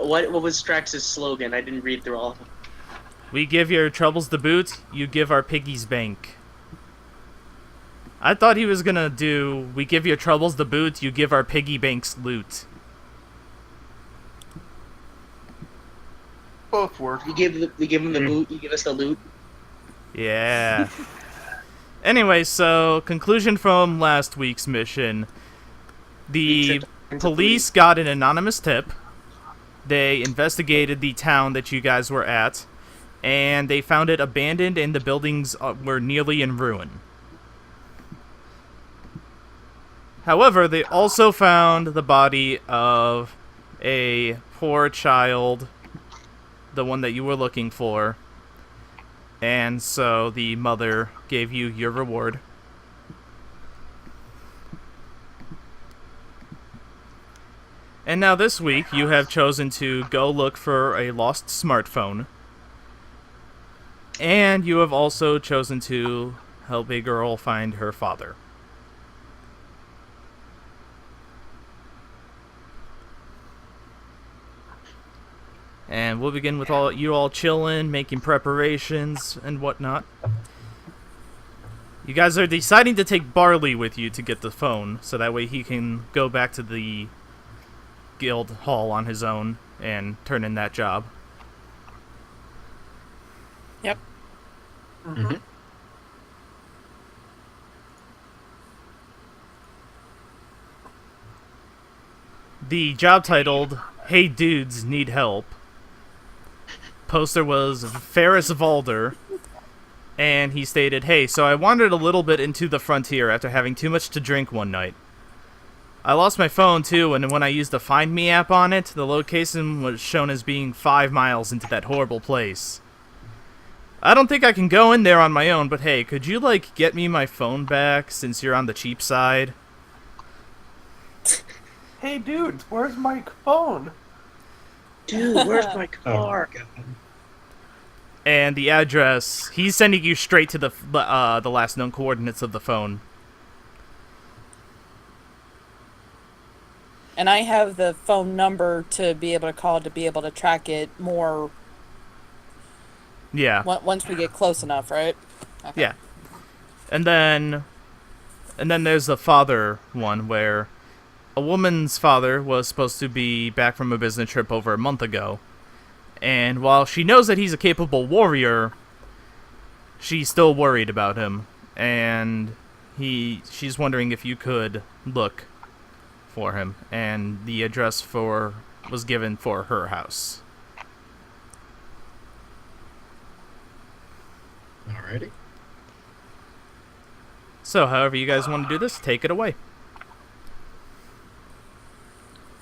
what was Strax's slogan? I didn't read through all of them. We give your troubles the boot, you give our piggies bank. I thought he was gonna do, we give your troubles the boot, you give our piggy banks loot. Both work. We give him the boot. You give us the loot. Yeah. Anyway, so, conclusion from last week's mission. The police got an anonymous tip. They investigated the town that you guys were at, and they found it abandoned and the buildings were nearly in ruin. However, they also found the body of a poor child, the one that you were looking for, and so the mother gave you your reward. And now this week, you have chosen to go look for a lost smartphone. And you have also chosen to help a girl find her father. And we'll begin with you all chilling, making preparations and whatnot. You guys are deciding to take Barley with you to get the phone, so that way he can go back to the guild hall on his own and turn in that job. Yep. Mm-hmm. The job titled, Hey Dudes Need Help. Poster was Ferris Valder, and he stated, Hey, so I wandered a little bit into the frontier after having too much to drink one night. I lost my phone too, and when I used the Find Me app on it, the location was shown as being 5 miles into that horrible place. I don't think I can go in there on my own, but hey, could you, get me my phone back since you're on the cheap side? Hey, dude, where's my phone? Dude, where's my car? And the address, he's sending you straight to the last known coordinates of the phone. And I have the phone number to be able to call to be able to track it more. Yeah. Once we get close enough, right? Okay. Yeah. And then there's the father one, where a woman's father was supposed to be back from a business trip over a month ago. And while she knows that he's a capable warrior, she's still worried about him. And she's wondering if you could look for him. And the address was given for her house. Alrighty. So, however you guys want to do this, take it away.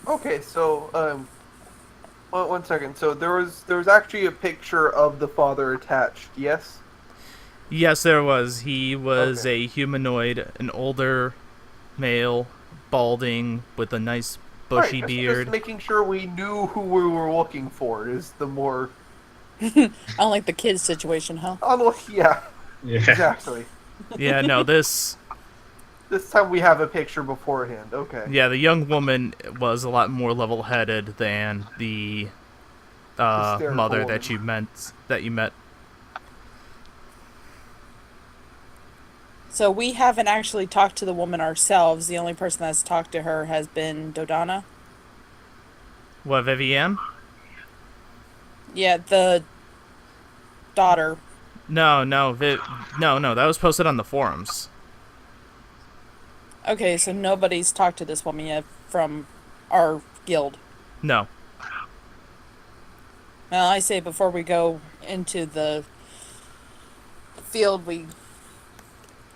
Okay, so one second. So there was actually a picture of the father attached. Yes. Yes, there was. He was a humanoid, an older male, balding, with a nice bushy beard. Just making sure we knew who we were looking for is the more. I don't like the kids situation, huh? Yeah. Yeah. Exactly. Yeah, no, this time we have a picture beforehand. Okay. Yeah, the young woman was a lot more level-headed than the mother woman. that you met. So we haven't actually talked to the woman ourselves. The only person that's talked to her has been Dodana. What, Vivienne? Yeah, the daughter. No, that was posted on the forums. Okay, so nobody's talked to this woman yet from our guild. No. Well, I say before we go into the field, we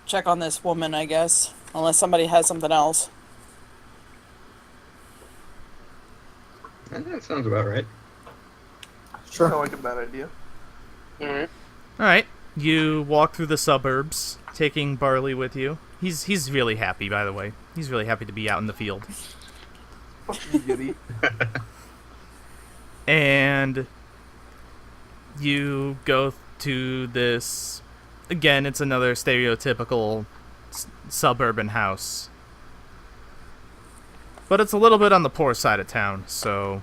check on this woman, I guess. Unless somebody has something else. That sounds about right. Sure. Sounds like a bad idea. Alright. Alright, you walk through the suburbs, taking Barley with you. He's really happy, by the way. He's really happy to be out in the field. Giddy. And you go to this. Again, it's another stereotypical suburban house. But it's a little bit on the poor side of town, so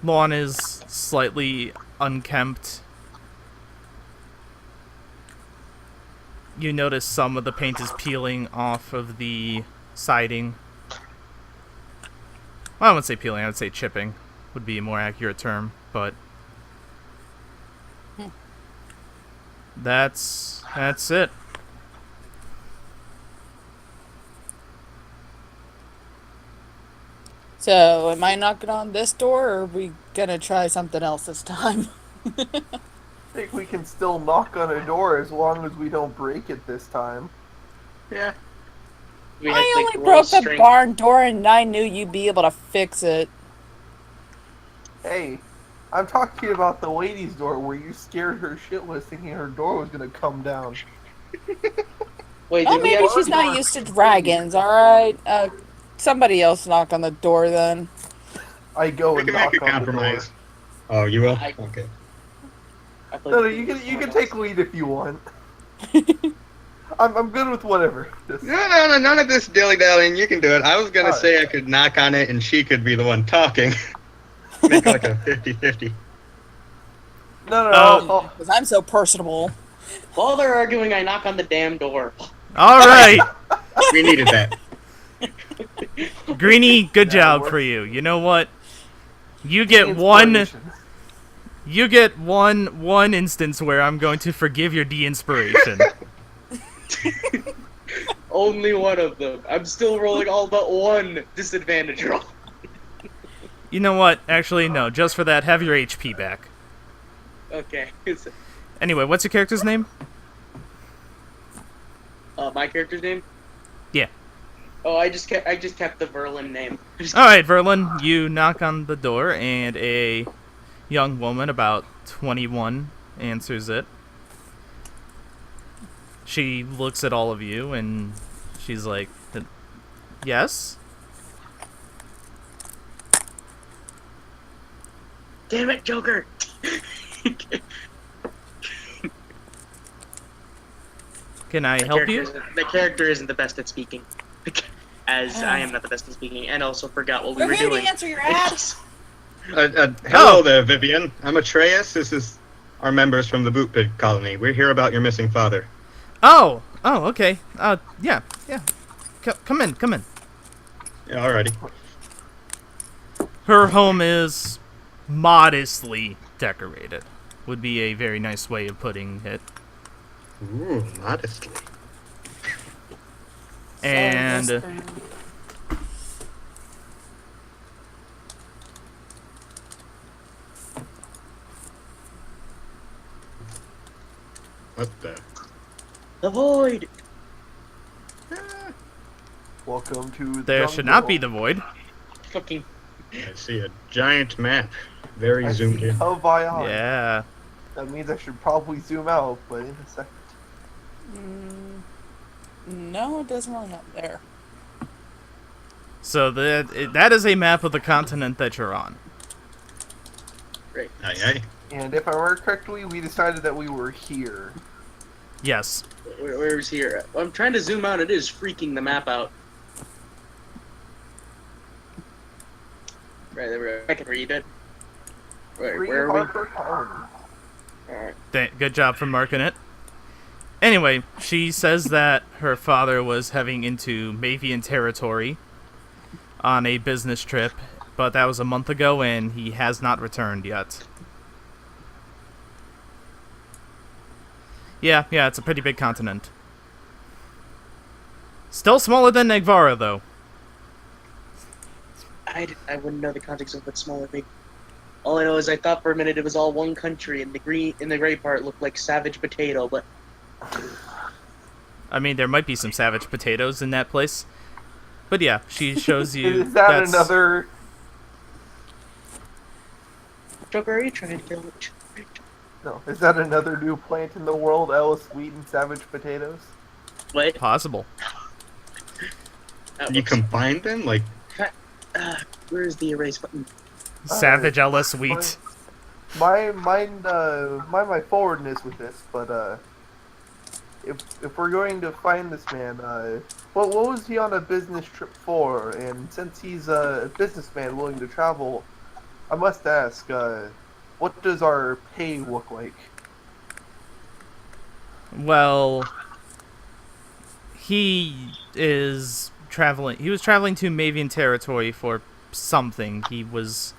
Lawn is slightly unkempt. You notice some of the paint is peeling off of the siding. Well, I wouldn't say peeling, I would say chipping would be a more accurate term, but that's it. So, am I knocking on this door, or are we gonna try something else this time? I think we can still knock on a door as long as we don't break it this time. Yeah. We I had, like, only little broke the string- barn door, and I knew you'd be able to fix it. Hey, I'm talking about the lady's door where you scared her shitless thinking her door was gonna come down. Wait, Oh, did we maybe have she's not used to dragons. All right, somebody else knock on the door then. I go We and can make knock a on compromise. Oh, you will? I- Okay. I the thought door. No, you can take lead if you want. I'm good with whatever. Just- No, none of this dilly-dallying. You can do it. I was gonna Alright. say I could knock on it and she could be the one talking. Make like a 50-50. No, Oh. Because I'm so personable. While they're arguing, I knock on the damn door. All right, We needed that. Greenie, good That job works. for you. You know what? You get Inspiration. one instance where I'm going to forgive your de-inspiration. Only one of them. I'm still rolling all but one disadvantage roll. You know what? Actually, no. Just for that, have your HP back. Okay. Anyway, what's your character's name? My character's name? Yeah. Oh, I just kept the Verlin name. All right, Verlin, you knock on the door, and a young woman about 21 answers it. She looks at all of you, and she's like, "Yes." Damn it, Joker! Can I help you? The character isn't the best at speaking. As I am not the best at speaking, and also forgot what we We're were here doing. to answer your ads. Hello Oh. there, Vivian. I'm Atreus. This is our members from the Boot Pit Colony. We're here about your missing father. Oh, okay. Yeah. Come in. Yeah, alrighty. Her home is modestly decorated. Would be a very nice way of putting it. Ooh, modestly. And What the? The void. Welcome to the there should not be the jungle. void. Fucking. I see a giant map. Very I zoomed see in. Hawaii. Yeah. That means I should probably zoom out, but in a second. No, it doesn't really have there. So that is a map of the continent that you're on. Great. Aye, aye. And if I remember correctly, we decided that we were here. Yes. Where's here? I'm trying to zoom out. It is freaking the map out. Right, there we go. I can read it. Wait, Free where are we? Harper Colony. Alright. Good job for marking it. Anyway, she says that her father was heading into Mavian territory on a business trip, but that was a month ago and he has not returned yet. Yeah, it's a pretty big continent. Still smaller than Negvara, though. I wouldn't know the context of what smaller thing. All I know is I thought for a minute it was all one country, and the gray part looked like savage potato, but I mean, there might be some savage potatoes in that place. But yeah, she shows you Is that that's- another? Joker, are you trying to kill me? No, is that another new plant in the world? Alice Sweet and savage potatoes. What? possible. That You looks- combined them? Like, Where's the erase button? Savage Ellis wheat. My forwardness with this, but if we're going to find this man, what was he on a business trip for? And since he's a businessman willing to travel I must ask, what does our pay look like? Well, he is traveling. He was traveling to Mavian territory for something. He was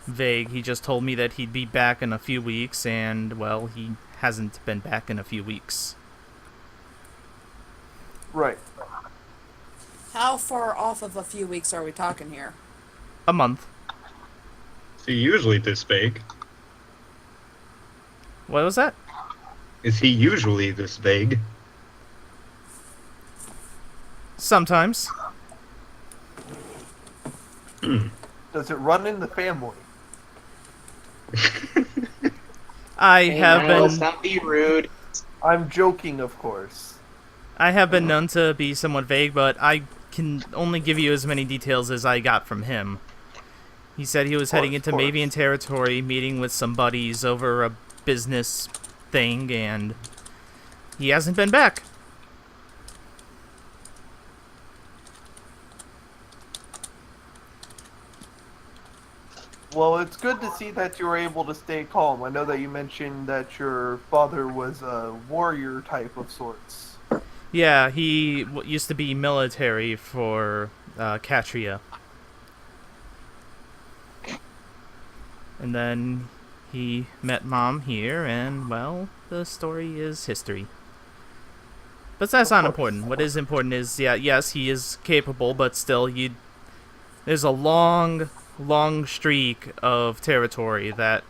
vague. He just told me that he'd be back in a few weeks, and, well, he hasn't been back in a few weeks. Right. How far off of a few weeks are we talking here? A month. Is he usually this vague? What was that? Is he usually this vague? Sometimes. Does it run in the family? I Hey, have now, let's been not be rude. I'm joking, of course. I have been known to be somewhat vague, but I can only give you as many details as I got from him. He said he was heading into Mavian territory, meeting with some buddies over a business thing, and he hasn't been back. Well, it's good to see that you were able to stay calm. I know that you mentioned that your father was a warrior type of sorts. Yeah, he used to be military for Katria. And then he met Mom here, and, well, the story is history. But that's not important. What is important is, yeah, yes, he is capable, but still, there's a long streak of territory that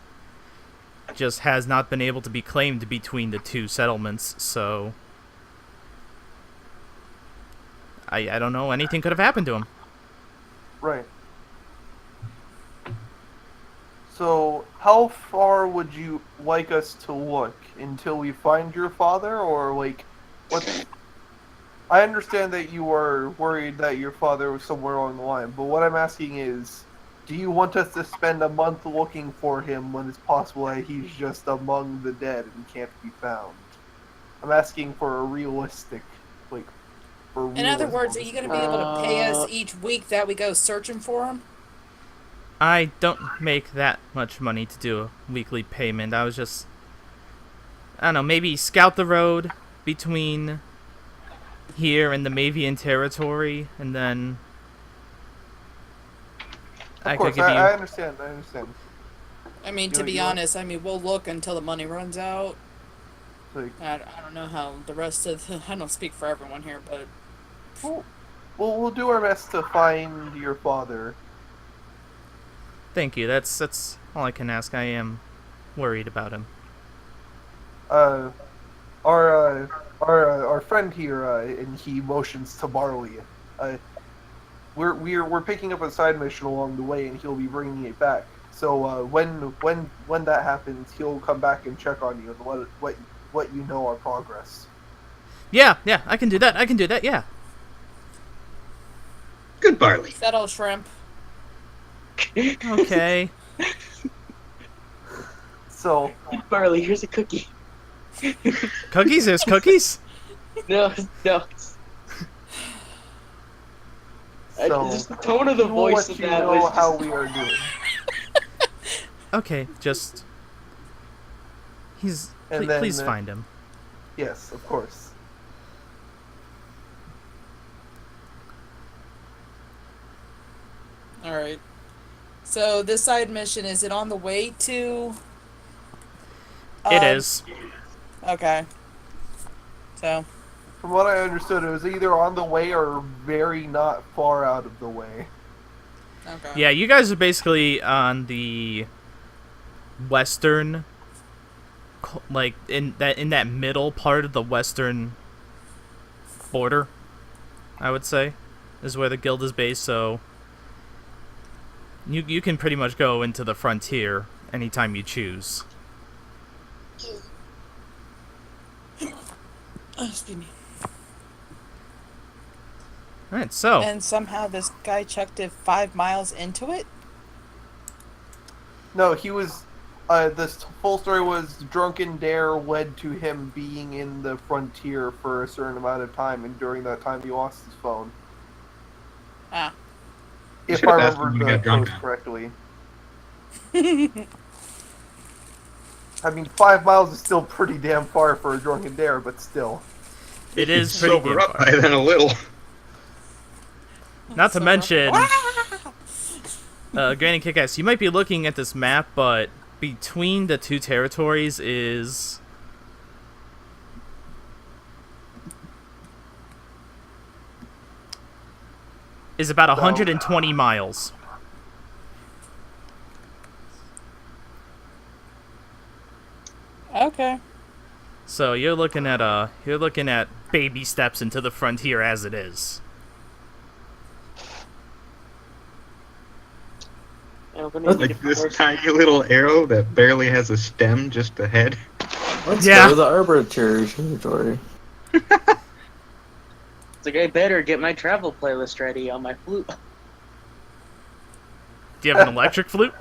just has not been able to be claimed between the two settlements, so I don't know, anything could have happened to him. Right. So, how far would you like us to look until we find your father, or like, what? I understand that you are worried that your father was somewhere along the line, but what I'm asking is, do you want us to spend a month looking for him when it's possible that he's just among the dead and can't be found? I'm asking for a realistic, like, for In other realism. words, are you going to be able to pay us each week that we go searching for him? I don't make that much money to do a weekly payment. I was just, I don't know, maybe scout the road between here and the Mavian territory, and then Of course, I understand. I mean, to You- be you- honest, I mean, we'll look until the money runs out. Like, I don't know how the rest of the, I don't speak for everyone here, but we'll do our best to find your father. Thank you. That's all I can ask. I am worried about him. Our friend here, and he motions to Barley. We're picking up a side mission along the way, and he'll be bringing it back. So when that happens, he'll come back and check on you and let you know our progress. Yeah, I can do that. Yeah. Good barley. settle shrimp. Okay. So Barley, here's a cookie. Cookies? There's cookies? No. So Just the tone of the we will voice let of you that know was how just... we are doing. Okay, just... And then, please find him. Yes, of course. All right. So this side mission, is it on the way to? It is. Okay. So. From what I understood, it was either on the way or very not far out of the way. Okay. Yeah, you guys are basically on the western, like in that middle part of the western border, I would say, is where the guild is based. So you can pretty much go into the frontier anytime you choose. Excuse me. All right, so And somehow this guy chucked it 5 miles into it. No, he was. This full story was drunken dare led to him being in the frontier for a certain amount of time, and during that time he lost his phone. Ah. If should've I asked him remember when he the got drunk post on. correctly. I mean, 5 miles is still pretty damn far for a drunken dare, but still. It You'd is pretty sober damn up far. by then a little. Not to So- mention, Ah! Granny Kickass, you might be looking at this map, but between the two territories is about 120 miles. Okay. So you're looking at baby steps into the frontier as it is. And we're gonna need Like to this force- tiny little arrow that barely has a stem, just a head. Let's Yeah. go to the arbitrary territory. It's like I better get my travel playlist ready on my flute. Do you have an electric flute?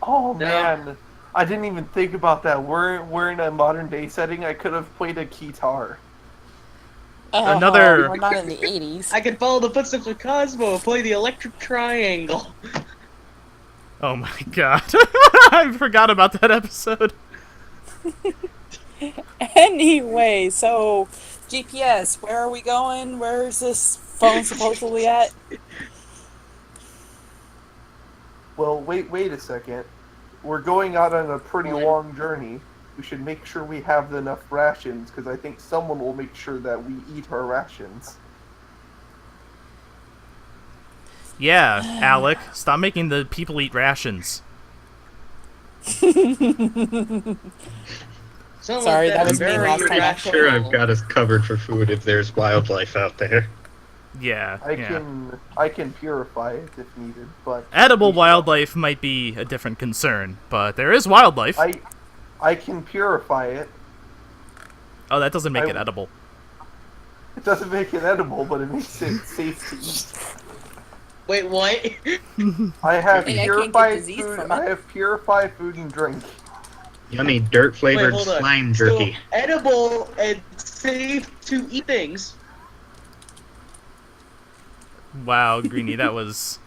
Oh No. man, I didn't even think about that. We're in a modern day setting. I could have played a guitar. Another- We're not in the 80s. I could follow the footsteps of Cosmo and play the electric triangle. Oh my god. I forgot about that episode. Anyway, so GPS, where are we going? Where is this phone supposedly at? Well, wait a second. We're going out on a pretty Fine. long journey. We should make sure we have enough rations, because I think someone will make sure that we eat our rations. Yeah, Alec, stop making the people eat rations. Something Sorry, like that was me very last time, I'm actually. sure I've got us covered for food if there's wildlife out there. Yeah, yeah. I can purify it if needed, but Edible wildlife might be a different concern, but there is wildlife. I can purify it. Oh, that doesn't make it edible. It doesn't make it edible, but it makes it safe to eat. Wait, what? I have Hey, I can't get purified disease food. from it. I have purified food and drink. Yummy dirt flavored Wait, hold on. slime jerky. So, edible and safe to eat things. Wow, Greenie, that was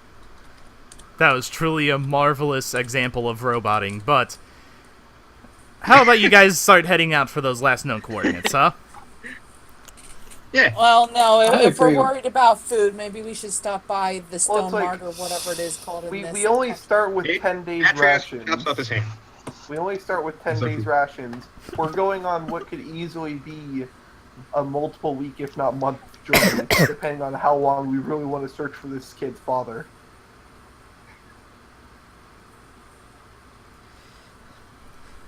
truly a marvelous example of roboting, but how about you guys start heading out for those last known coordinates, huh? Yeah. Well, no, I if we're agree. worried about food, maybe we should stop by the Well, Stone it's like- Mart or whatever it is called in We this. only start with 10 days Atreus rations. chops off his hand. We only start with 10 So- days rations. We're going on what could easily be a multiple week, if not month journey, depending on how long we really want to search for this kid's father.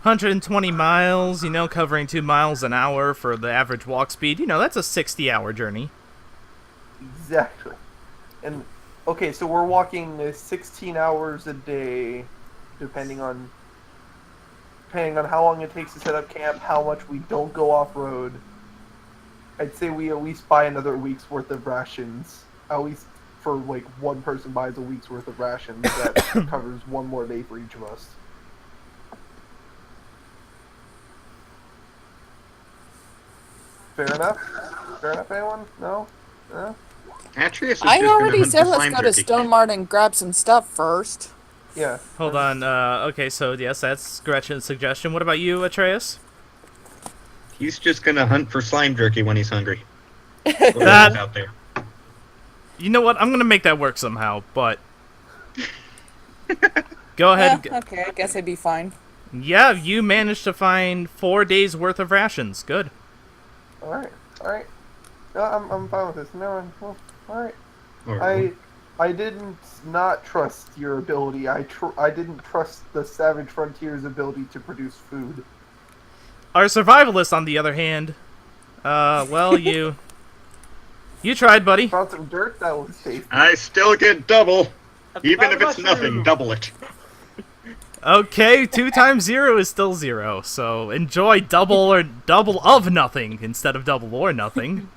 $120 miles, covering 2 miles an hour for the average walk speed. That's a 60-hour journey. Exactly. And okay, so we're walking 16 hours a day, depending on how long it takes to set up camp, how much we don't go off road. I'd say we at least buy another week's worth of rations. At least for like one person buys a week's worth of rations. That covers one more day for each of us. Fair enough? Fair enough, anyone? No? No? Atreus is I just gonna already hunt said the let's slime go to jerky. Stone Mart and grab some stuff first. Yeah. Hold on, okay, so yes, that's Gretchen's suggestion. What about you, Atreus? He's just gonna hunt for slime jerky when he's hungry. That- out there. You know what? I'm gonna make that work somehow, but... Go ahead. Yeah, okay, I guess I'd be fine. Yeah, you managed to find 4 days worth of rations. Good. Alright, alright. No, I'm fine with this. No, well, alright. Or- I didn't not trust your ability. I didn't trust the Savage Frontier's ability to produce food. Our survivalist, on the other hand, well, you tried, buddy. Found some dirt that was tasty. I still get double, even found if it's a nothing. mushroom. Double it. Okay, 2 times 0 is still 0, so enjoy double of nothing instead of double or nothing.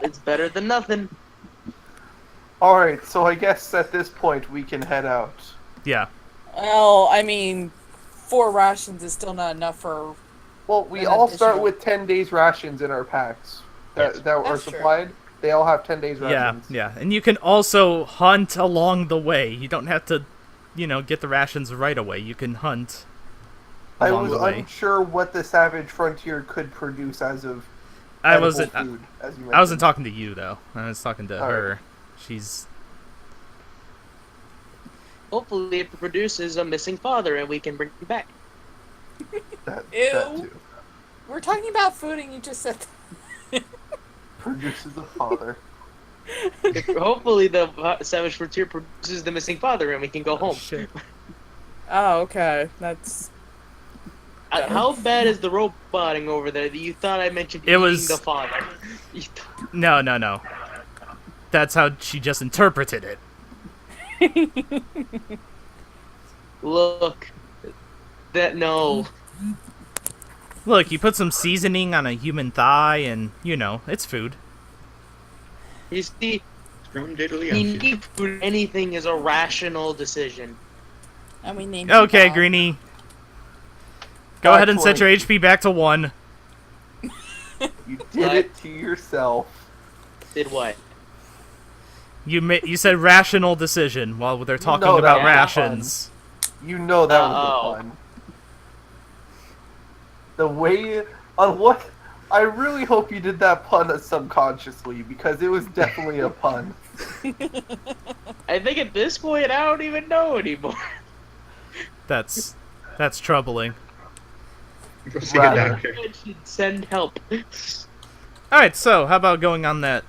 It's better than nothing. Alright, so I guess at this point we can head out. Yeah. Well, I mean, 4 rations is still not enough for... Well, we An all start additional- with 10 days rations in our packs that Yes. that are That's true. supplied. They all have 10 days Yeah, rations. yeah. And you can also hunt along the way. You don't have to, get the rations right away. You can hunt I along was the way. unsure what the Savage Frontier could produce as of I edible wasn't. food, as you mentioned. I wasn't talking to you though. I was talking to All right. her. She's. Hopefully, it produces a missing father, and we can bring him back. That Ew. too. We're talking about food, and you just said. Produces a father. Hopefully, the Savage Frontier produces the missing father, and we can go home. Shit. Oh, okay. That's. How bad is the roboting over there that you thought I mentioned It eating was- the father? No. That's how she just interpreted it. Look. No. Look, you put some seasoning on a human thigh, and it's food. You see, From diddly eating food, anything is a rational decision. And we named. Okay, Bob. Greenie. Go ahead and set your 20. HP back to 1. You did it to yourself. Did what? You said rational decision while they're talking know about that. rations. You know that was Uh-oh. a pun. The way on what I really hope you did that pun subconsciously because it was definitely a pun. I think at this point, I don't even know anymore. That's troubling. Go see a Rather. doctor. I should send help. All right, so how about going on that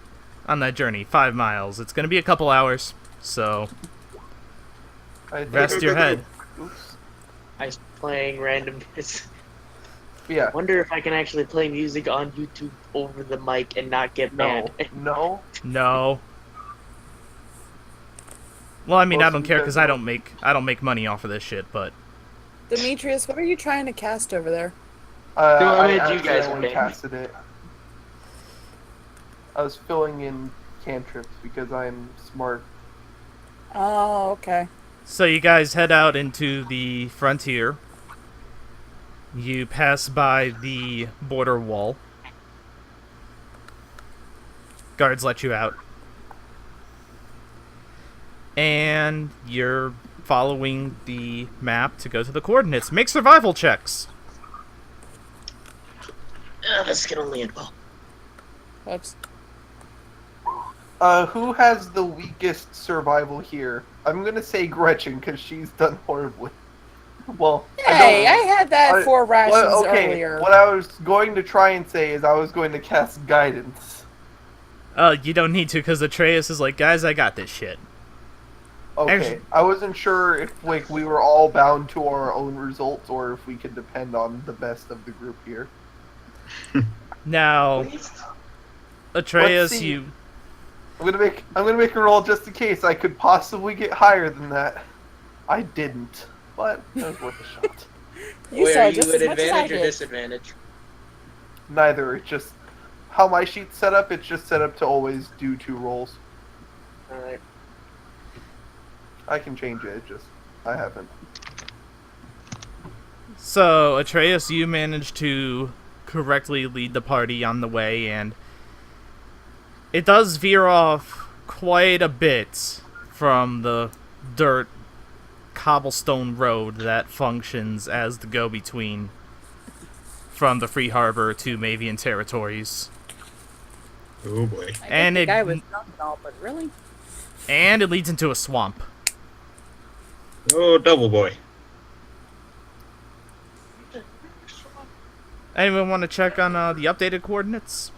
journey, 5 miles? It's gonna be a couple hours, so I think rest your head. Oops. I was playing randomness. Yeah. Wonder if I can actually play music on YouTube over the mic and not get No. banned. No. No. Well, I mean, I Well, don't so care you because guys I don't make money off of this shit, but Demetrius, what are you trying to cast over there? I I made you guys accidentally ban. casted it. I was filling in cantrips because I'm smart. Oh, okay. so you guys head out into the frontier. You pass by the border wall. Guards let you out. And you're following the map to go to the coordinates. Make survival checks. This can only end well. Oops. Who has the weakest survival here? I'm gonna say Gretchen because she's done horribly. Well, Hey, I had that I- 4 rations well, okay, earlier. what I was going to try and say is I was going to cast guidance. You don't need to because Atreus is like, guys, I got this shit. Okay, Actually- I wasn't sure if like we were all bound to our own results or if we could depend on the best of the group here. Now, Atreus, Let's see. you I'm gonna make a roll just in case I could possibly get higher than that. I didn't, but it was worth a shot. You Wait, saw are you just at as much as I advantage or did. disadvantage? Neither. It's just how my sheet's set up. It's just set up to always do 2 rolls. Alright. I can change it. I haven't. So, Atreus, you managed to correctly lead the party on the way, and it does veer off quite a bit from the dirt cobblestone road that functions as the go-between from the Free Harbor to Mavian territories. Oh boy. I think And the it- guy was drunk and all, but really? And it leads into a swamp. Oh, double boy. Anyone want to check on the updated coordinates?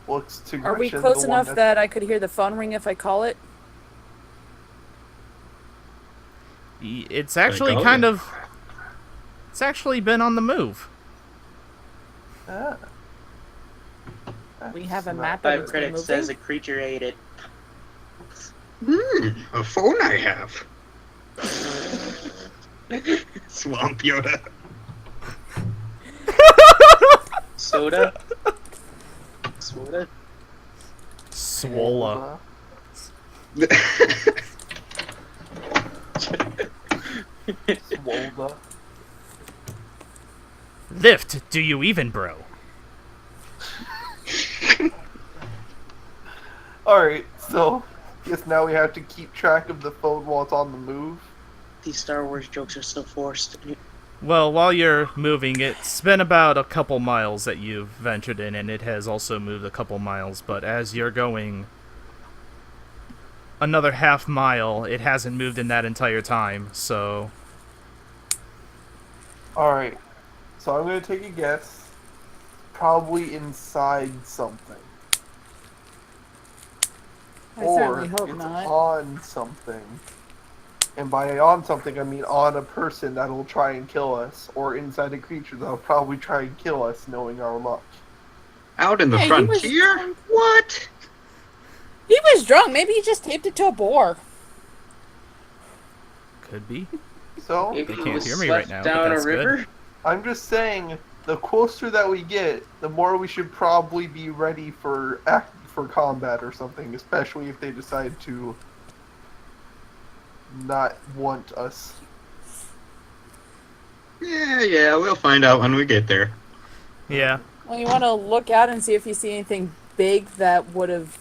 Looks to Are we Gretchen, close the one enough that I could hear the phone ring if I call it? It's actually call kind it. of... It's actually been on the move. Ah. We have a That's map not of Five it's bad. been credits says a moving? creature ate it. A phone I have. Swamp Yoda. Soda? Soda? Swola. Swolda. Lift, do you even, bro? Alright, so guess now we have to keep track of the phone while it's on the move. These Star Wars jokes are so forced. Well, while you're moving, it's been about a couple miles that you've ventured in, and it has also moved a couple miles, but as you're going another half mile, it hasn't moved in that entire time, so... Alright, so I'm gonna take a guess. Probably inside something. I Or certainly hope it's not. on something. And by on something, I mean on a person that'll try and kill us, or inside a creature that'll probably try and kill us, knowing our luck. Out in the Hey, he was frontier? drunk. What? He was drunk. Maybe he just taped it to a boar. Could be. So, Maybe They he can't was hear me right swept now, but down a that's good. river. I'm just saying, the closer that we get, the more we should probably be ready for combat or something, especially if they decide to not want us. Yeah, we'll find out when we get there. Yeah. Well, you want to look out and see if you see anything big that would have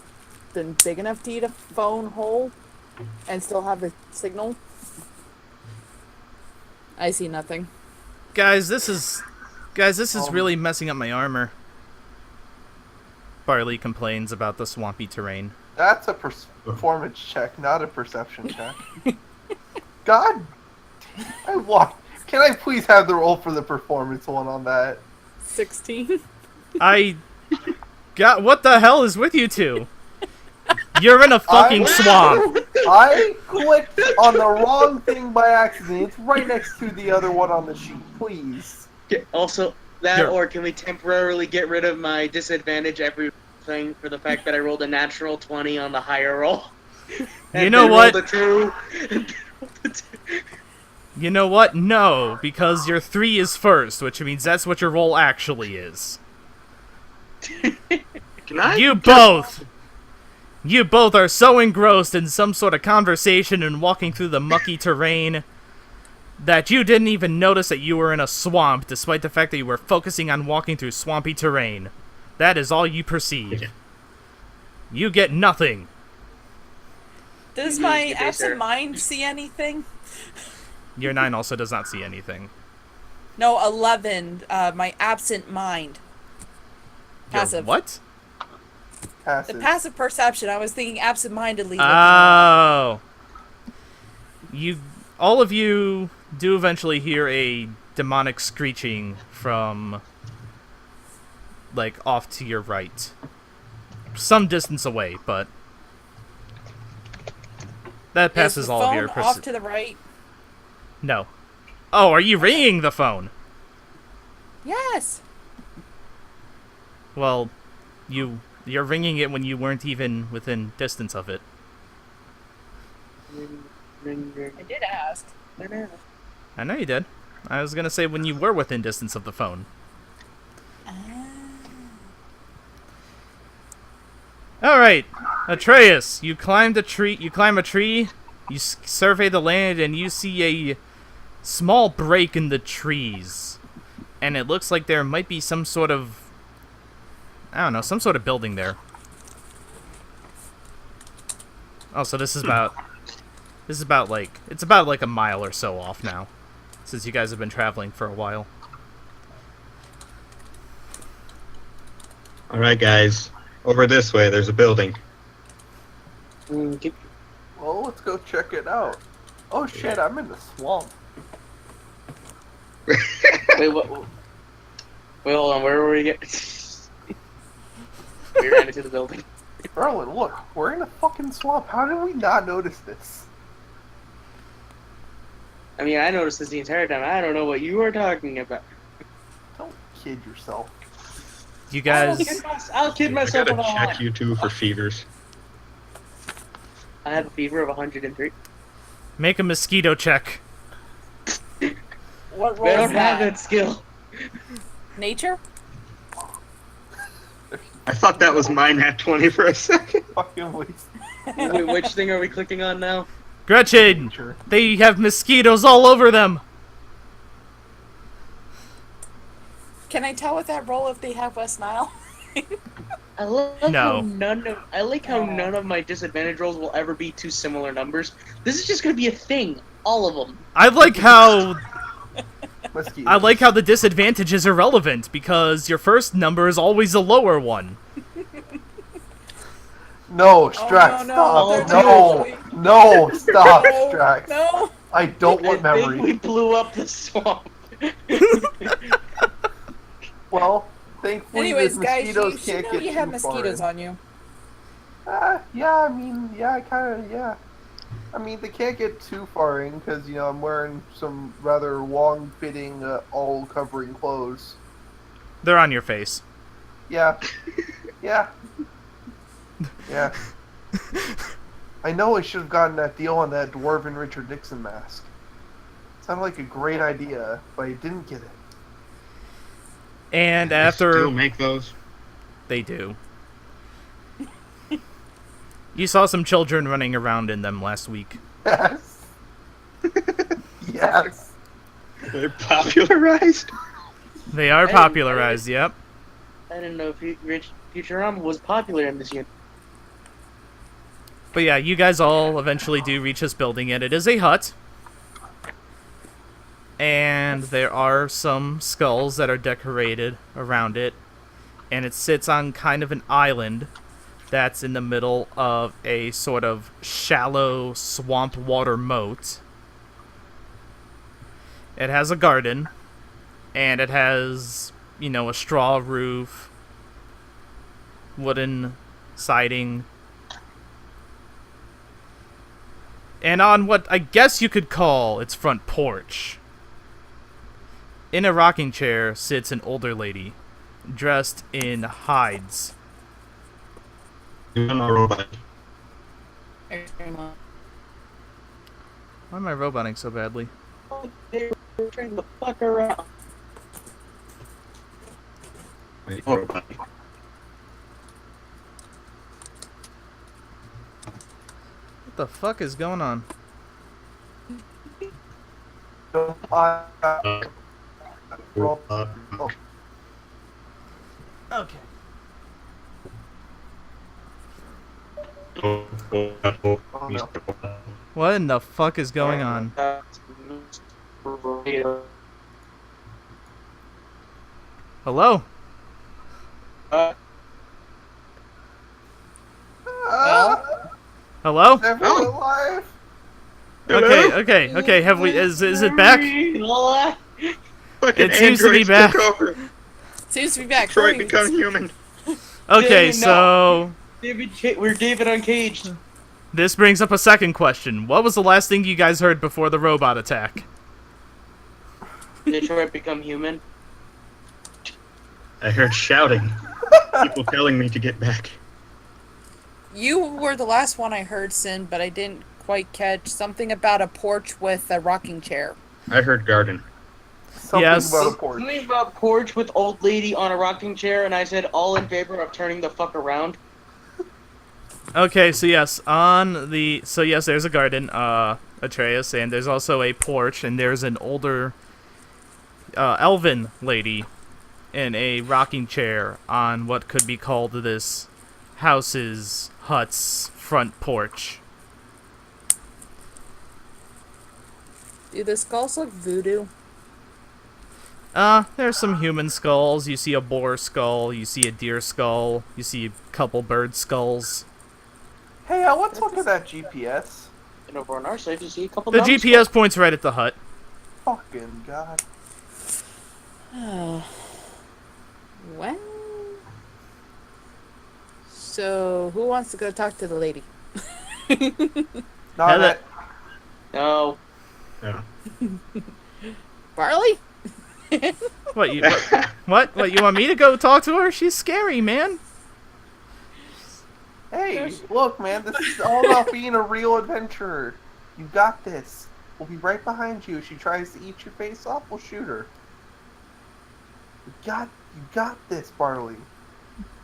been big enough to eat a phone hole and still have a signal. I see nothing. Guys, this is really messing up my armor. Barley complains about the swampy terrain. That's a performance check, not a perception check. God, can I please have the roll for the performance one on that? 16. What the hell is with you two? You're in a fucking swamp. I clicked on the wrong thing by accident. It's right next to the other one on the sheet. Please. Also, that Sure. or can we temporarily get rid of my disadvantage everything for the fact that I rolled a natural 20 on the higher roll? You know what? Rolled a true. You know what? No, because your 3 is first, which means that's what your roll actually is. Can I? You both are so engrossed in some sort of conversation and walking through the mucky terrain that you didn't even notice that you were in a swamp, despite the fact that you were focusing on walking through swampy terrain. That is all you perceive. You get nothing. Does You my lose your absent sir. mind see anything? Your 9 also does not see anything. No, 11. My absent mind. Your Passive. what? The Passive. passive perception. I was thinking absent-mindedly. Oh. All of you do eventually hear a demonic screeching from, like, off to your right. Some distance away, but that passes Is the all of phone your off to the right? No. Oh, are you ringing the phone? Yes. Well, you're ringing it when you weren't even within distance of it. I did ask. I know you did. I was gonna say when you were within distance of the phone. Alright, Atreus, you climb a tree, you survey the land, and you see a small break in the trees. And it looks like there might be some sort of, I don't know, some sort of building there. Oh, so it's about like a mile or so off now, since you guys have been traveling for a while. Alright, guys. Over this way, there's a building. Well, let's go check it out. Oh shit, I'm in the swamp. Wait, what? Wait, hold on. Where were we? We ran into the building. Erlen, look, we're in a fucking swamp. How did we not notice this? I mean, I noticed this the entire time. I don't know what you were talking about. Don't kid yourself. You guys, I'll kid I myself gotta if I check want. you two for fevers. I have a fever of 103. make a mosquito check. What role I is don't have that? that skill. Nature? I thought that was mine at 20 for a second. Fucking waste. Wait, which thing are we clicking on now? Gretchen, Nature. they have mosquitoes all over them. Can I tell with that roll if they have West Nile? I like No. how none of my disadvantage rolls will ever be two similar numbers. This is just gonna be a thing. All of them. I like how Mosquitoes. the disadvantage is irrelevant because your first number is always a lower one. No, Strax, no, stop. they're No, doing- no, stop, No, Strax. no. I don't want I think we memory. blew up the swamp. Well, thankfully Anyways, the guys, you mosquitoes should can't know get you have too mosquitoes far. on you. Yeah, I mean, yeah, kind of, yeah. I mean, they can't get too far in because, you know, I'm wearing some rather long-fitting, all-covering clothes. They're on your face. Yeah. Yeah. Yeah. I know I should have gotten that deal on that Dwarven Richard Nixon mask. Sounded like a great idea, but I didn't get it. And They after still make those. they do. You saw some children running around in them last week. Yes. Yes. They're popularized. They are Hey, popularized, yep. I didn't know if Futurama was popular in this year. But yeah, you guys all eventually do reach this building, and it is a hut. And there are some skulls that are decorated around it. And it sits on kind of an island that's in the middle of a sort of shallow swamp water moat. It has a garden, and it has, you know, a straw roof, wooden siding, and on what I guess you could call its front porch, in a rocking chair sits an older lady, dressed in hides. I'm a robot. Why am I roboting so badly? They were turning the fuck around. Wait, robot. What the fuck is going on? Robot. Okay. Oh, no. What in the fuck is going on? Hello? Hello? Everyone alive? Okay. Have we? Is it back? Fucking It seems to be androids back. took over. Seems to be back. Detroit Hurry. become human. Okay, no. so We're David Uncaged. this brings up a second question. What was the last thing you guys heard before the robot attack? Detroit become human. I heard shouting. People telling me to get back. You were the last one I heard, Sin, but I didn't quite catch something about a porch with a rocking chair. I heard garden. Something Yes. about a porch. Something about porch with old lady on a rocking chair, and I said all in favor of turning the fuck around. Okay, so yes, there's a garden, Atreus, and there's also a porch, and there's an older, elven lady in a rocking chair on what could be called this hut's front porch. Do the skulls look voodoo? There's some human skulls. You see a boar skull, you see a deer skull, you see a couple bird skulls. Hey, let's look at that GPS. And over on our side, you see a couple. The dogs. GPS points right at the hut. Fucking god. Well. So, who wants to go talk to the lady? Not Heather. that. No. Yeah. Barley? What you what you want me to go talk to her? She's scary, man. Hey, look, man, this is all about being a real adventurer. You got this. We'll be right behind you. If she tries to eat your face off, we'll shoot her. You got this, Barley.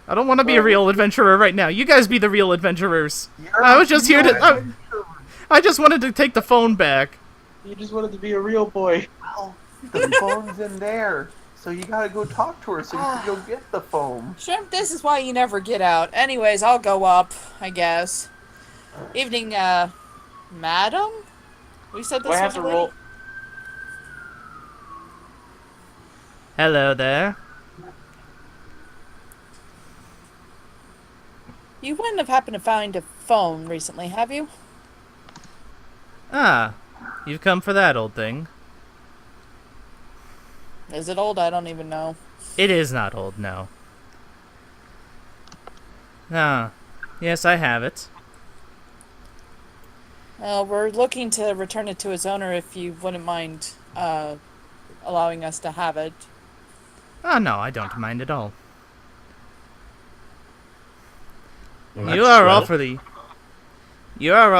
I don't want to be a real adventurer right now. You guys be the real adventurers. You're I was just here to. a real adventurer. I just wanted to take the phone back. You just wanted to be a real boy. Well, the phone's in there. So you gotta go talk to her so you can go get the foam. Shrimp, this is why you never get out. Anyways, I'll go up, I guess. Evening, madam? We said Do I this have was to a lady? roll? Hello there. You wouldn't have happened to find a phone recently, have you? Ah, you've come for that old thing. Is it old? I don't even know. It is not old, no. Ah, yes, I have it. We're looking to return it to its owner if you wouldn't mind allowing us to have it. Oh, no, I don't mind at all. Well, You that's are swell.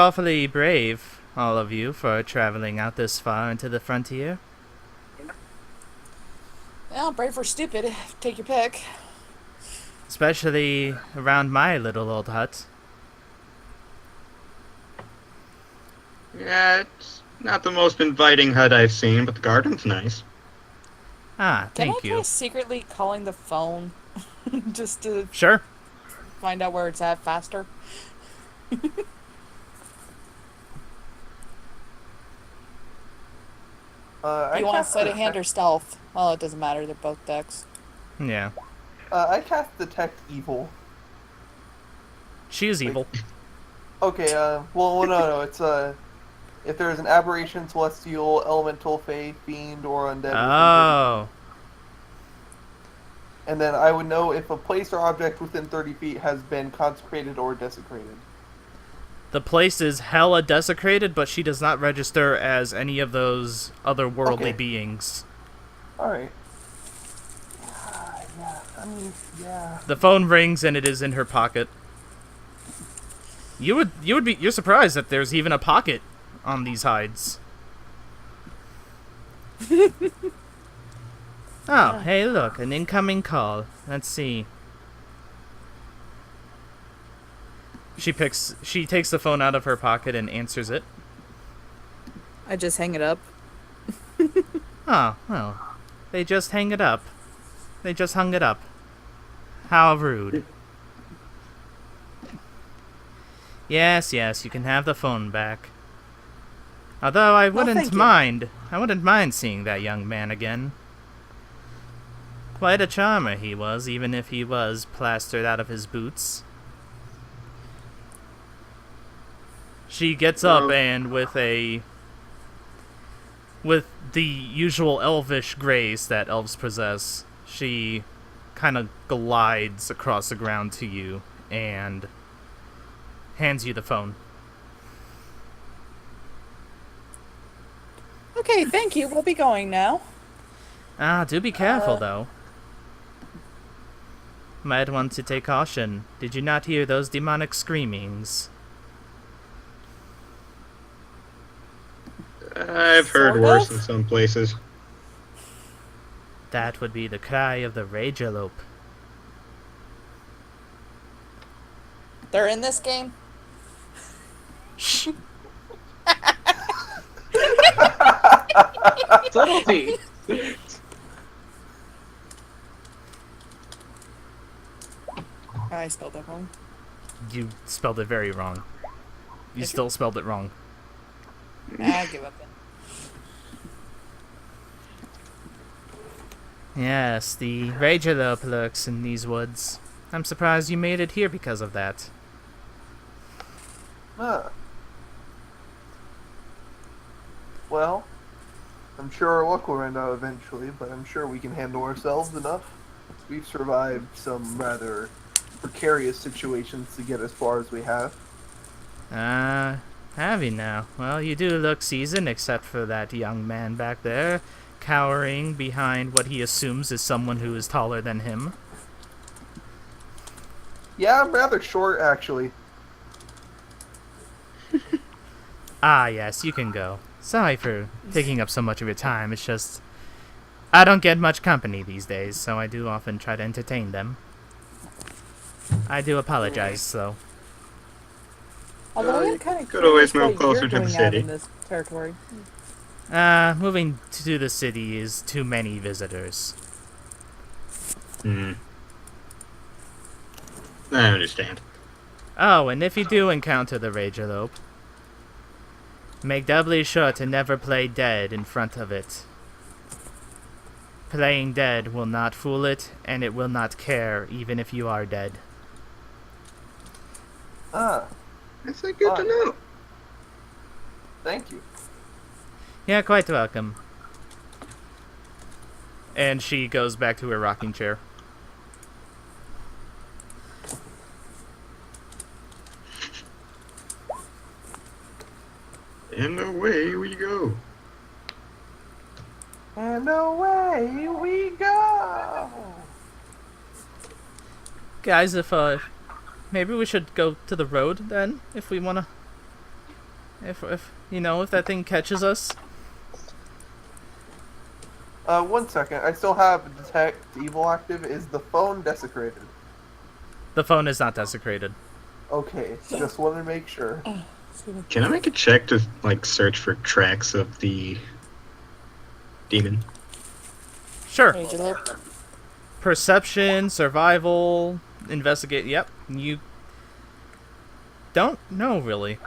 awfully brave, all of you, for traveling out this far into the frontier. Well, brave or stupid, take your pick. Especially around my little old hut. Yeah, it's not the most inviting hut I've seen, but the garden's nice. Ah, Can I thank try you. secretly calling the phone? Just to Sure. find out where it's at faster? I Do you want cast sleight of hand or detect- stealth? Well, it doesn't matter. They're both decks. Yeah. I cast detect evil. She is evil. Okay, well, no, it's, if there's an aberration, celestial, elemental, fae, fiend, or undead within 30 Oh. feet. And then I would know if a place or object within 30 feet has been consecrated or desecrated. The place is hella desecrated, but she does not register as any of those otherworldly Okay. beings. Alright. Yeah, I mean, yeah. The phone rings and it is in her pocket. You're surprised that there's even a pocket on these hides. Oh, hey, look, an incoming call. Let's see. She takes the phone out of her pocket and answers it. I just hang it up. Oh, well, they just hang it up. They just hung it up. How rude. Yes, you can have the phone back. Although I wouldn't thank you. mind seeing that young man again. Quite a charmer he was, even if he was plastered out of his boots. She gets up and with the usual elvish grace that elves possess, she kind of glides across the ground to you and hands you the phone. Okay, thank you. We'll be going now. Ah, do be careful, though. Might want to take caution. Did you not hear those demonic screamings? I've heard Sort worse of? in some places. That would be the cry of the Ragelope. They're in this game? Subtlety. I spelled that wrong. You spelled it very wrong. You still spelled it wrong. I give up then. Yes, the Ragelope lurks in these woods. I'm surprised you made it here because of that. Huh. Well, I'm sure our luck will run out eventually, but I'm sure we can handle ourselves enough. We've survived some rather precarious situations to get as far as we have. Have you now? Well, you do look seasoned, except for that young man back there, cowering behind what he assumes is someone who is taller than him. Yeah, I'm rather short, actually. Ah, yes, you can go. Sorry for taking up so much of your time. It's just I don't get much company these days, so I do often try to entertain them. I do apologize, though. Although I'm kind of could always curious move what closer you're to the doing out city. in this territory. Moving to the city is too many visitors. Hmm. I understand. Oh, and if you do encounter the Ragelope, make doubly sure to never play dead in front of it. Playing dead will not fool it, and it will not care even if you are dead. Ah, That's good to Fine. know. thank you. Yeah, quite welcome. And she goes back to her rocking chair. And away we go. And away we go. Guys, if maybe we should go to the road then, if we wanna. If you know, if that thing catches us. 1 second. I still have detect evil active. Is the phone desecrated? The phone is not desecrated. Okay, just want to make sure. Can I make a check to search for tracks of the demon? Sure. Ragelope. Perception, survival, investigate. Yep. You don't know really.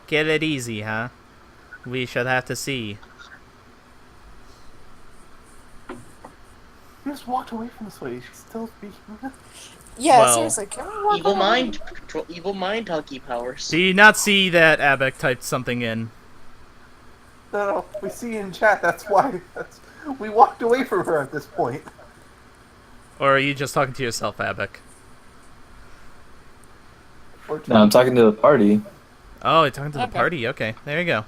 Get it easy, huh? We should have to see. You just walked away from this lady. She's still speaking. Yeah, Well- seriously, can we work Evil on mind control, evil mind hockey powers. Do you not see that Abek typed something in? No, we see in chat. That's why. We walked away from her at this point. Or are you just talking to yourself, Abek? Or No, I'm talking to the party. Oh, you're talking to the Okay. party? Okay, there you go.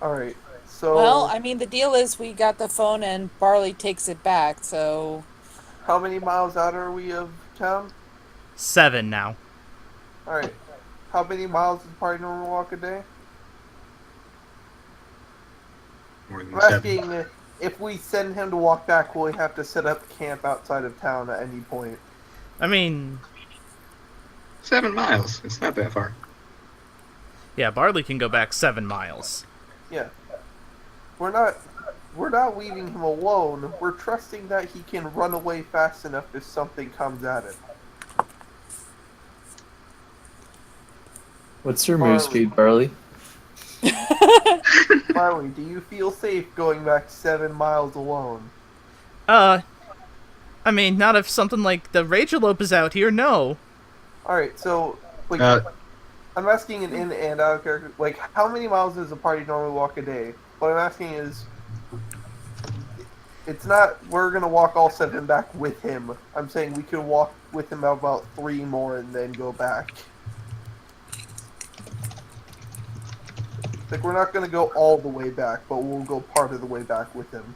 All right. So. Well, I mean, the deal is we got the phone and Barley takes it back, so... How many miles out are we of town? 7 now. All right. How many miles does party normally walk a day? More than I'm 7. asking if we send him to walk back, will he have to set up camp outside of town at any point? I mean, 7 miles. It's not that far. yeah, Barley can go back 7 miles. Yeah. We're not leaving him alone. We're trusting that he can run away fast enough if something comes at him. What's your move speed, Barley? Marley, do you feel safe going back 7 miles alone? I mean, not if something like the Ragelope is out here, no. Alright, so, like, I'm asking an in and out character, like, how many miles does a party normally walk a day? What I'm asking is, it's not, we're gonna walk all 7 back with him. I'm saying we could walk with him about 3 more and then go back. Like, we're not gonna go all the way back, but we'll go part of the way back with him.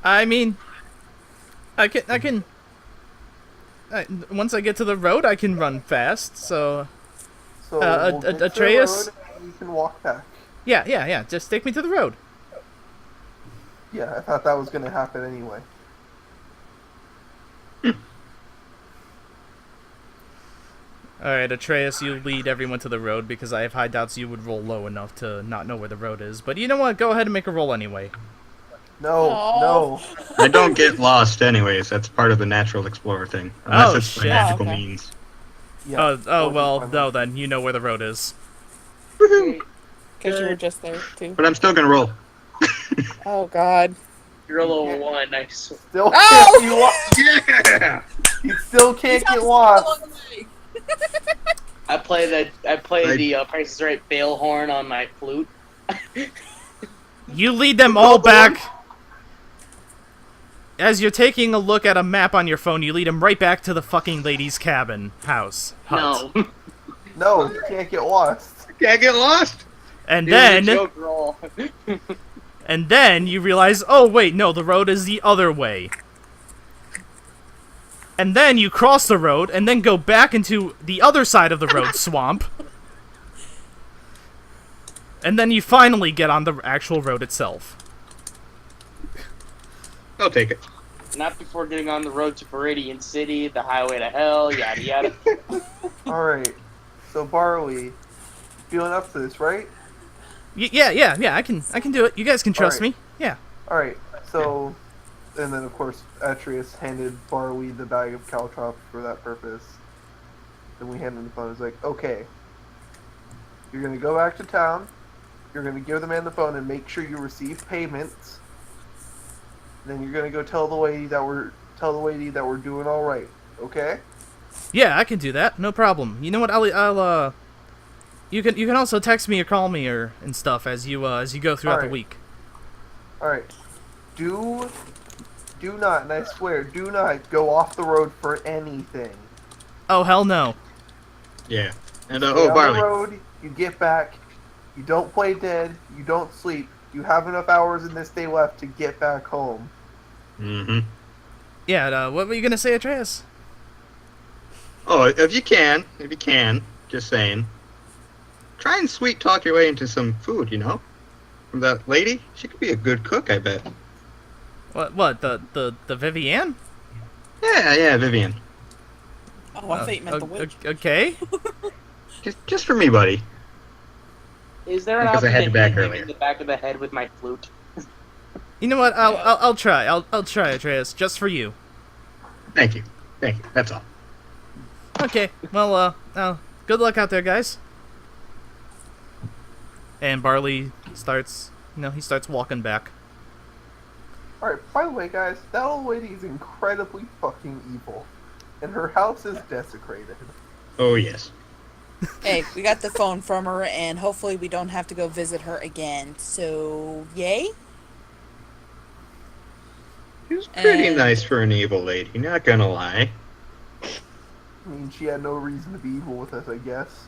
I mean, once I get to the road, I can run fast, so... So, we'll get to the Atreus? road and you can walk back. Yeah, just take me to the road. Yeah, I thought that was gonna happen anyway. Alright, Atreus, you lead everyone to the road, because I have high doubts you would roll low enough to not know where the road is. But you know what? Go ahead and make a roll anyway. No, Aw. no. I don't get lost anyways. That's part of the natural explorer thing. Unless Oh, it's by shit. magical Okay. means. Yeah, Well, no then, you know where the road is. Woohoo! Because you were just there, too. But I'm still gonna roll. Oh, God. You're a level 1, I swear. Still Oh! can't be lost. Yeah! You still can't get lost. I play the Price is Right bail horn on my flute. You lead them all back. As you're taking a look at a map on your phone, you lead them right back to the fucking lady's cabin, house, hut. No. No, you can't get lost. Can't get lost! And It was a then, joke roll. and then you realize, oh wait, no, the road is the other way. And then you cross the road, and then go back into the other side of the road swamp. And then you finally get on the actual road itself. I'll take it. Not before getting on the road to Viridian City, the highway to hell, yada yada. Alright, so Barley, feeling up to this, right? Yeah. I can do it. You guys can trust Alright. me. Yeah. All right. So, and then of course Atreus handed Barley the bag of caltrops for that purpose. Then we handed him the phone. It's like, okay, you're gonna go back to town. You're gonna give the man the phone and make sure you receive payments. Then you're gonna go tell the lady that we're doing all right. Okay? Yeah, I can do that. No problem. You know what? I'll you can also text me or call me or and stuff as you go throughout the Alright. week. All right. Do not, and I swear, do not go off the road for anything. Oh hell no. Yeah. And Stay oh, on Barley. the road. You get back. You don't play dead. You don't sleep. You have enough hours in this day left to get back home. Mm-hmm. Yeah. What were you gonna say, Atreus? Oh, if you can, just saying. Try and sweet talk your way into some food, you know? From that lady. She could be a good cook, I bet. What? The Vivienne? Yeah, Vivian. Oh, I thought you meant the witch. Okay. Just for me, buddy. Is there an Because I option had to you back hit him earlier. in the back of the head with my flute? You know what? I'll try. I'll try, Atreus, just for you. Thank you. That's all. Okay. Well, good luck out there, guys. And Barley starts, he starts walking back. Alright, by the way, guys, that old lady is incredibly fucking evil. And her house is desecrated. Oh, yes. Hey, we got the phone from her, and hopefully we don't have to go visit her again. So, yay? She was pretty And- nice for an evil lady, not gonna lie. I mean, she had no reason to be evil with us, I guess.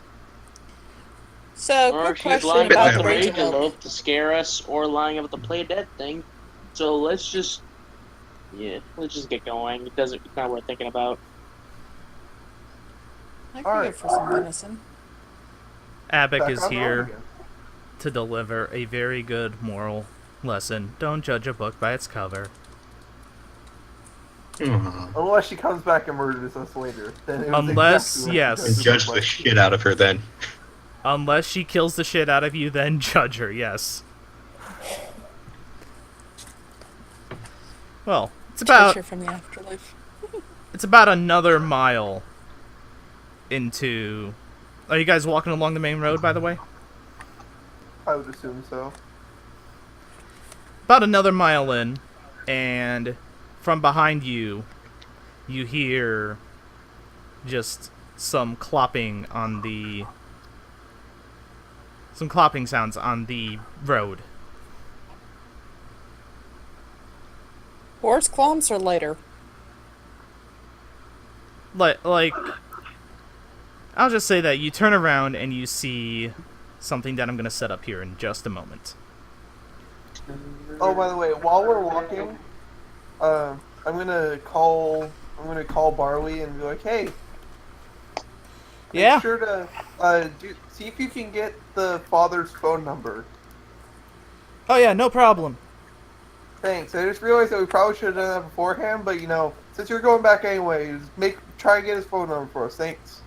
So, Or quick she's question lying about about the the Ragelope. Ragelope to scare us, or lying about the play dead thing. So let's just get going. It's not worth thinking about. I could Alright. go for some venison. Abic Back is on the road here again. to deliver a very good moral lesson. Don't judge a book by its cover. Aw. Unless she comes back and murders us later. Then it was Unless- exactly yes. what And she judge does. the shit out of her then. Unless she kills the shit out of you, then judge her, yes. Well, it's about Treasure from the afterlife. another mile into... Are you guys walking along the main road, by the way? I would assume so. About another mile in, and from behind you, you hear just some clopping sounds on the road. Horse clomps or later? Like, I'll just say that you turn around and you see something that I'm gonna set up here in just a moment. Oh, by the way, while we're walking, I'm gonna call Barley and be like, hey, Yeah? make sure to see if you can get the father's phone number. Oh yeah, no problem. Thanks. I just realized that we probably should have done that beforehand, but since you're going back anyways, try and get his phone number for us. Thanks.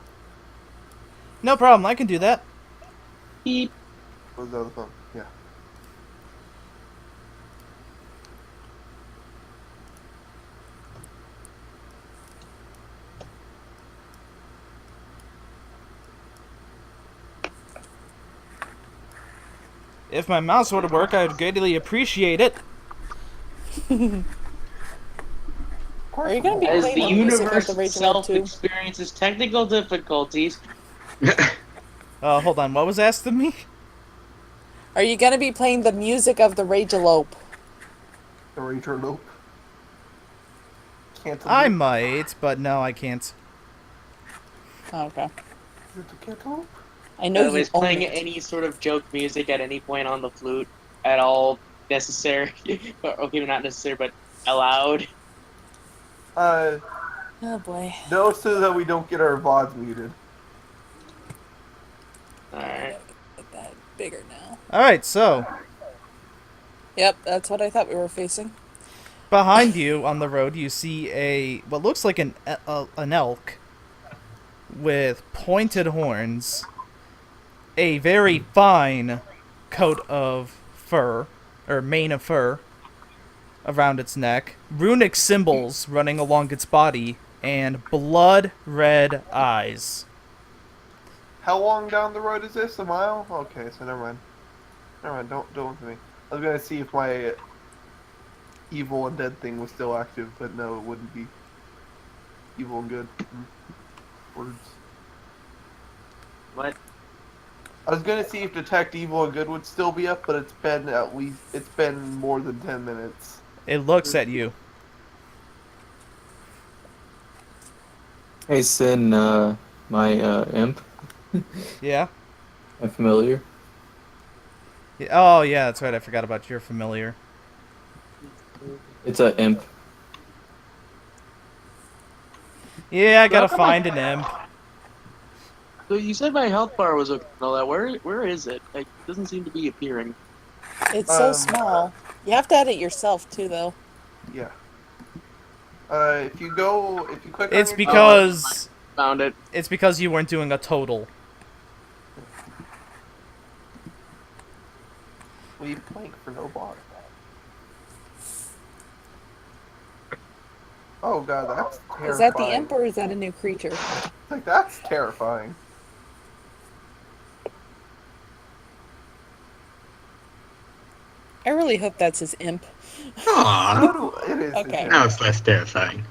No problem, I can do that. Beep. What was the other phone? Yeah. If my mouse were to work, I would greatly appreciate it. Of course Are you gonna be As playing the the music of universe the Ragelope itself too? experiences technical difficulties, Hold on, what was asked of me? Are you gonna be playing the music of the Ragelope? The Ragelope. Can't. I might, but no, I can't. Oh, okay. The cantaloupe? I know you always own playing it. any sort of joke music at any point on the flute at all necessary. Okay, not necessary, but allowed. Oh boy. No, so that we don't get our VODs muted. Alright. Get that bigger now. Alright, so, Yep, that's what I thought we were facing. behind you on the road, you see what looks like an elk with pointed horns a very fine coat of fur, or mane of fur, around its neck, runic symbols running along its body, and blood red eyes. How long down the road is this? A mile? Okay, so never mind. Never mind. Don't look at me. I was gonna see if my evil and dead thing was still active, but no, it wouldn't be. Evil and good. Words. What? I was gonna see if detect evil and good would still be up, but it's been more than 10 minutes. It looks at you. Hey, Sin, my imp, Yeah? my familiar. Oh, yeah, that's right. I forgot about your familiar. It's a imp. Yeah, I gotta How come I- find an imp. So you said my health bar was okay and all that. Where is it? It doesn't seem to be appearing. It's so Um, small. You have to add it yourself too, though. Yeah. If you click on It's your because Found it. it's because you weren't doing a total. leave blank for no bar. Oh god, that's terrifying. Is that the imp or is that a new creature? Like, that's terrifying. I really hope that's his imp. Aww. It is. Okay. Now it's less terrifying.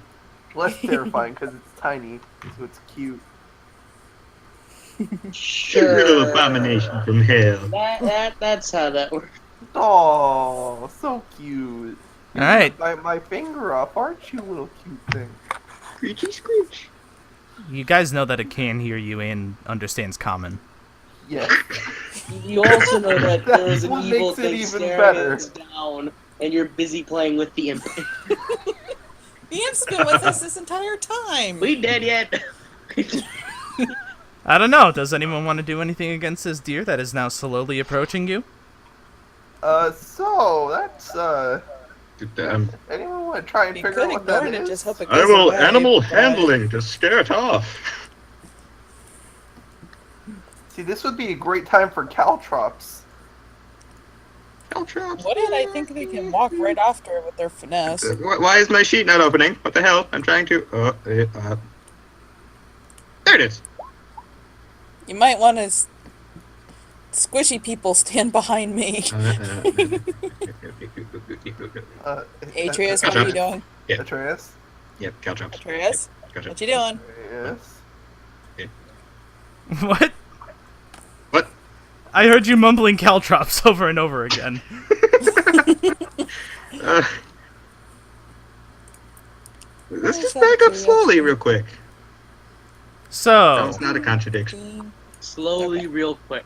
Less terrifying because it's tiny, so it's cute. Your little abomination from hell. That's how that works. Oh, so cute. Alright, Bite my finger off, aren't you, little cute thing? Screechy screech. you guys know that it can hear you and understands common. Yes. You also know that That's there's an what evil makes it thing even staring better. us down, and you're busy playing with the imp. The imp's been with us this entire time. We dead yet? I don't know. Does anyone want to do anything against this deer that is now slowly approaching you? So that's Um, anyone want to try and You figure could out what ignore that it and is? just hope it I goes will away, animal but- handling to scare it off. See, this would be a great time for caltrops. Caltrops. What did I think they can walk right after it with their finesse? Why is my sheet not opening? What the hell? I'm trying to. There it is. You might want to squishy people stand behind me. Atreus, what are you doing? Yeah. Atreus? Yep, caltrops. Atreus, Caltrops. what you doing? Yes. What? What? I heard you mumbling caltrops over and over again. Let's just that back up curiosity? slowly, real quick. So, That was not a contradiction. Slowly, real quick.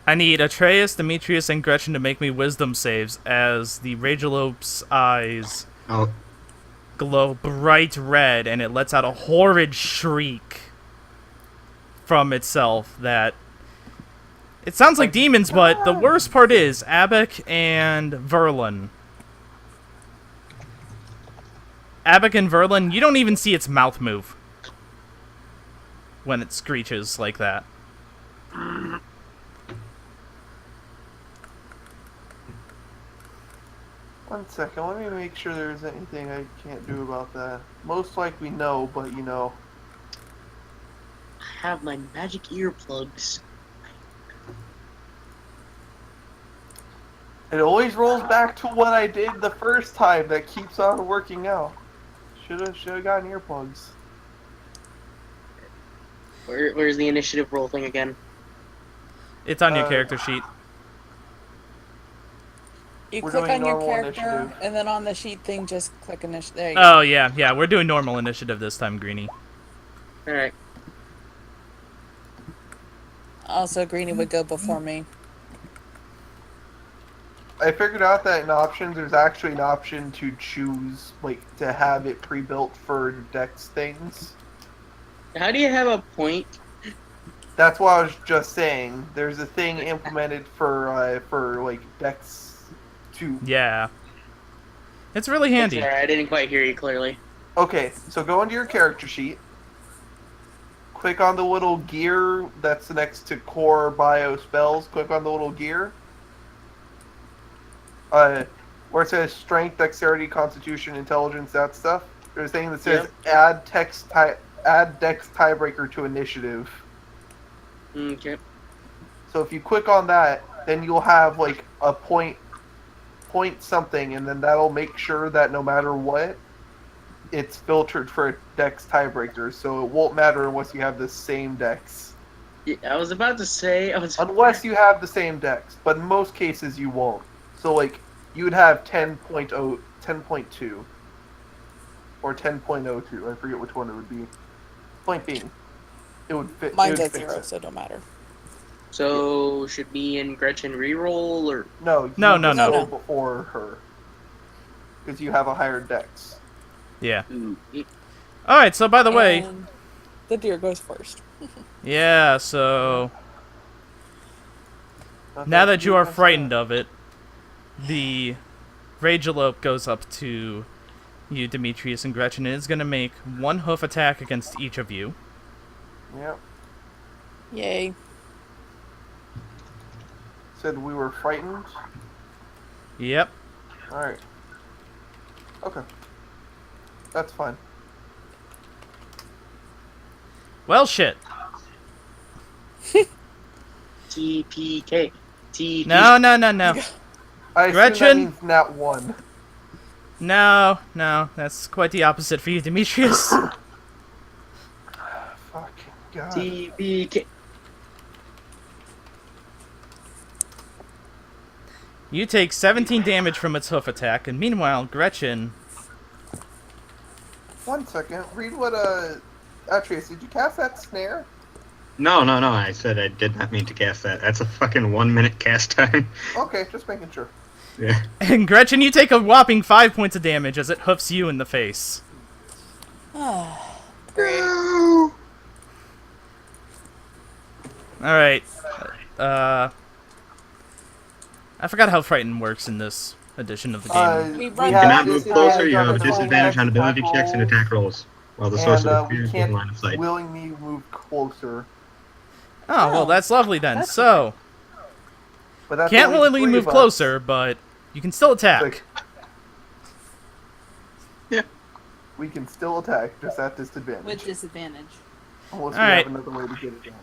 I need Atreus, Demetrius, and Gretchen to make me wisdom saves as the Ragelope's eyes Oh, glow bright red and it lets out a horrid shriek from itself that... It sounds like demons, but the worst part is Abac and Verlin. Abac and Verlin, you don't even see its mouth move when it screeches like that. One second, let me make sure there's anything I can't do about that. Most likely no, but you know. I have my magic earplugs. It always rolls back to what I did the first time that keeps on working out. Should've gotten earplugs. Where's the initiative roll thing again? It's on your Uh, character sheet. You We're click doing on your normal character, initiative. and then on the sheet thing, just click initiative. There you go. Oh, yeah, we're doing normal initiative this time, Greenie. Alright. Also, Greenie would go before me. I figured out that in options, there's actually an option to choose, like, to have it pre-built for dex things. How do you have a point? That's what I was just saying. There's a thing implemented for like dex 2. Yeah. It's really handy. Sorry, I didn't quite hear you clearly. Okay, so go into your character sheet. click on the little gear that's next to core bio spells. Click on the little gear. Where it says strength, dexterity, constitution, intelligence, that stuff. There's a thing that says add dex tiebreaker to initiative. Okay. So if you click on that, then you'll have like a point something, and then that'll make sure that no matter what, it's filtered for dex tiebreakers. So it won't matter unless you have the same dex. Yeah, I was about to say. Unless you have the same dex, but in most cases you won't. So like you would have 10.2 or 10.02. I forget which one it would be. Point being, it would fit. Mine's it would at fix 0, it. so it don't matter. So should me and Gretchen re-roll or? No, you No, would no, go no. before her because you have a higher dex. Yeah. Ooh, Alright, so by the way, And the deer goes first. yeah, so now that you are frightened of it, the Ragelope goes up to you, Demetrius and Gretchen, and is going to make one hoof attack against each of you. Yep. Yay. Said we were frightened. Yep. All right. Okay. That's fine. Well, shit. TPK. TP. No. I assume Gretchen? that means nat 1. No, that's quite the opposite for you, Demetrius. Fucking god. TPK. You take 17 damage from its hoof attack, and meanwhile, Gretchen... 1 second. Read what Atreus, did you cast that snare? No. I said I did not mean to cast that. That's a fucking 1 minute cast time. Okay, just making sure. Yeah. And Gretchen, you take a whopping 5 points of damage as it hoofs you in the face. Great. Alright. I forgot how Frighten works in this edition of the game. We We run- You have cannot move disadvantage closer. You on have a ability disadvantage on ability attack checks and rolls, attack rolls while the source and of the we fear is in can't line of sight. willingly move closer. Oh, well, that's lovely then. So, But that's can't only willingly 3 move of us. closer, but you can still attack. Like- Yeah. We can still attack, just at disadvantage. With disadvantage. Unless we Alright. have another way to get advantage.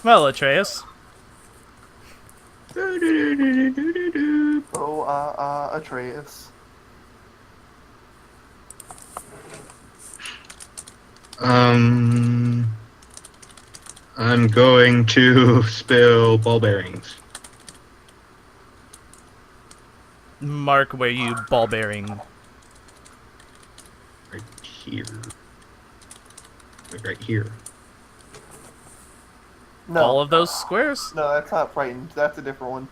Well, Atreus. Oh, Atreus. I'm going to spill ball bearings. Mark where you ball bearing. Right here. Like right here. No, All of those squares? no, that's not frightened. That's a different one.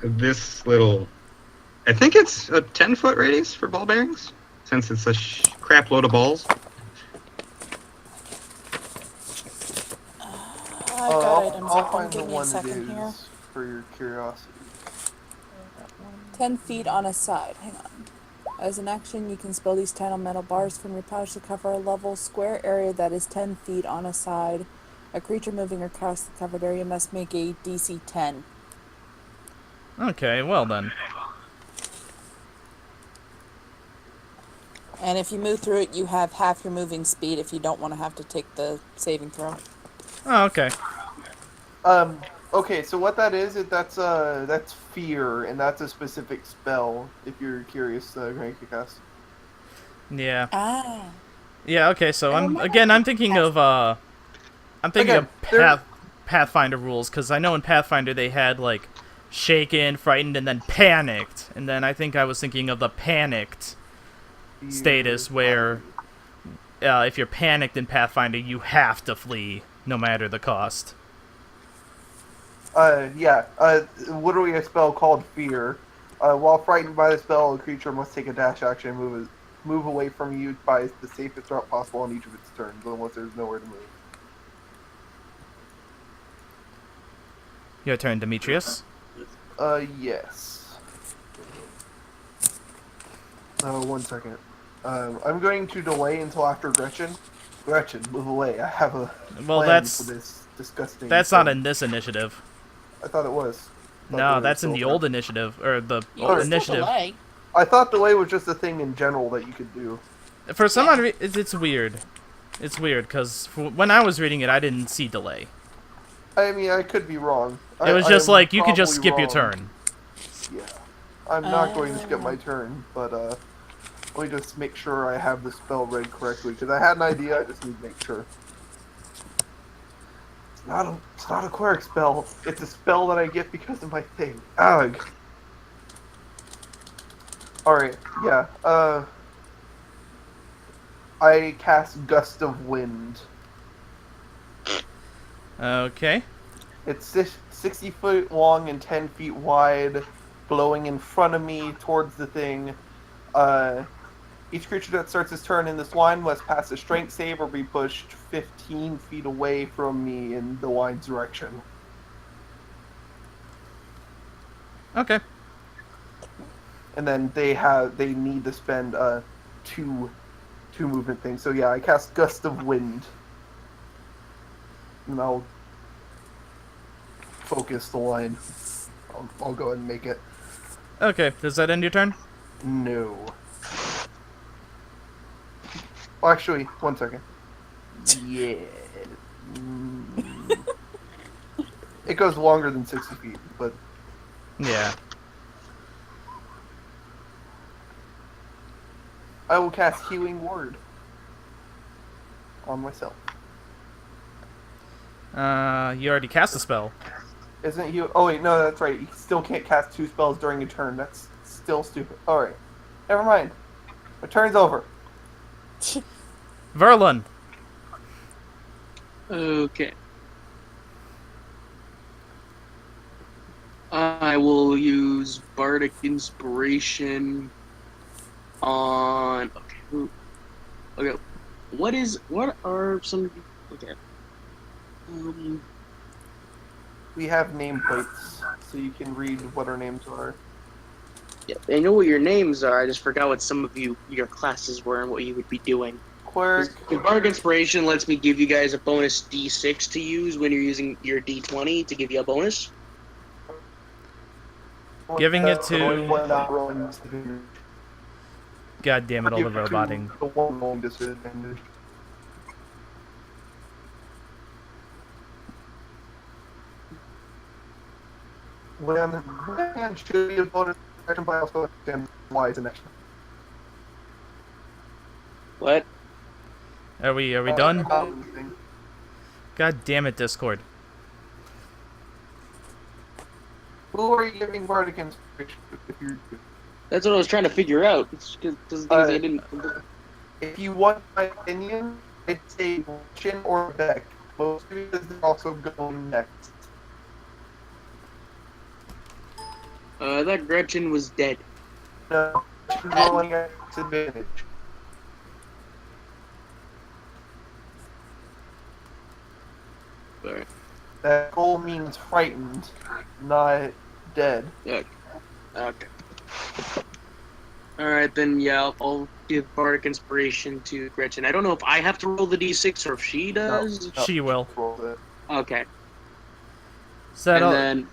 This little... I think it's a 10-foot radius for ball bearings, since it's a crap load of balls. I've got items I'll open. find the Give me a one it second here. is for your curiosity. 10 feet on a side. Hang on. As an action, you can spill these tiny metal bars from your pouch to cover a level square area that is 10 feet on a side. A creature moving across the covered area must make a DC 10. Okay, well then. And if you move through it, you have half your moving speed if you don't want to have to take the saving throw. Oh, okay. Okay, so what that is, that's fear, and that's a specific spell, if you're curious, Grand Kikas. Yeah. Ah. Yeah, okay, so I'm thinking of Again, they're- Pathfinder rules, because I know in Pathfinder they had, like, shaken, frightened, and then panicked. And then I think I was thinking of the panicked status, where if you're panicked in Pathfinder, you have to flee, no matter the cost. Literally a spell called Fear. While frightened by the spell, a creature must take a dash action and move away from you by the safest route possible on each of its turns, unless there's nowhere to move. Your turn, Demetrius. Yes. 1 second. I'm going to delay until after Gretchen, Gretchen, move away. I have a Well, plan for this disgusting. that's not thing. in this initiative. I thought it was. No, that's in the old initiative, or the Oh, initiative. Delay. I thought delay was just a thing in general that you could do. For some odd reason, it's weird. It's weird because when I was reading it, I didn't see delay. I mean, I could be wrong. It was I just am like you could just probably skip your wrong. turn. Yeah. I'm not going to skip my turn, but let me just make sure I have the spell read correctly, because I had an idea, I just need to make sure. It's not a cleric spell. It's a spell that I get because of my thing. Ugh. Alright, yeah. I cast Gust of Wind. Okay. It's 60 feet long and 10 feet wide, blowing in front of me towards the thing. Each creature that starts its turn in this line must pass a strength save or be pushed 15 feet away from me in the line's direction. Okay. And then they need to spend two movement things. So yeah, I cast Gust of Wind. And I'll focus the line. I'll go ahead and make it. Okay. Does that end your turn? No. Well, actually, 1 second. Yeah. It goes longer than 60 feet, but Yeah. I will cast Healing Word on myself. You already cast a spell. Isn't you? Oh wait, no, that's right. You still can't cast 2 spells during a turn. That's still stupid. All right, never mind. My turn's over. Verlin. Okay. I will use Bardic Inspiration on. Okay. Okay. What are some? Okay. We have nameplates, so you can read what our names are. Yeah, I know what your names are. I just forgot what some of your classes were and what you would be doing. Cleric. The Bardic Inspiration lets me give you guys a bonus D6 to use when you're using your D20 to give you a bonus. Giving it to- rolling God damn it, all the roboting. The one rolling disadvantage. When should be a bonus action, but I also understand why it's an action. What? Are we done? Thing. God damn it, Discord. Who are you giving Bardic Inspiration to if you're... That's what I was trying to figure out. Because I didn't. If you want my opinion, I'd say Chin or Beck. Most because they're also going next. That Gretchen was dead. No, Chin's rolling at disadvantage. Alright. That goal means frightened, not dead. Yeah. Okay. Alright, then yeah, I'll give Bardic Inspiration to Gretchen. I don't know if I have to roll the d6 or if she does. No. She will. Roll it. Okay. Settle. And then,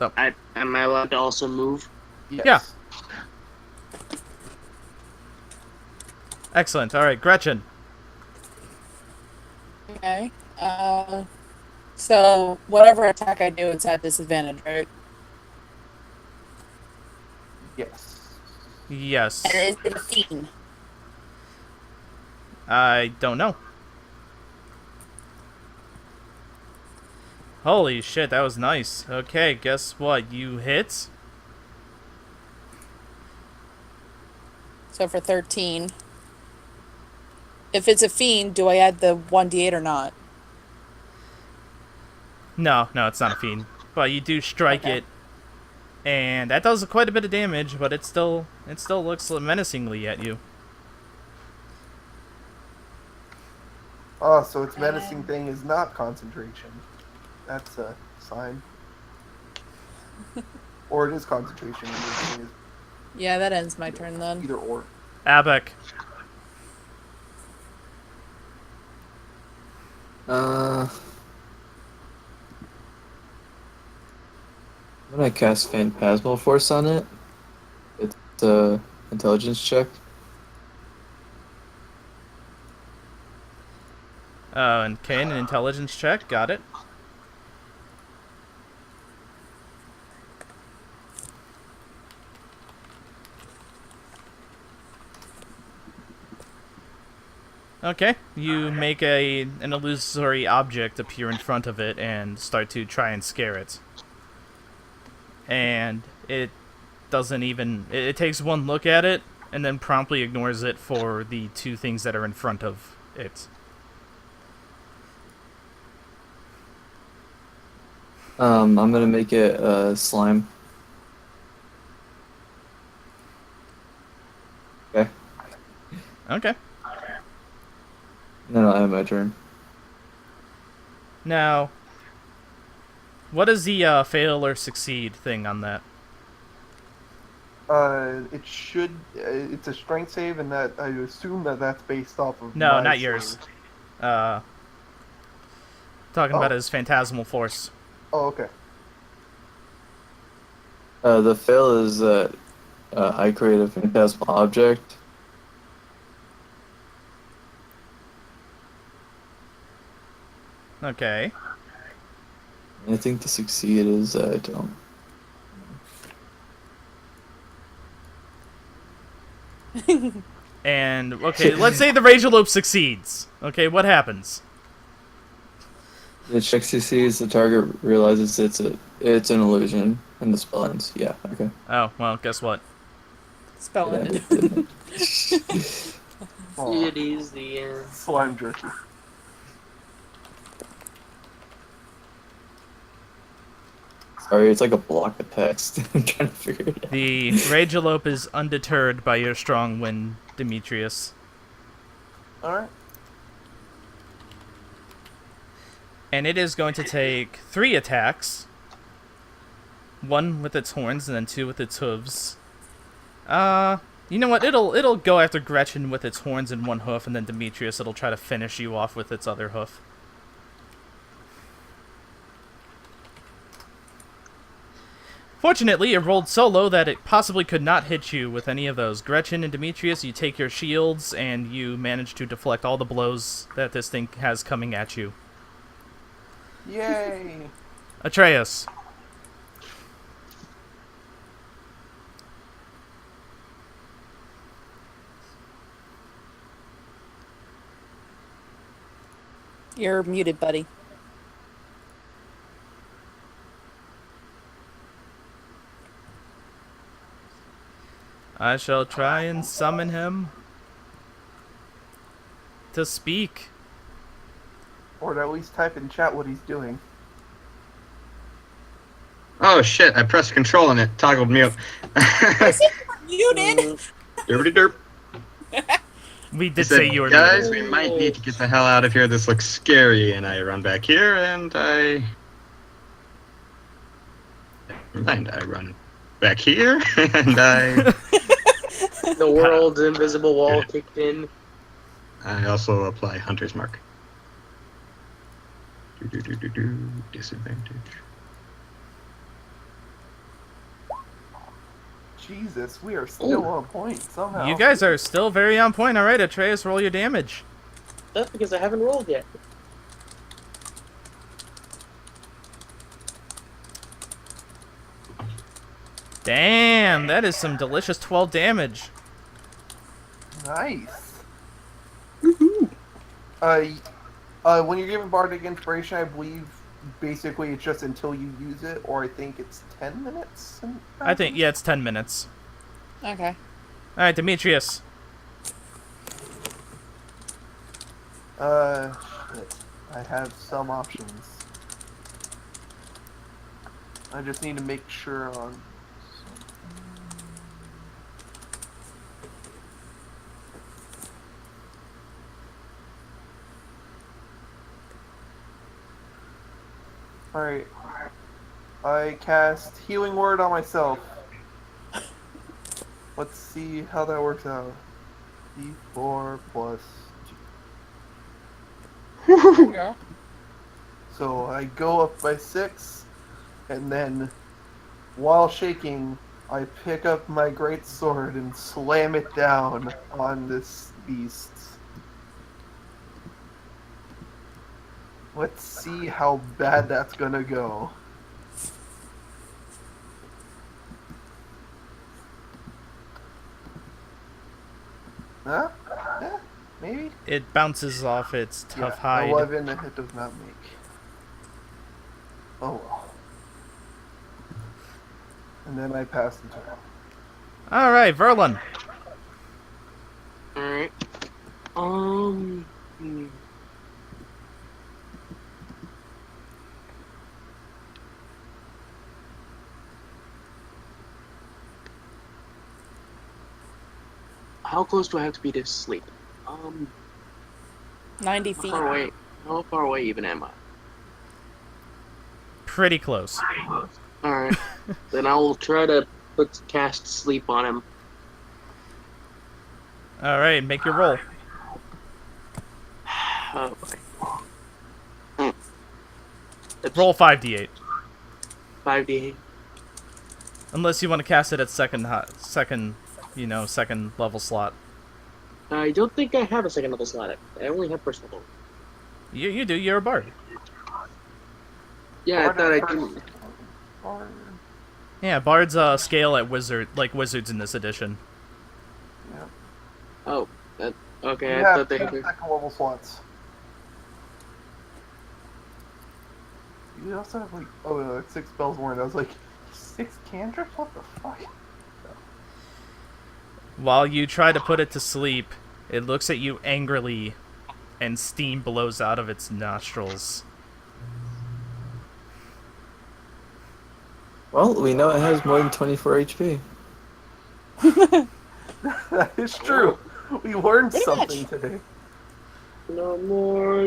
Oh. am I allowed to also move? Yes. Yeah. Excellent. All right, Gretchen. Okay. So whatever attack I do, it's at disadvantage, right? Yes. Yes. And is it a fiend? I don't know. Holy shit, that was nice. Okay, guess what? You hit? So for 13. If it's a fiend, do I add the 1d8 or not? No, it's not a fiend. But you do strike Okay. it. And that does quite a bit of damage, but it still looks menacingly at you. Oh, so its menacing thing is not concentration. That's a sign. Or it is concentration. It is Yeah, that ends my turn then. either or. Abek. I'm gonna cast Phantasmal Force on it. It's a intelligence check. And Kane, an intelligence check. Got it. Okay, you make an illusory object appear in front of it and start to try and scare it. And it doesn't even... It takes one look at it and then promptly ignores it for the two things that are in front of it. I'm gonna make it slime. Okay. Okay. Then I'll end my turn. Now, what is the fail or succeed thing on that? It should. It's a strength save, and that I assume that that's based off of. No, my not yours. save. Talking about Oh. his phantasmal force. Oh, okay. The fail is that I create a phantasmal object. Okay. I think the succeed is I don't. And, okay, let's say the Ragelope succeeds. Okay, what happens? The check succeeds. The target realizes it's an illusion, and the spell ends. Yeah. Okay. Oh, well, guess what? Spell Yeah, ended. it didn't. Oh, It is the end. slime jerky. Sorry, it's like a block of text. I'm trying to figure it out. The Ragelope is undeterred by your strong wind, Demetrius. All right. And it is going to take 3 attacks. 1 with its horns and then 2 with its hooves. You know what? It'll go after Gretchen with its horns and 1 hoof, and then Demetrius it'll try to finish you off with its other hoof. Fortunately, it rolled so low that it possibly could not hit you with any of those. Gretchen and Demetrius, you take your shields, and you manage to deflect all the blows that this thing has coming at you. Yay! Atreus. You're muted, buddy. I shall try and summon him to speak. Or to at least type in chat what he's doing. Oh shit! I pressed control and it toggled mute. Muted. Derpity derp. We I did said, say you were guys, muted. we might need to get the hell out of here. This looks scary, and I run back here, and I. Never mind. I run back here, and I. The world's invisible wall kicked in. I also apply Hunter's Mark. Disadvantage. Jesus, we are still on point somehow. You guys are still very on point. All right, Atreus, roll your damage. That's because I haven't rolled yet. Damn, that is some delicious 12 damage. Nice. When you're given bardic inspiration, I believe basically it's just until you use it, or I think it's 10 minutes. I think, yeah, it's 10 minutes. Okay. All right, Demetrius. Shit. I have some options. I just need to make sure on. Alright. I cast Healing Word on myself. Let's see how that works out. D4 plus 2. Yeah. So I go up by 6, and then, while shaking, I pick up my great sword and slam it down on this beast. Let's see how bad that's gonna go. Huh? Yeah, maybe? It bounces off its tough Yeah, hide. 11 it does not make. Oh well. And then I pass the turn. All right, Verlin. Alright. Hmm. How close do I have to be to sleep? 90 How feet. far away? How far away even am I? Pretty close. Alright. Then I will try to cast sleep on him. All right, make your roll. Oh boy. It's Roll 5d8. 5d8. Unless you want to cast it at second level slot. I don't think I have a second level slot. I only have first level. You do. You're a bard. Yeah, I Bard thought I at didn't. first. Bard. Yeah, bards scale at wizards in this edition. Yeah. Oh, okay. You I have thought they 2 had. second level slots. You also have like, oh, no, like 6 spells more, and I was like, 6 cantrips? What the fuck? While you try to put it to sleep, it looks at you angrily, and steam blows out of its nostrils. Well, we know it has more than 24 HP. That is true. We learned Pretty something much. today. No more.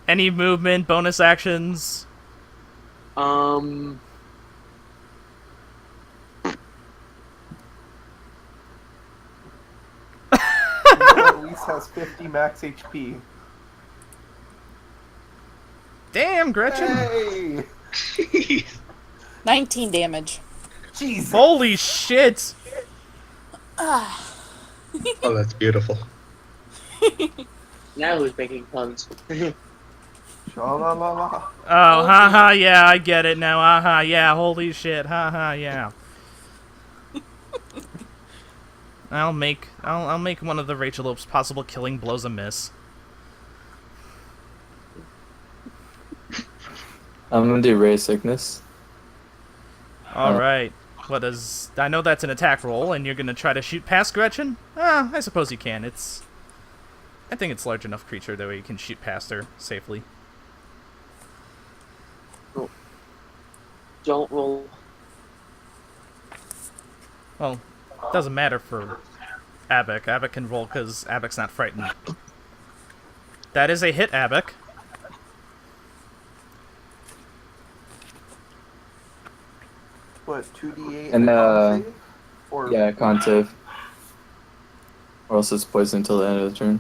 Any movement, bonus actions? At least has 50 max HP. Damn, Gretchen! Hey! 19 damage. Jesus! Holy shit! Ah. Oh, that's beautiful. Now who's making puns? Sha-la-la-la. Oh, haha, yeah, I get it now. Haha, yeah, holy shit, haha, yeah. I'll make one of the Ragelope's possible killing blows a miss. I'm gonna do Ray Sickness. All right. What is? I know that's an attack roll, and you're gonna try to shoot past Gretchen. I suppose you can. I think it's a large enough creature that way you can shoot past her safely. Don't roll. Well, it doesn't matter for Abek. Abek can roll because Abek's not frightened. That is a hit, Abek. What, 2d8 And, con save? Or Yeah, con save. Or else it's poison until the end of the turn.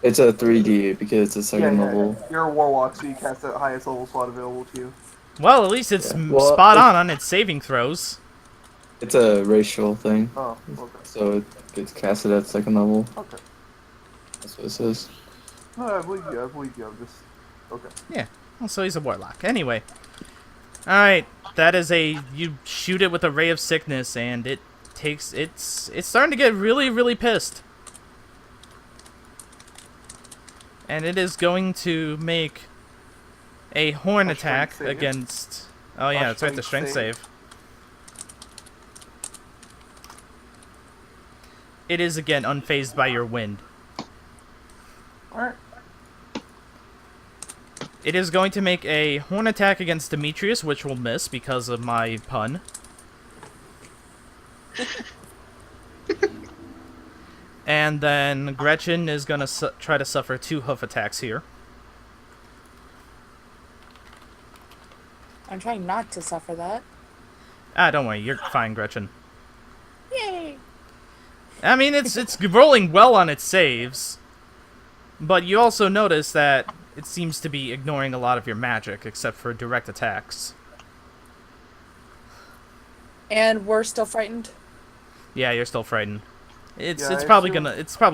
It's a 3D because it's a second level. You're a warlock, so you cast the highest level slot available to you. Well, at least it's Yeah. Well, spot on its saving throws. It's a racial thing, Oh, okay. so it gets casted at second level. Okay. That's what it says. No, I believe you. I'm just... Okay. Well, so he's a warlock. Anyway. Alright, that is you shoot it with a ray of sickness, and it's starting to get really, really pissed. And it is going to make a horn A attack strength save. against... Oh yeah, that's right, the strength save. It is, again, unfazed by your wind. Alright. It is going to make a horn attack against Demetrius, which will miss because of my pun. And then Gretchen is going to try to suffer 2 hoof attacks here. I'm trying not to suffer that. Don't worry, you're fine, Gretchen. Yay! I mean, it's rolling well on its saves, but you also notice that it seems to be ignoring a lot of your magic, except for direct attacks. And we're still frightened. Yeah, you're still frightened. It's Yeah, it's I probably assume-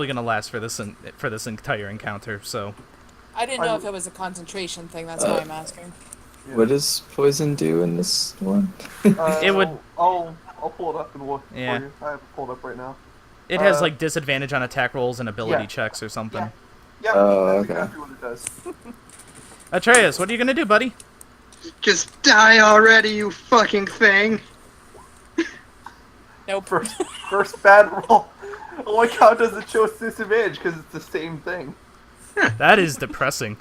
gonna last for this entire encounter. So I didn't know if it was a concentration thing. That's why I'm asking. Yeah. What does poison do in this one? It would- I'll pull it up and look Yeah. for you. I have it pulled up right now. it has Uh, like disadvantage on attack rolls and ability yeah. checks or something. Yeah. Yeah, Oh, that's okay. exactly what it does. Atreus, what are you gonna do, buddy? Just die already, you fucking thing! Nope. First bad roll. Like how does it show disadvantage? Because it's the same thing. That is depressing.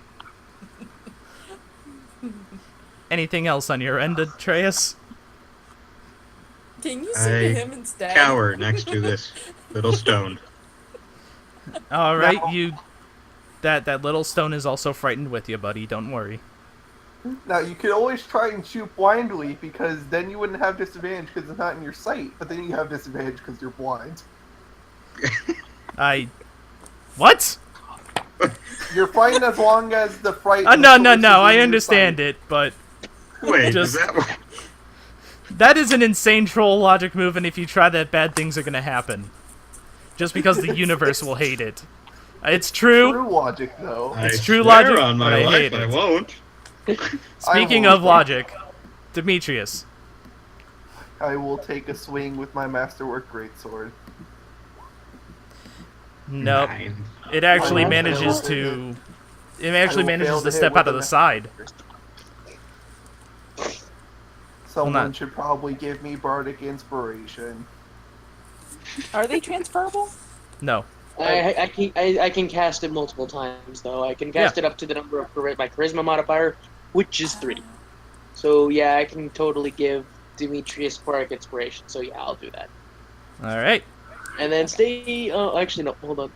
Anything else on your end, Atreus? Can you sing to I him instead? Cower next to this little stone. All right, No. you. That little stone is also frightened with you, buddy. Don't worry. Now you could always try and shoot blindly because then you wouldn't have disadvantage because it's not in your sight. But then you have disadvantage because you're blind. What? You're fine as long as the fright. No. I understand it, but Wait, Just- is that what... that is an insane troll logic move, and if you try that, bad things are gonna happen. Just because the universe will hate it. It's true. True logic, though. It's I true swear logic, on but my I life, hate I it. won't. Speaking I will- of logic, Demetrius. I will take a swing with my masterwork greatsword. Nope. 9. It actually I will manages fail to. It actually will fail manages to to hit step with out of the the side. Someone not- should probably give me bardic inspiration. Are they transferable? No. I can cast it multiple times though. I can cast it up to the number of my charisma modifier, which is 3. So yeah, I can totally give Demetrius bardic inspiration. So yeah, I'll do that. All right. And then stay. Actually, no. Hold on. You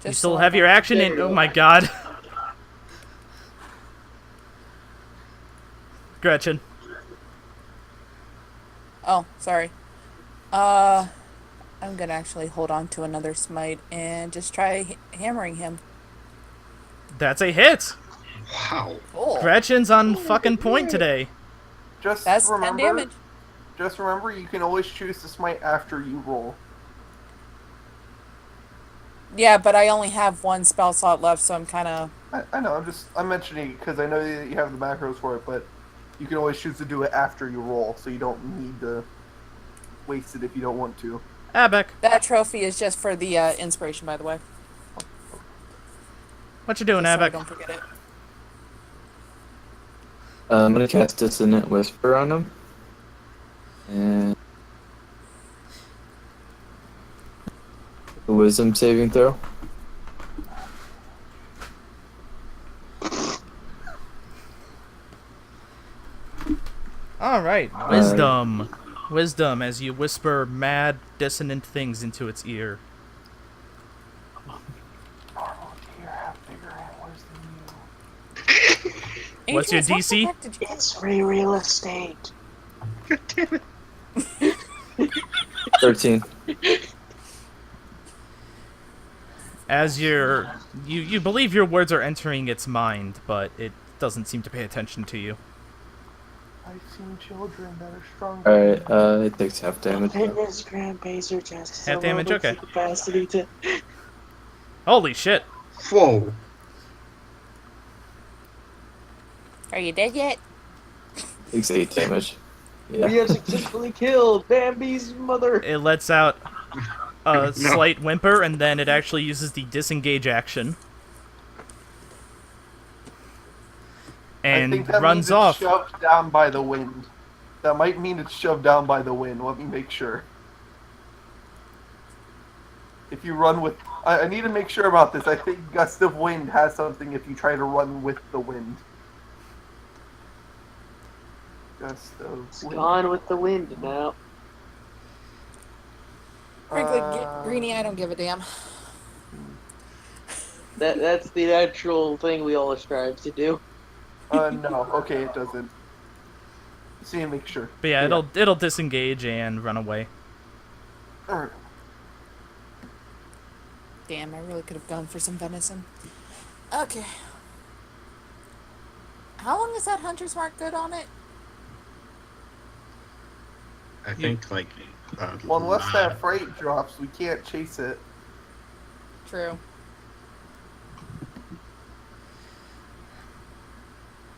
Just still so I have know. your action There in. we Oh go. my god. Gretchen. Oh, sorry. I'm gonna actually hold on to another smite and just try hammering him. That's a hit. Wow. Cool. Gretchen's on fucking point today. Just That's 10 remember, damage. Just remember, you can always choose to smite after you roll. Yeah, but I only have one spell slot left, so I'm kind of. I know. I'm mentioning it because I know that you have the macros for it, but you can always choose to do it after you roll, so you don't need to waste it if you don't want to. Abek, That trophy is just for the inspiration, by the way. what you doing, Just so I Abek? don't forget it. I'm gonna cast Dissonant Whisper on him. And a Wisdom saving throw. All right, wisdom. Wisdom as you whisper mad, dissonant things into its ear. Normal deer have bigger antlers than you. What's your Atreus, DC? what the heck did you- It's free real estate. God damn it. 13. As you believe your words are entering its mind, but it doesn't seem to pay attention to you. I've seen children that are stronger. Alright, it takes half damage. Fitness Grand Pacer just Half damage, okay. capacity to. Holy shit! Whoa. Are you dead yet? Takes 8 damage. We Yeah. have successfully killed Bambi's mother. It lets out a slight whimper, and then it actually uses the disengage action. I And think that runs means off. it's shoved down by the wind. That might mean it's shoved down by the wind. Let me make sure. If you run with... I need to make sure about this. I think Gust of Wind has something if you try to run with the wind. Gust of It's Wind. gone with the wind now. Frankly, Uh, Greenie, I don't give a damn. That's the natural thing we all strive to do. No. Okay, it doesn't. See and make sure. But yeah, it'll disengage and run away. Alright. Damn, I really could have gone for some venison. Okay. How long is that hunter's mark good on it? I think like. Well, unless lot- that freight drops, we can't chase it. True.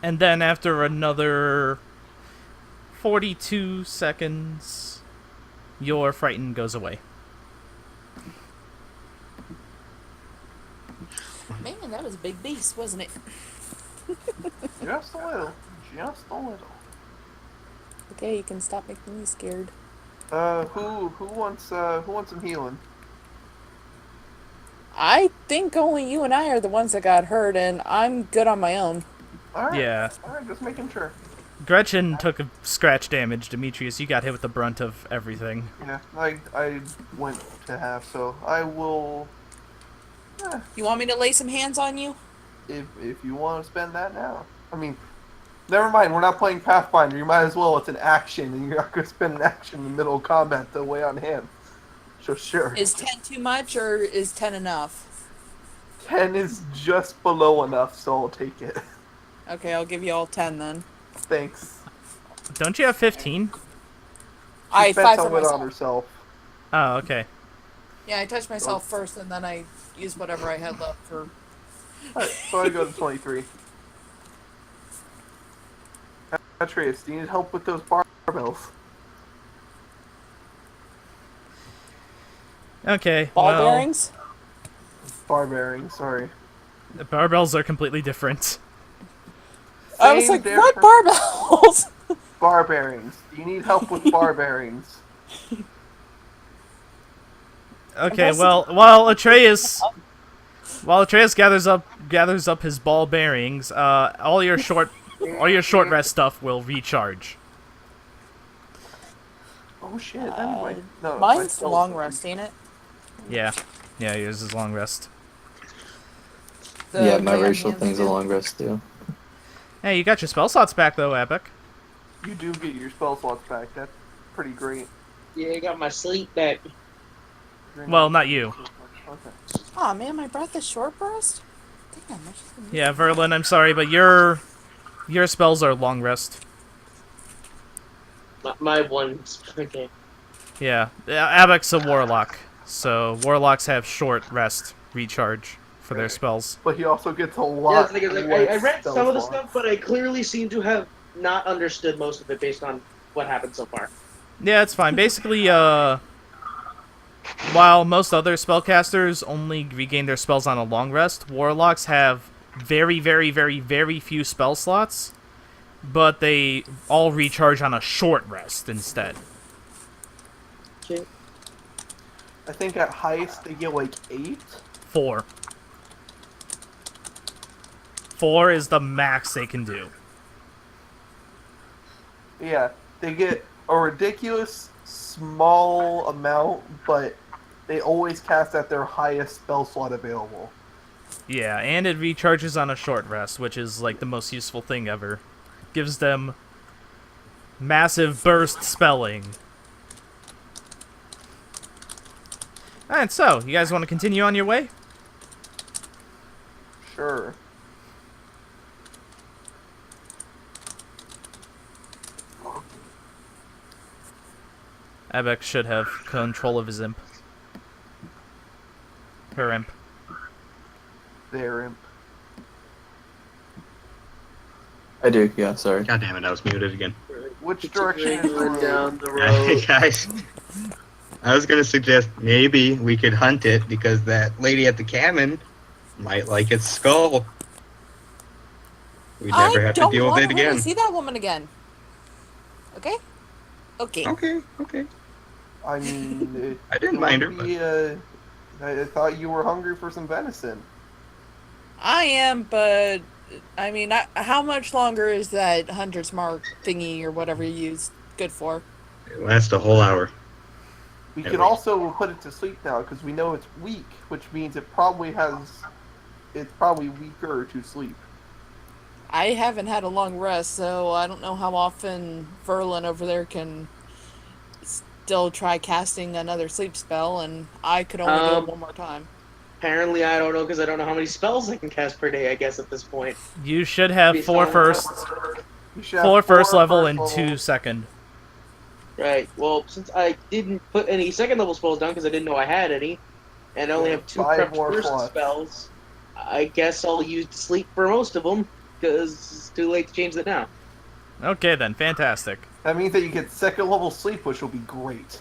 And then after another 42 seconds, your frighten goes away. Man, that was a big beast, wasn't it? Just a little. Just a little. Okay, you can stop making me scared. Who wants some healing? I think only you and I are the ones that got hurt, and I'm good on my own. Alright. Yeah. Alright, just making sure. Gretchen took a scratch damage. Demetrius, you got hit with the brunt of everything. Yeah, I went to half, so I will. You want me to lay some hands on you? If you want to spend that now. I mean, never mind. We're not playing Pathfinder. You might as well. It's an action, and you're not going to spend an action in the middle of combat to lay on hand. So sure. Is 10 too much, or is 10 enough? 10 is just below enough, so I'll take it. Okay, I'll give you all 10 then. Thanks. Don't you have 15? I Spent 5 some for of it on myself. herself. Oh, okay. Yeah, I touched myself first, and then I used whatever I had left for. Alright, so I go to 23. Atreus, do you need help with those barbells? Okay, Ball well, bearings? Bar bearing, sorry. the barbells are completely different. I was Same like, difference. what barbells? Bar bearings. Do you need help with bar bearings? Okay, guessing- well, while Atreus gathers up his ball bearings, all your short rest stuff will recharge. Oh shit, that might... No, Mine's my long spells- rest, ain't it? Yeah, yours is long rest. The Yeah, my lay on racial hands thing's a too. long rest too. Hey, you got your spell slots back though, Epic. You do get your spell slots back. That's pretty great. Yeah, I got my sleep back. Well, not you. Okay. Aw, man, my breath is short burst? Damn, I just been- Yeah, Verlin, I'm sorry, but your spells are long rest. My one's okay. Yeah, Abek's a warlock, so warlocks have short rest recharge for their spells. But he also gets a Yeah, lot. the thing is, like, less I read spell some of the slots. stuff, but I clearly seem to have not understood most of it based on what happened so far. Yeah, it's fine. Basically, while most other spellcasters only regain their spells on a long rest, warlocks have very, very, very, very few spell slots, but they all recharge on a short rest instead. Okay. I think at highest they get like 8. 4. 4 is the max they can do. Yeah, they get a ridiculous small amount, but they always cast at their highest spell slot available. Yeah, and it recharges on a short rest, which is like the most useful thing ever. Gives them massive burst spelling. Alright, so, you guys want to continue on your way? Sure. Abek should have control of his imp. Her imp. Their imp. I do, yeah, sorry. God damn it, I was muted again. Which direction is the road? down the road? Guys, I was gonna suggest maybe we could hunt it because that lady at the cabin might like its skull. We'd never have to deal with it I again. don't see that woman again. Okay? Okay. Okay. I mean, I didn't mind her, but I thought you were hungry for some venison. I am, but I mean, how much longer is that hunter's mark thingy or whatever you use good for? it lasts a whole hour. We At can least. also put it to sleep now because we know it's weak, which means it's probably weaker to sleep. I haven't had a long rest, so I don't know how often Verlin over there can still try casting another sleep spell, and I could only do it one more time. Apparently, I don't know because I don't know how many spells I can cast per day. I guess at this point. You should have Based on- You should have four first level first and levels. 2 second. Right. Well, since I didn't put any second level spells down because I didn't know I had any, and I only Yeah, have 2 5 prepped more first slots. spells, I guess I'll use sleep for most of them because it's too late to change that now. Okay then, fantastic. That means that you get second level sleep, which will be great.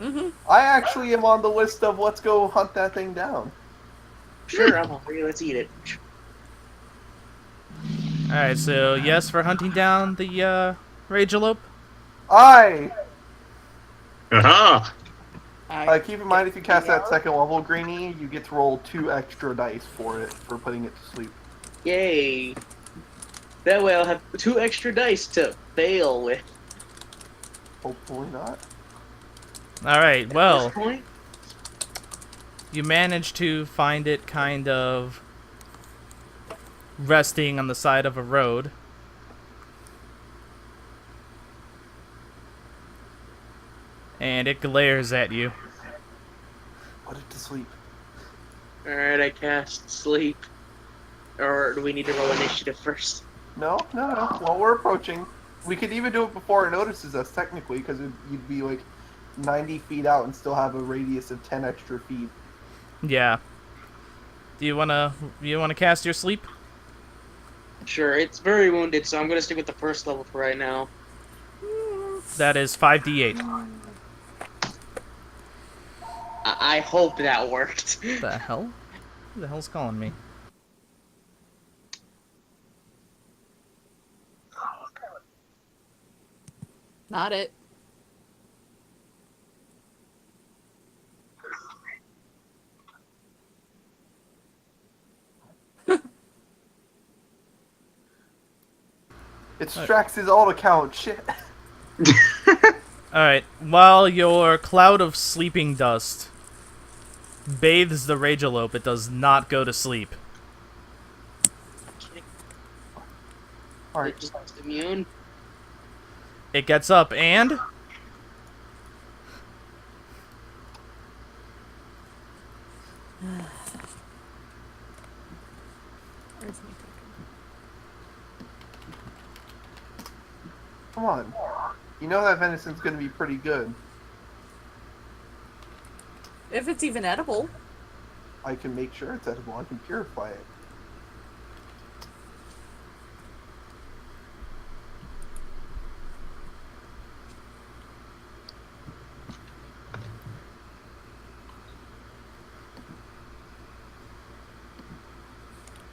Mm-hmm. I actually am on the list of let's go hunt that thing down. Sure, I'm hungry. Let's eat it. Alright, so yes for hunting down the Ragelope. Aye! Aha! Keep in mind, if you cast that second level greenie, you get to roll 2 extra dice for it, for putting it to sleep. Yay! That way I'll have 2 extra dice to fail with. Hopefully not. Alright, At well, this point, you managed to find it kind of resting on the side of a road. And it glares at you. Put it to sleep. alright, I cast sleep. Or do we need to roll initiative first? No. Well, we're approaching. We could even do it before it notices us, technically, because you'd be like 90 feet out and still have a radius of 10 extra feet. Yeah. Do you wanna cast your sleep? Sure, it's very wounded, so I'm gonna stick with the first level for right now. That is 5d8. I hope that worked. The hell? Who the hell's calling me? Not it. It distracts his alt account. Shit. Alright, while your cloud of sleeping dust bathes the Ragelope, it does not go to sleep. Alright. It's just immune. It gets up and... Where's my token? Come on. You know that venison's gonna be pretty good. If it's even edible. I can make sure it's edible. I can purify it.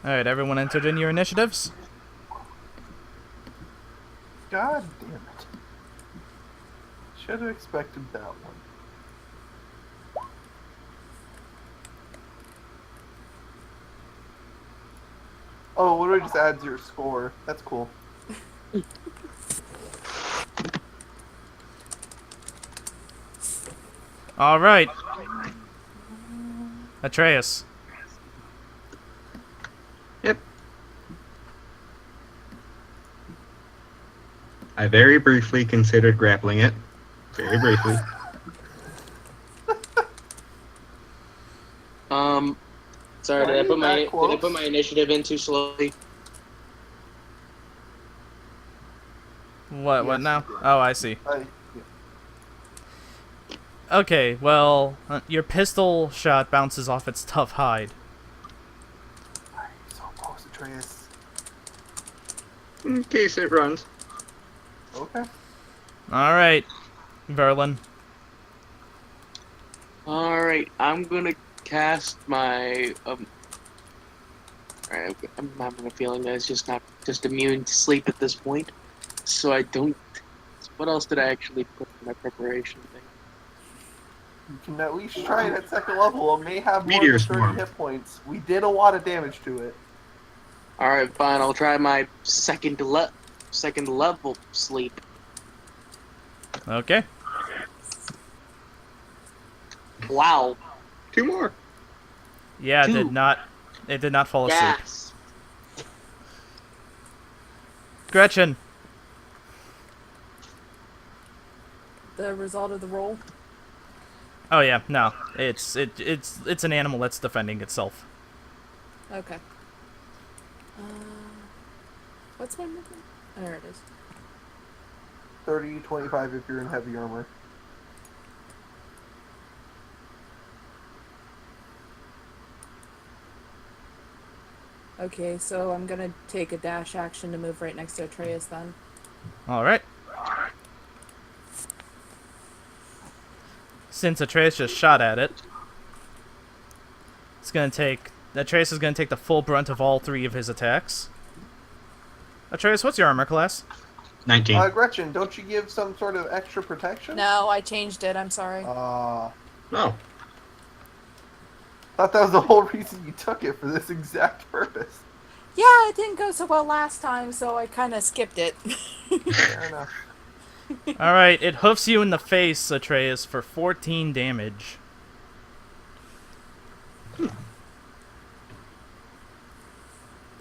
Alright, everyone entered in your initiatives? God damn it. Should have expected that one. Oh, literally just adds your score. That's cool. Alright. Atreus. Yep. I very briefly considered grappling it. Very briefly. Sorry, Why did are I put you my that close? did I put my initiative in too slowly? What Yes, now? you did. Oh, I see. Yeah. Okay, well, your pistol shot bounces off its tough hide. So close, Atreus. In case it runs. Okay. Alright, Verlin. Alright, I'm gonna cast my alright, I'm having a feeling that it's just not just immune to sleep at this point. So I don't what else did I actually put in my preparation thing? You can at least try it at second level. It may have more Meteor than 30 swarm. hit points. We did a lot of damage to it. Alright, fine, I'll try my second level sleep. Okay. Wow. 2 more. Yeah, it Two. did not fall asleep. Yes. Gretchen. the result of the roll? Oh yeah, no. It's an animal that's defending itself. Okay. What's my movement? There it is. 30, 25 if you're in heavy armor. Okay, so I'm gonna take a dash action to move right next to Atreus then. All right. Since Atreus just shot at it, Atreus is gonna take the full brunt of all 3 of his attacks. Atreus, what's your armor class? 19. Gretchen, don't you give some sort of extra protection? No, I changed it. I'm sorry. Oh. Thought that was the whole reason you took it, for this exact purpose. Yeah, it didn't go so well last time, so I kind of skipped it. Fair enough. All right, it hoofs you in the face, Atreus, for 14 damage.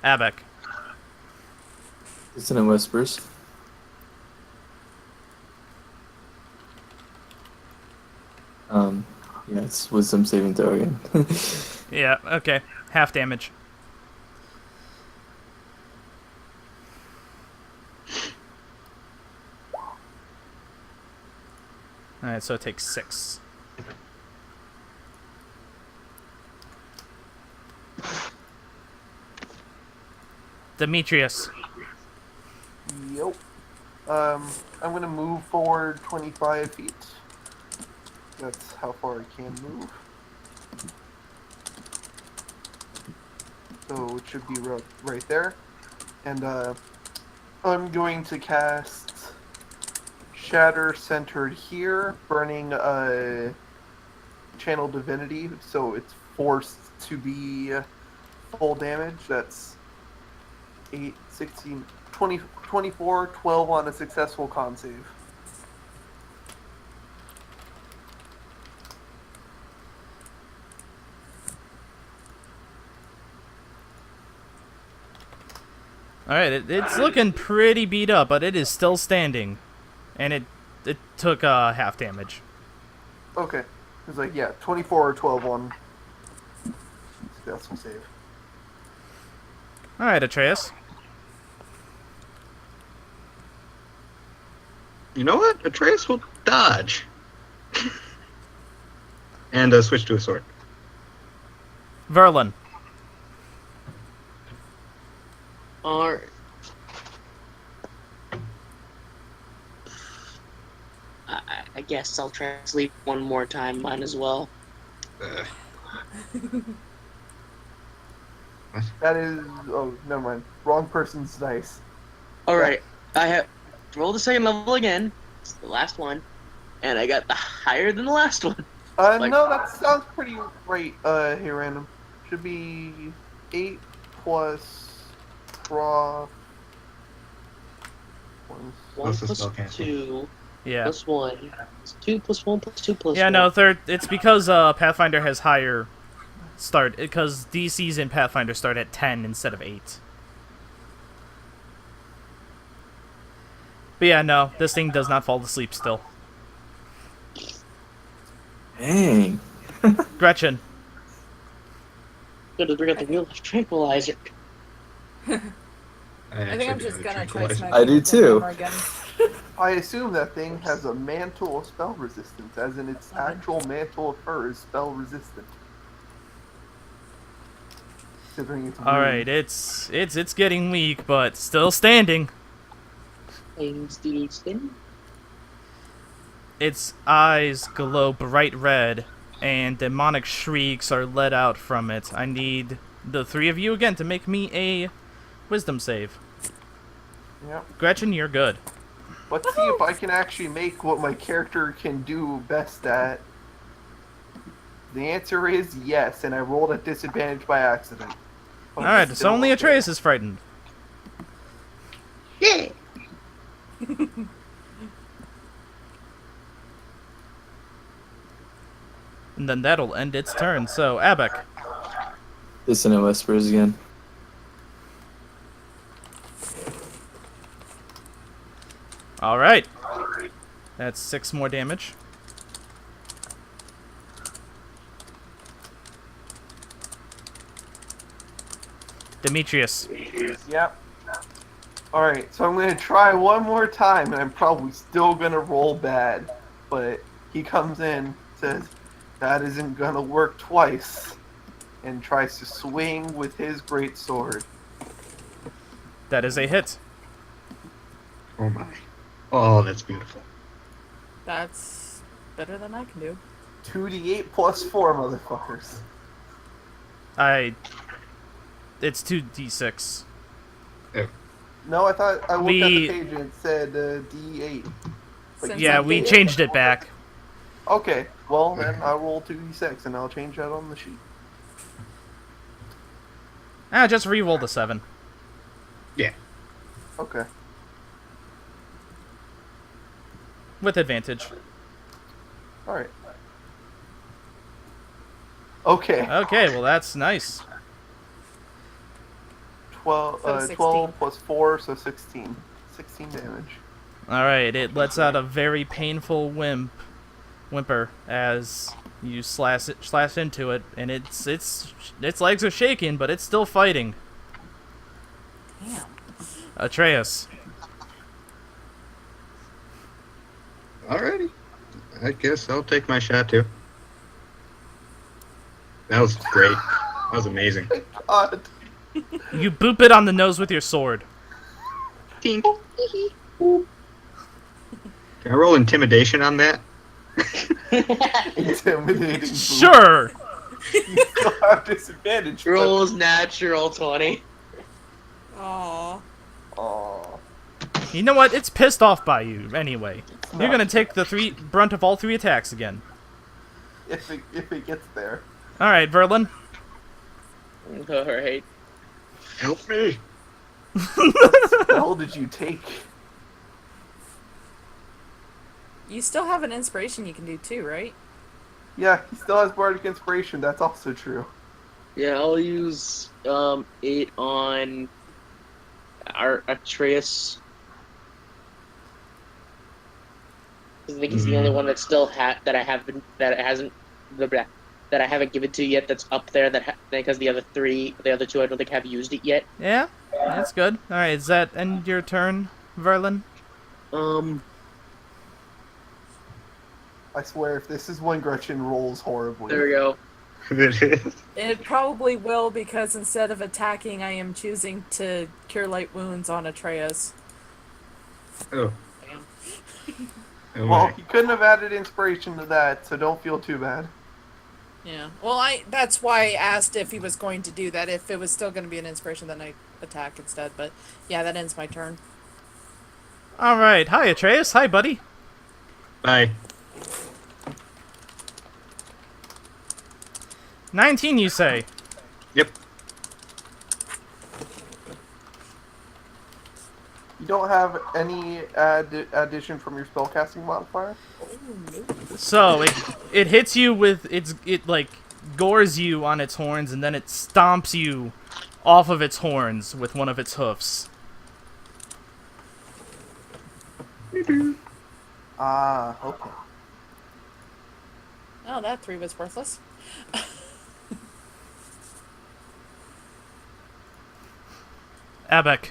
Abek. Dissonant whispers. Yeah, it's wisdom saving throw again. Yeah, okay. Half damage. Alright, so it takes 6. Demetrius. Yep. I'm gonna move forward 25 feet. That's how far I can move. So it should be right there. And I'm going to cast Shatter centered here, burning Channel Divinity, so it's forced to be full damage. That's 8, 16, 20, 24, 12 on a successful con save. Alright, it's looking pretty beat up, but it is still standing. And it took half damage. Okay. It's like, yeah, 24 or 12 on successful save. Alright, Atreus. You know what? Atreus will dodge. And switch to a sword. Verlin. Alright. I guess I'll try to sleep one more time. Mine as well. That is... Oh, never mind. Wrong person's dice. Alright. I have rolled the second level again. It's the last one. And I got the higher than the last one. Like- No, that sounds pretty right, here, random. Should be 8 plus proc... 1 Plus the plus spell cancel. 2 Yeah. plus 1. It's 2 plus 1 plus 2 plus Yeah, 1. no, it's because Pathfinder has higher start, because DCs in Pathfinder start at 10 instead of 8. But yeah, no, this thing does not fall to sleep still. Dang. Gretchen. Good to bring up the real life tranquilizer. I think I'm just gonna try smacking I do with the too. hammer again. I assume that thing has a mantle of spell resistance, as in its actual mantle of fur is spell resistant. Considering it's All right, it's getting weak, but still standing. Things do spin. Its eyes glow bright red, and demonic shrieks are let out from it. I need the 3 of you again to make me a wisdom save. Yep. Gretchen, you're good. Let's see if I can actually make what my character can do best at. The answer is yes, and I rolled at disadvantage by accident. But Alright, it's so only still okay. Atreus is frightened. Yeah. And then that'll end its turn. So, Abek. Dissonant whispers again. Alright. That's 6 more damage. Demetrius. Yep. Alright, so I'm going to try one more time, and I'm probably still going to roll bad. But he comes in, says, that isn't going to work twice, and tries to swing with his great sword. That is a hit. Oh my. Oh, that's beautiful. That's better than I can do. 2d8 plus 4, motherfuckers. It's 2d6. No, I thought I looked at We- the page and it said d8. Since Yeah, I'm we big- changed it back. Okay, well then I'll roll 2d6 and I'll change that on the sheet. Just re-roll the 7. Yeah. Okay. With advantage. Alright. Okay. Okay, well that's nice. 12, So 16. 12 plus 4, so 16. 16 damage. Alright, it lets out a very painful whimper as you slash into it, and its legs are shaking, but it's still fighting. Damn. Atreus. Alrighty. I guess I'll take my shot too. That was great. That was amazing. God. You boop it on the nose with your sword. Tink. Can I roll intimidation on that? Intimidating. Boop. Sure! You still have disadvantage. Rolls natural 20. Aww. Aw. You know what? It's pissed off by you, anyway. You're not. gonna take the brunt of all 3 attacks again. If it gets there. Alright, Verlin. Alright. Help me. What spell did you take? You still have an inspiration you can do too, right? Yeah, he still has Bardic Inspiration. That's also true. Yeah, I'll use 8 on our Atreus. I think he's the only one that still that I haven't given to yet. That's up there because the other 2 I don't think have used it yet. Yeah? That's good. Alright, is that end your turn, Verlin? I swear, if this is when Gretchen rolls horribly. There we go. It is. It probably will because instead of attacking, I am choosing to cure light wounds on Atreus. Oh. Oh Well, my. he couldn't have added inspiration to that, so don't feel too bad. Yeah. Well, that's why I asked if he was going to do that. If it was still going to be an inspiration, then I attack instead. But yeah, that ends my turn. Alright, hi Atreus, hi buddy. Bye. 19, you say? Yep. You don't have any addition from your spellcasting modifier? So, it hits you with, it like, gores you on its horns, and then it stomps you off of its horns with one of its hoofs. Ah, okay. Oh, that 3 was worthless. Abek.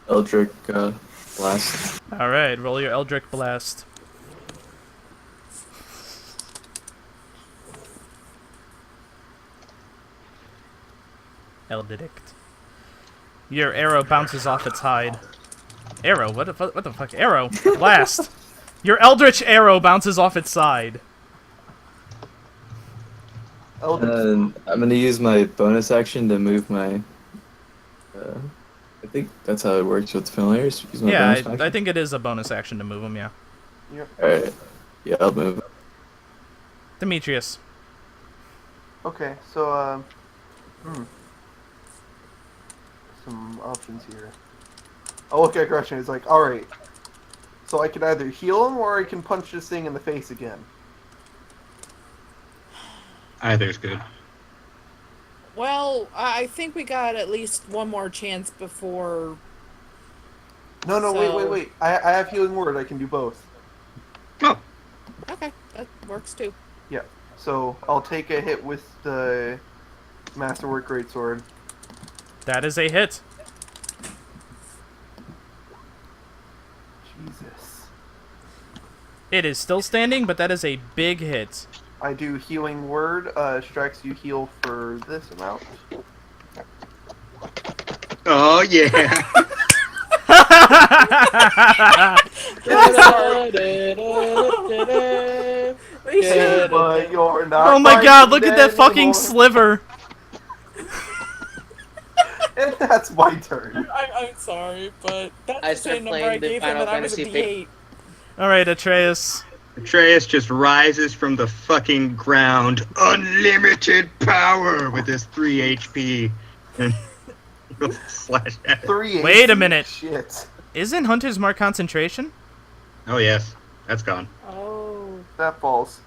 Eldritch Blast. Alright, roll your Eldritch Blast. Eldidict. Your arrow bounces off its hide. Arrow? What the fuck? Arrow! Blast! Your Eldritch arrow bounces off its side. And I'm gonna use my bonus action to move my. I think that's how it works with familiars. Use my Yeah, bonus action. I think it is a bonus action to move them, yeah. Alright. Yeah, I'll move. Demetrius. Okay, so, some options here. I'll look at Gretchen. It's like, alright. So I can either heal him or I can punch this thing in the face again. Either's good. Well, I think we got at least one more chance before. No, So- wait. I have healing word. I can do both. Oh, Okay, that works too. Yeah. So I'll take a hit with the Masterwork Greatsword. That is a hit. Jesus. It is still standing, but that is a big hit. I do healing word. Strikes you heal for this amount. oh yeah. We should. But you're not. Oh my god, look at that anymore. fucking sliver! And that's my turn. I'm sorry, but that's I the start same number playing I the gave him, Final and I was a Fantasy D8. Alright, Atreus. Atreus just rises from the fucking ground, unlimited power with his 3 HP, and goes to slash at it. 3 Wait a AC? minute. Shit. Isn't Hunter's Mark concentration? Oh yes, that's gone. Oh. That falls.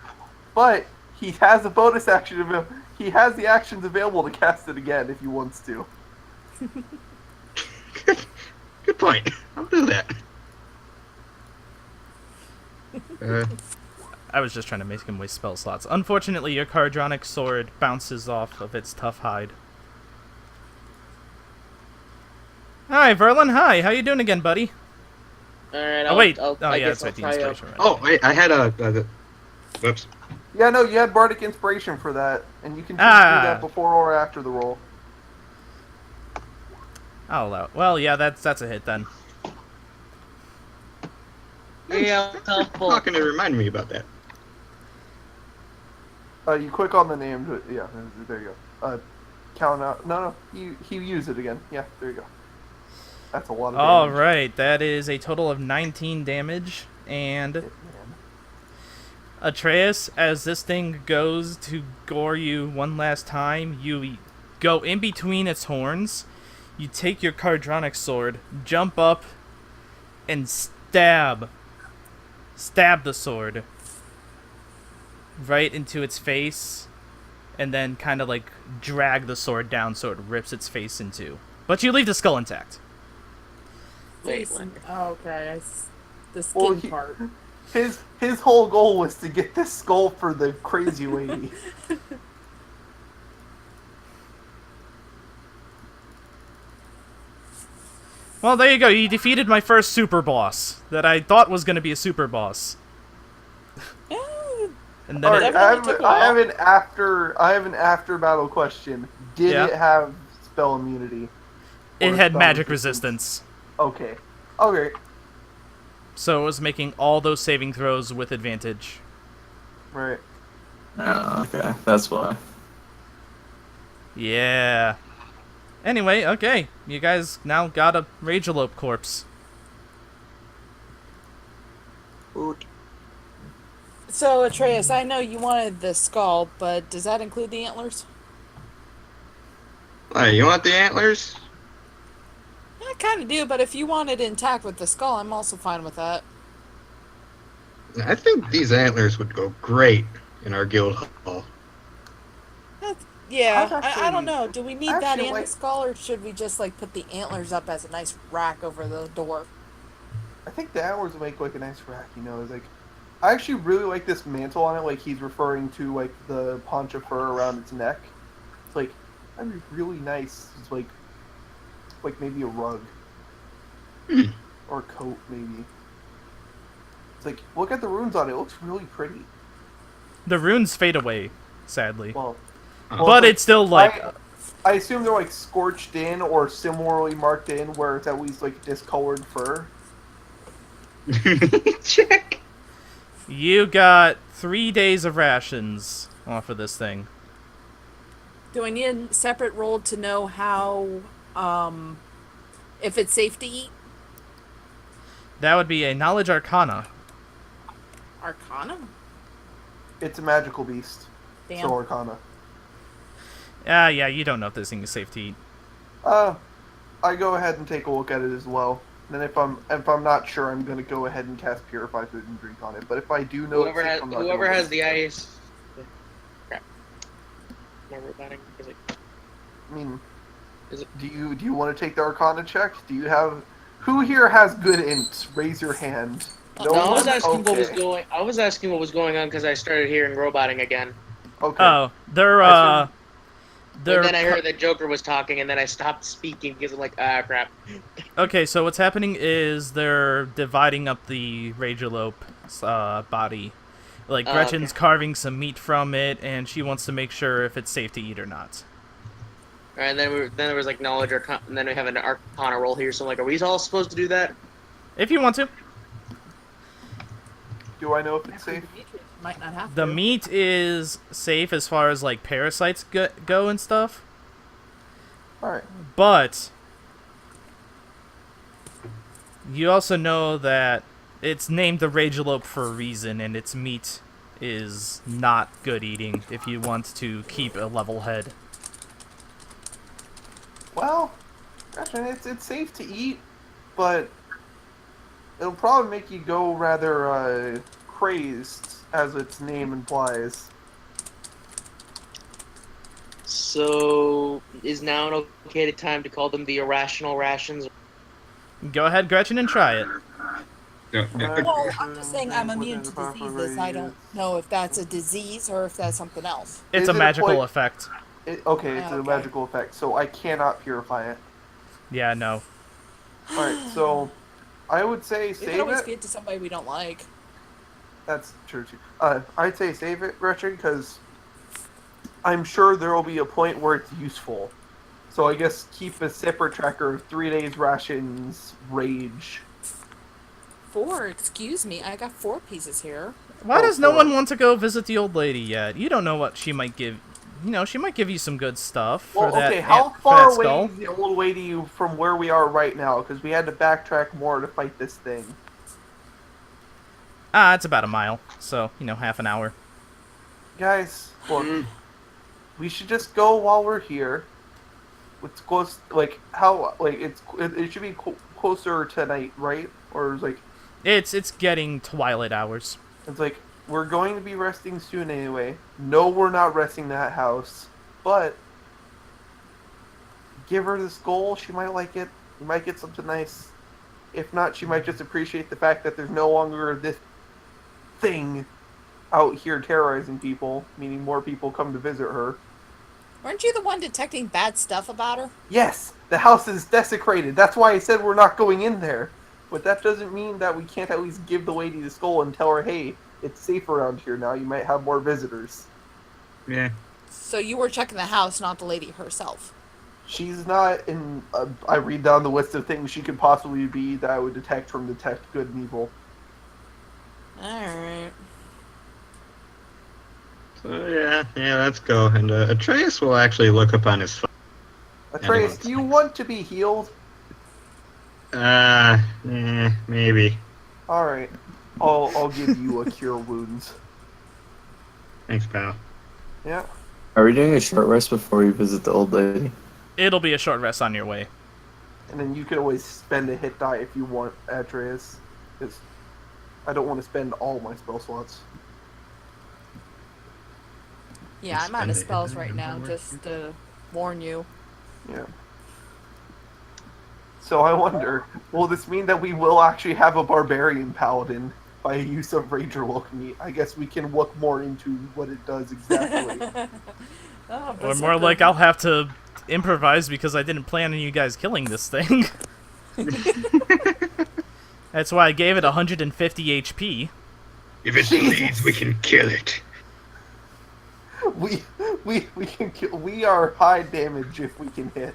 But he has a bonus action available. He has the actions available to cast it again if he wants to. Good point. I'll do that. I was just trying to make him waste spell slots. Unfortunately, your Cardronic sword bounces off of its tough hide. Alright, Verlin, hi. How you doing again, buddy? Alright, Oh, wait. I yeah, guess that's right, the I'll try inspiration. Right? oh wait, I had a. Whoops. Yeah, no, you had Bardic Inspiration for that, and you can choose to Ah. do that before or after the roll. I'll allow it. Well, yeah, that's a hit then. Yeah, Thanks for helpful. talking to remind me about that. You click on the name. Yeah, there you go. Count out. No, he used it again. Yeah, there you go. That's a lot of damage. Alright, that is a total of 19 damage. And Shit, man. Atreus, as this thing goes to gore you one last time, you go in between its horns, you take your Cardronic sword, jump up, and stab the sword right into its face, and then kind of like drag the sword down so it rips its face in two. But you leave the skull intact. Wait, what? Oh, okay. The skin Well, part. His whole goal was to get this skull for the crazy lady. Well, there you go. You defeated my first super boss that I thought was going to be a super boss. And then All right, it, Definitely took a I have while. an after battle question. Did Yeah. it have spell immunity? it Or had spell magic resistance. Okay. Okay. So it was making all those saving throws with advantage. Right. Oh, okay. That's why. Yeah. Anyway, okay. You guys now got a Ragelope corpse. Oot. So, Atreus, I know you wanted the skull, but does that include the antlers? Hey, you want the antlers? I kind of do, but if you want it intact with the skull, I'm also fine with that. I think these antlers would go great in our guild hall. Yeah, I'd actually- I don't know. Do we need I that actually and the like- skull, or should we just like put the antlers up as a nice rack over the door? I think the antlers will make like a nice rack. You know, it's like I actually really like this mantle on it. Like he's referring to like the paunch of fur around its neck. It's like that'd be really nice. It's like maybe a rug or a coat maybe. It's like look at the runes on it. It looks really pretty. The runes fade away, sadly. Well, But it's still like... I assume they're like scorched in or similarly marked in where it's at least like discolored fur. Check. You got 3 days of rations off of this thing. Do I need a separate roll to know how, if it's safe to eat? That would be a Knowledge Arcana. Arcana? It's a magical beast. Damn. So Arcana. Yeah, you don't know if this thing is safe to eat. I go ahead and take a look at it as well. Then if I'm not sure, I'm gonna go ahead and cast Purify Food and Drink on it. But if I do know, Whoever it's safe, has I'm not whoever gonna has waste the it. ice. Crap. Remember that? I mean, Is it- do you want to take the Arcana check? Do you have? Who here has good int? Raise your hand. No, I was one? asking what was Okay. going. I was asking what was going on because I started hearing roboting again. Okay. Oh, they're I assume- And then I heard that Joker was talking, and then I stopped speaking because I'm like, ah, crap. Okay, so what's happening is they're dividing up the Ragelope body. Like, Oh, Gretchen's okay. carving some meat from it, and she wants to make sure if it's safe to eat or not. All right, and then there was like knowledge, and then we have an Arcana roll here. So I'm like, are we all supposed to do that? If you want to. Do I know if it's safe? Might not have The to. meat is safe as far as, like, parasites go and stuff, All right. but you also know that it's named the Ragelope for a reason, and its meat is not good eating if you want to keep a level head. Well, actually, it's safe to eat, but it'll probably make you go rather crazed, as its name implies. So is now an okay time to call them the irrational rations? Go ahead, Gretchen, and try it. Yeah, yeah. Well, I'm just saying I'm immune to diseases. I don't know if that's a disease or if that's something else. It's Is a it a magical point- effect. Okay, it's a Okay. magical effect, so I cannot purify it. Yeah, no. Alright, so I would say We could save always it. feed to somebody we don't like. That's true too. I'd say save it, Gretchen, because I'm sure there will be a point where it's useful. So I guess keep a separate tracker of 3 days rations, rage. 4? Excuse me. I got 4 pieces here. Why Oh, does no for- one want to go visit the old lady yet? You don't know what she might give. You know, she might give you some good stuff for Well, that okay, how for far that away skull. is the old lady from where we are right now? Because we had to backtrack more to fight this thing. It's about a mile, so, you know, half an hour. Guys, look, we should just go while we're here. It's close, like, how, like, it should be closer tonight, right? Or it's like, It's getting twilight hours. it's like, we're going to be resting soon anyway. No, we're not resting that house. But, give her the skull, she might like it. You might get something nice. If not, she might just appreciate the fact that there's no longer this thing out here terrorizing people, meaning more people come to visit her. Weren't you the one detecting bad stuff about her? Yes, the house is desecrated. That's why I said we're not going in there. But that doesn't mean that we can't at least give the lady the skull and tell her, hey, it's safe around here now. You might have more visitors. Yeah. So you were checking the house, not the lady herself. She's not in... I read down the list of things she could possibly be that I would detect from Detect Good and Evil. Alright. So yeah, let's go. And Atreus will actually look up on his phone. Atreus, do you want to be healed? Maybe. Alright. I'll give you a cure wounds. Thanks, pal. Yeah. Are we doing a short rest before we visit the old lady? It'll be a short rest on your way. And then you can always spend a hit die if you want, Atreus. Because I don't want to spend all my spell slots. Yeah, I'm out of Spend it. spells right now, just to warn you. Yeah. So I wonder, will this mean that we will actually have a barbarian paladin by use of Ragelope meat? I guess we can look more into what it does exactly. Oh, Or more like I'll have to improvise because I didn't plan on you guys killing this thing. That's why I gave it 150 HP. If it bleeds, we can kill it. we can kill. We are high damage if we can hit,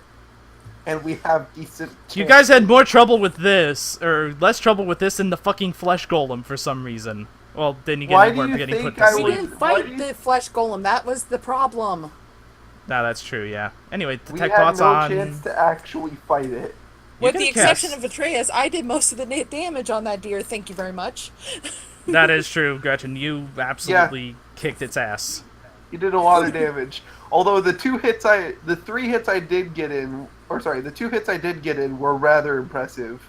and we have decent. You guys had more trouble with this, or less trouble with this than the fucking flesh golem for some reason. Well, then you Why get do weren't you getting think put I to We would- sleep. didn't why fight do you- the flesh golem, that was the problem. No, that's true. Yeah. Anyway, We detect had thoughts no on. chance to actually fight it. You With can the exception cast- of Atreus, I did most of the damage on that deer, thank you very much. That is true, Gretchen. You absolutely kicked its ass. You did a lot of damage. Although the 3 hits I did get in, or sorry, the 2 hits I did get in were rather impressive.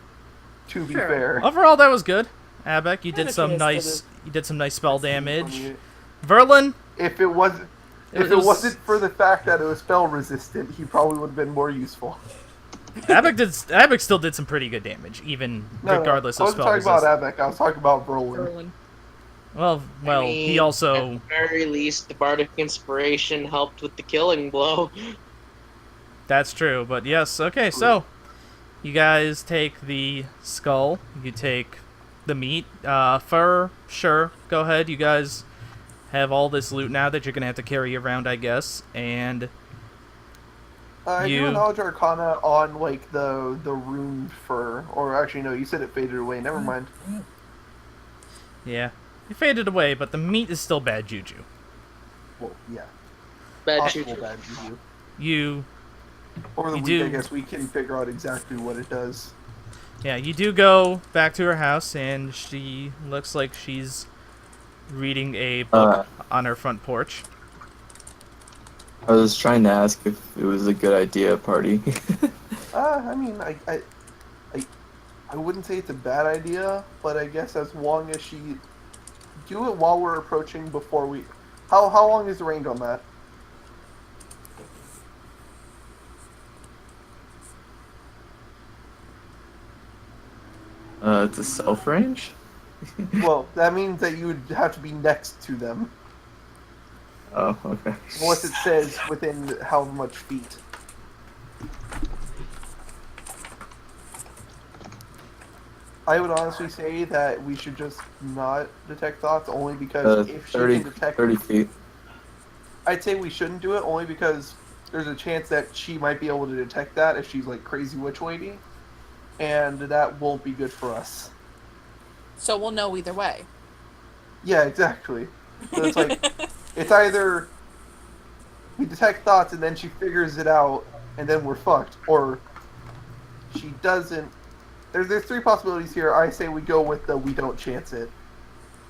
To be Sure. fair. Overall, that was good. Abek, you did And some Atreus did nice. You did some nice spell damage. I mean, Verlin, If it wasn't, If it wasn't for the fact that it was spell resistant, he probably would have been more useful. Abek still did some pretty good damage, even No, regardless I of wasn't spell talking about resistance. Abek. I was talking about Brolin. Berlin. Well, I he mean, also. at the very least, the bardic inspiration helped with the killing blow. That's true, but yes. Okay, so you guys take the skull. You take the meat. Fur, sure. Go ahead. You guys have all this loot now that you're gonna have to carry around, I guess, and. I You- do a knowledge arcana on like the ruined fur, or actually no, you said it faded away. Never mind. Yeah, it faded away, but the meat is still bad juju. Well, yeah, Bad possible juju. bad juju. You, Or the You weed, I do- guess we can figure out exactly what it does. yeah, you do go back to her house, and she looks like she's reading a book on her front porch. I was trying to ask if it was a good idea, party. I mean, I wouldn't say it's a bad idea, but I guess as long as she do it while we're approaching before we. How long is the range on that? It's a self range? Well, that means that you would have to be next to them, Oh, okay. unless it says within how much feet. I would honestly say that we should just not detect thoughts, only because if she 30, can detect 30 feet. I'd say we shouldn't do it only because there's a chance that she might be able to detect that if she's like crazy witch lady, and that won't be good for us. So we'll know either way. Yeah, exactly. So it's like it's either we detect thoughts and then she figures it out and then we're fucked, or she doesn't. There's three possibilities here. I say we go with the we don't chance it.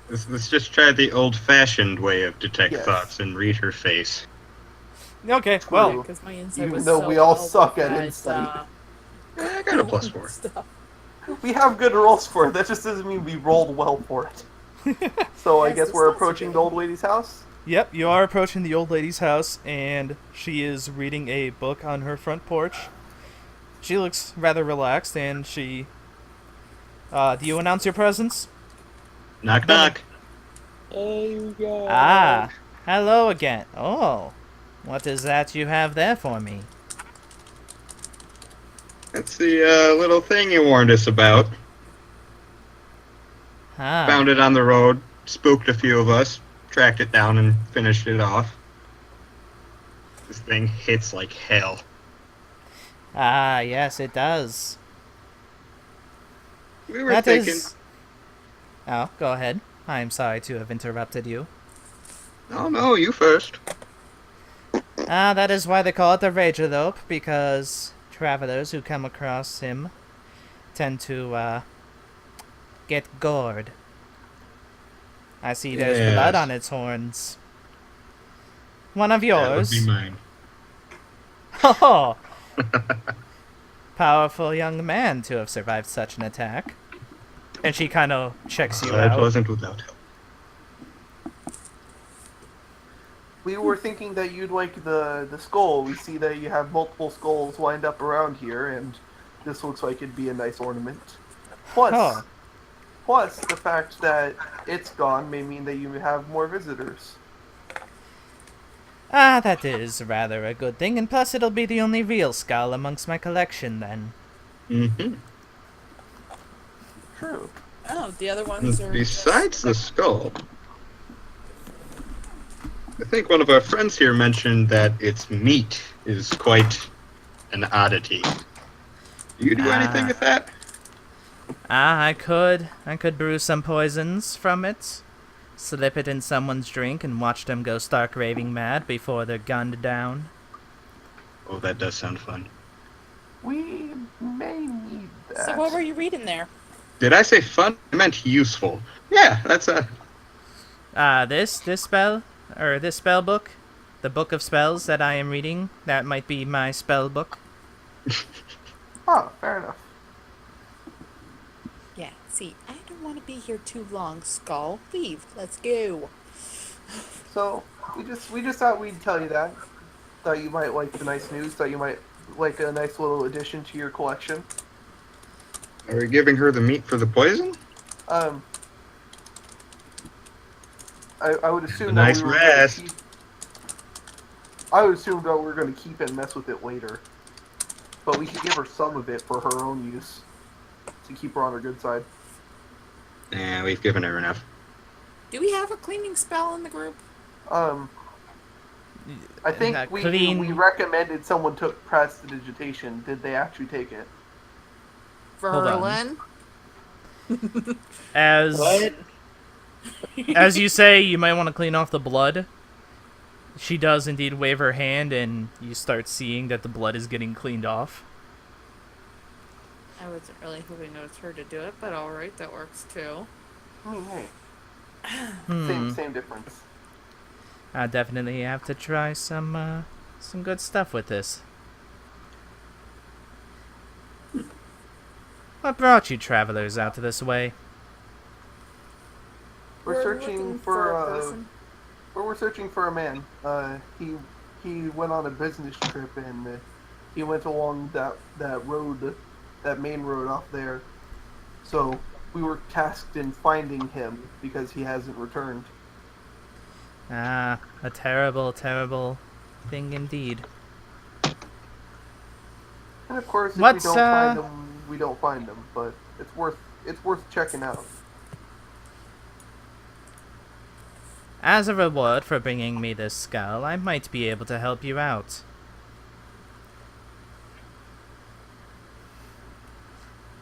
Let's just try the old-fashioned way of detect Yes. thoughts and read her face. Okay, well, True. Because my insight Even was though so we all low suck with at that, insight. Yeah, I got a +4. stuff. We have good rolls for it. That just doesn't mean we rolled well for it. So I Yes, guess it's we're not so approaching good. the old lady's house. yep, you are approaching the old lady's house, and she is reading a book on her front porch. She looks rather relaxed, and she. Do you announce your presence? Knock, knock. Oh, God. Ah, hello again. Oh, what is that you have there for me? That's the little thing you warned us about. Ah, Found it on the road, spooked a few of us, tracked it down, and finished it off. This thing hits like hell. ah, yes, it does. We were That thinking, is. Oh, go ahead. I'm sorry to have interrupted you. no, you first. Ah, that is why they call it the Ragelope, because travelers who come across him tend to, get gored. I see there's blood Yes. on its horns. One of That would yours. be mine. Oh, powerful young man to have survived such an attack. And she kind of checks you That out. wasn't without help. We were thinking that you'd like the skull. We see that you have multiple skulls lined up around here, and this looks like it'd be a nice ornament. Plus, Huh. plus the fact that it's gone may mean that you have more visitors. Ah, that is rather a good thing, and plus it'll be the only real skull amongst my collection then. Mm-hmm. True. Oh, the other ones are. Besides the skull, I think one of our friends here mentioned that its meat is quite an oddity. Do you do anything with that? Ah, I could brew some poisons from it, slip it in someone's drink, and watch them go stark raving mad before they're gunned down. Oh, that does sound fun. We may need that. So what were you reading there? Did I say fun? I meant useful. Yeah, that's a... This spell, or this spell book, the book of spells that I am reading, that might be my spell book. Oh, fair enough. Yeah, see, I don't want to be here too long, Skull. Leave. Let's go. So we just thought we'd tell you that. Thought you might like the nice news. Thought you might like a nice little addition to your collection. Are we giving her the meat for the poison? Um, I would Have assume a that nice we were going to rest. keep. I would assume that we were going to keep it and mess with it later. But we could give her some of it for her own use to keep her on her good side. Yeah, we've given her enough. Do we have a cleaning spell in the group? I think That we clean- recommended someone took prestidigitation. Did they actually take it? Hold on. Verlin? As What? as you say, you might want to clean off the blood. She does indeed wave her hand, and you start seeing that the blood is getting cleaned off. I wasn't really hoping it was her to do it, but alright, that works too. I mean, hey, Hmm. same difference. I definitely have to try some good stuff with this. What brought you travelers out to this way? We're searching looking for a person. we're searching for a man. He went on a business trip and he went along that road, that main road off there. So we were tasked in finding him because he hasn't returned. Ah, a terrible, terrible thing indeed. And of course, if What's, we don't find him, we don't find him. But it's worth checking out. As a reward for bringing me this skull, I might be able to help you out.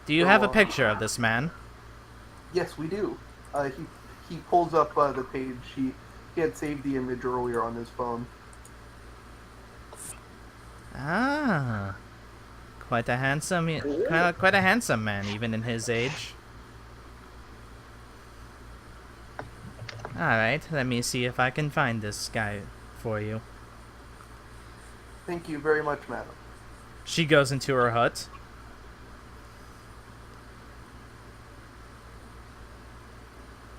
Do you have a picture of this man? Yes, we do. He pulls up the page. He had saved the image earlier on his phone. Ah, quite a handsome, quite a handsome man, even in his age. All right, let me see if I can find this guy for you. Thank you very much, madam. She goes into her hut.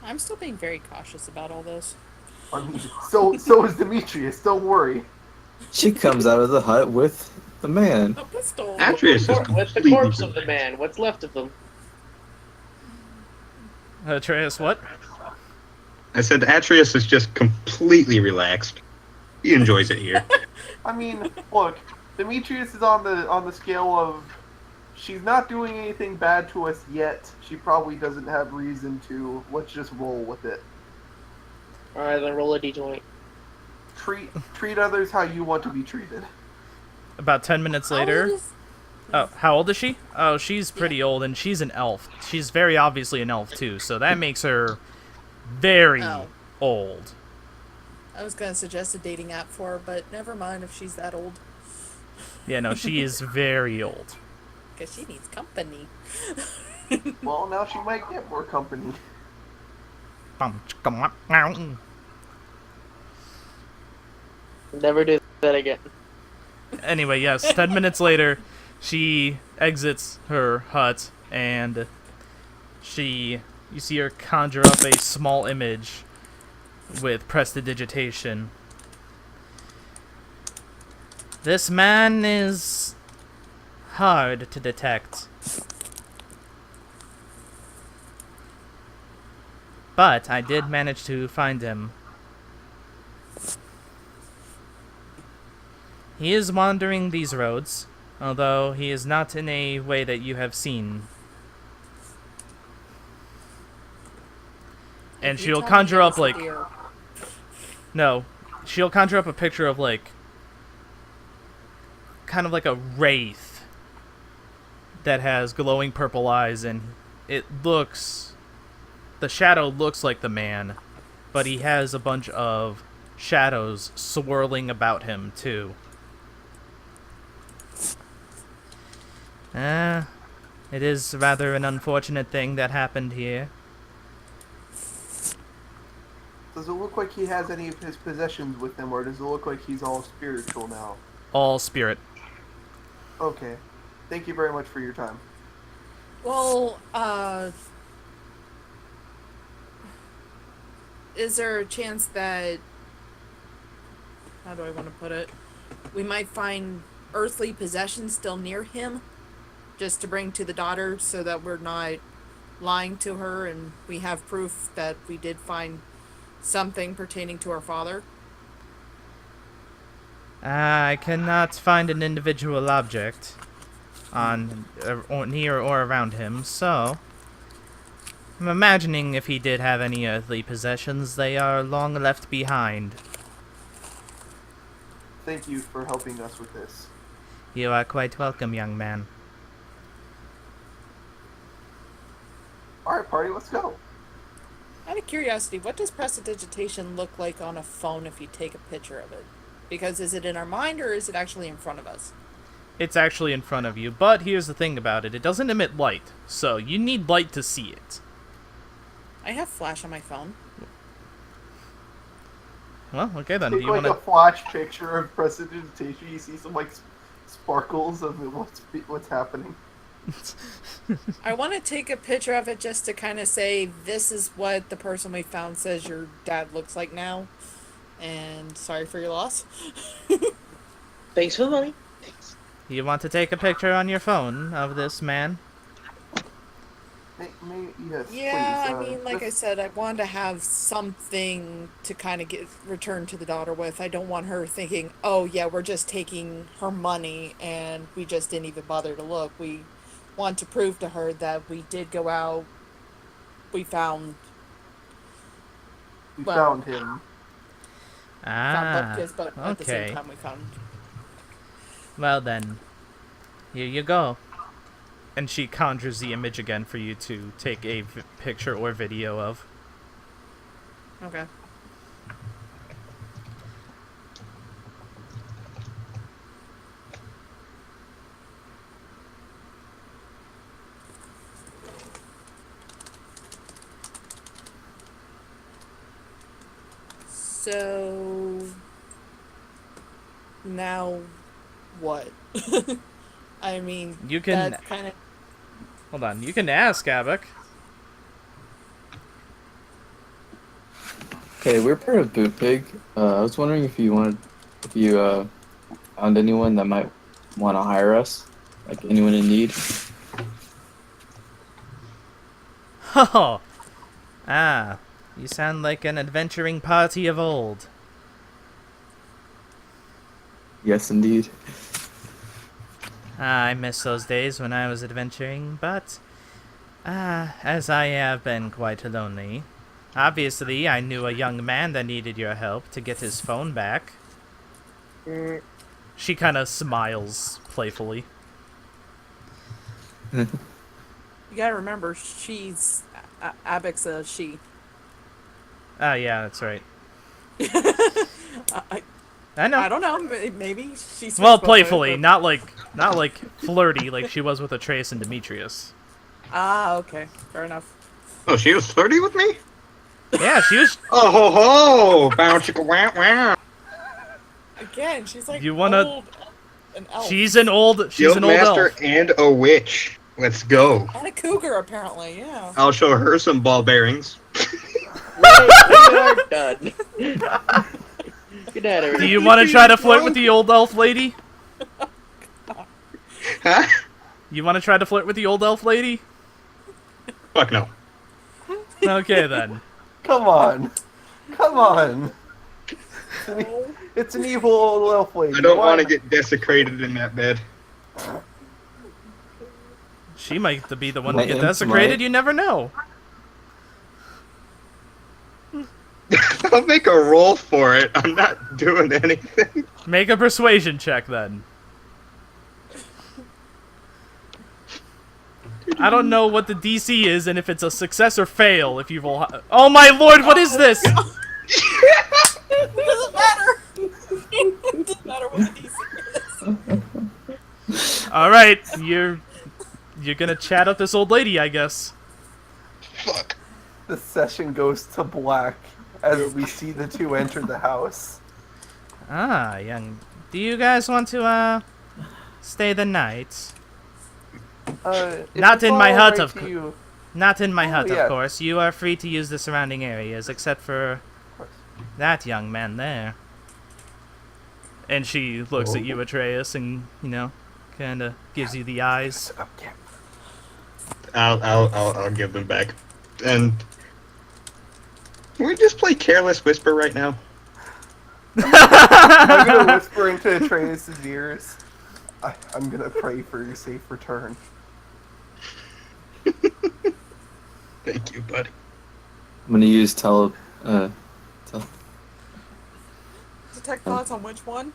I'm still being very cautious about all this. I mean, so is Demetrius. Don't worry. She comes out of the hut with the man. A pistol! Atreus is What's the completely corpse of relaxed. the man? What's left of them? Atreus, what? I said Atreus is just completely relaxed. He enjoys it here. I mean, look, Demetrius is on the scale of she's not doing anything bad to us yet. She probably doesn't have reason to. Let's just roll with it. All right, then roll a d20. Treat others how you want to be treated. About 10 minutes How later. old is- Oh, how old is she? Oh, she's pretty old, and she's an elf. She's very obviously an elf, too, so that makes her very Oh. old. I was gonna suggest a dating app for her, but never mind if she's that old. Yeah, no, she is very old. Because she needs company. Well, now she might get more company. Never do that again. Anyway, yes, 10 minutes later, she exits her hut, and you see her conjure up a small image with prestidigitation. This man is hard to detect. But I did manage to find him. He is wandering these roads, although he is not in a way that you have seen. And If you she'll tell me conjure it up, was a like... deer. No. She'll conjure up a picture of, like... kind of like a wraith that has glowing purple eyes, and it looks... the shadow looks like the man, but he has a bunch of shadows swirling about him, too. It is rather an unfortunate thing that happened here. Does it look like he has any of his possessions with him, or does it look like he's all spiritual now? All spirit. Okay. Thank you very much for your time. Well, is there a chance that, how do I want to put it, we might find earthly possessions still near him, just to bring to the daughter, so that we're not lying to her and we have proof that we did find something pertaining to our father? I cannot find an individual object on or near or around him, so I'm imagining if he did have any earthly possessions, they are long left behind. Thank you for helping us with this. You are quite welcome, young man. Alright, party, let's go. Out of curiosity, what does prestidigitation look like on a phone if you take a picture of it? Because is it in our mind or is it actually in front of us? It's actually in front of you, but here's the thing about it. It doesn't emit light, so you need light to see it. I have flash on my phone. Well, okay then. Take Do you like want a to... flash picture of prestidigitation. You see some like sparkles of what's happening. I want to take a picture of it just to kind of say, this is what the person we found says your dad looks like now. And sorry for your loss. Thanks for the money. Thanks. You want to take a picture on your phone of this man? Yes, Yeah, please, I mean, like I said, I want to have something to kind of get return to the daughter with. I don't want her thinking, oh yeah, we're just taking her money and we just didn't even bother to look. We want to prove to her that we did go out, we found we well, found him. Ah, Bupkis, but at the same okay. time we found... Well then, here you go. And she conjures the image again for you to take a picture or video of. Okay. So now what? I mean, You can... that kind of... Hold on, you can ask, Abek. Okay, we're part of Boot Pig. I was wondering if you found anyone that might want to hire us, like anyone in need. Oh, ah, you sound like an adventuring party of old. Yes, indeed. I miss those days when I was adventuring, but as I have been quite lonely. Obviously, I knew a young man that needed your help to get his phone back. She kind of smiles playfully. You gotta remember, she's... Abek's a she. Ah, yeah, that's right. I I know. don't know, maybe she's... Well, playfully, not like flirty like she was with Atreus and Demetrius. Ah, okay. Fair enough. Oh, she was flirty with me? Yeah, she was... Oh ho ho! Bow chicka wow wow! Again, she's like You wanna- old, an elf. She's an old Guild master elf. and a witch. Let's go. And a cougar, apparently, yeah. I'll show her some ball bearings. Right, we are done. Good night, everyone. Do you want to try to flirt with the old elf lady? Huh? You want to try to flirt with the old elf lady? Fuck no. Okay, then. Come on. Come on. It's an evil old elf lady. I don't Why want to not? get desecrated in that bed. She might be the one to get Might. desecrated, you never know. I'll make a roll for it. I'm not doing anything. Make a persuasion check, then. I don't know what the DC is, and if it's a success or fail, if you roll... Oh my lord, what is this? It doesn't matter. It doesn't matter what the DC is. Alright, you're gonna chat up this old lady, I guess. Fuck. The session goes to black as we see the two enter the house. Ah, young... Do you guys want to, stay the night? If Not it's in my all hut, right of to course. you, Not in my hut, yeah. of course. You are free to use the surrounding areas, except for that young man there. And she looks at you, Atreus, and, you know, kind of gives you the eyes. I'll give them back. And can we just play Careless Whisper right now? I'm gonna whisper into Atreus' ears. I'm gonna pray for your safe return. Thank you, buddy. I'm gonna use Detect thoughts on which one?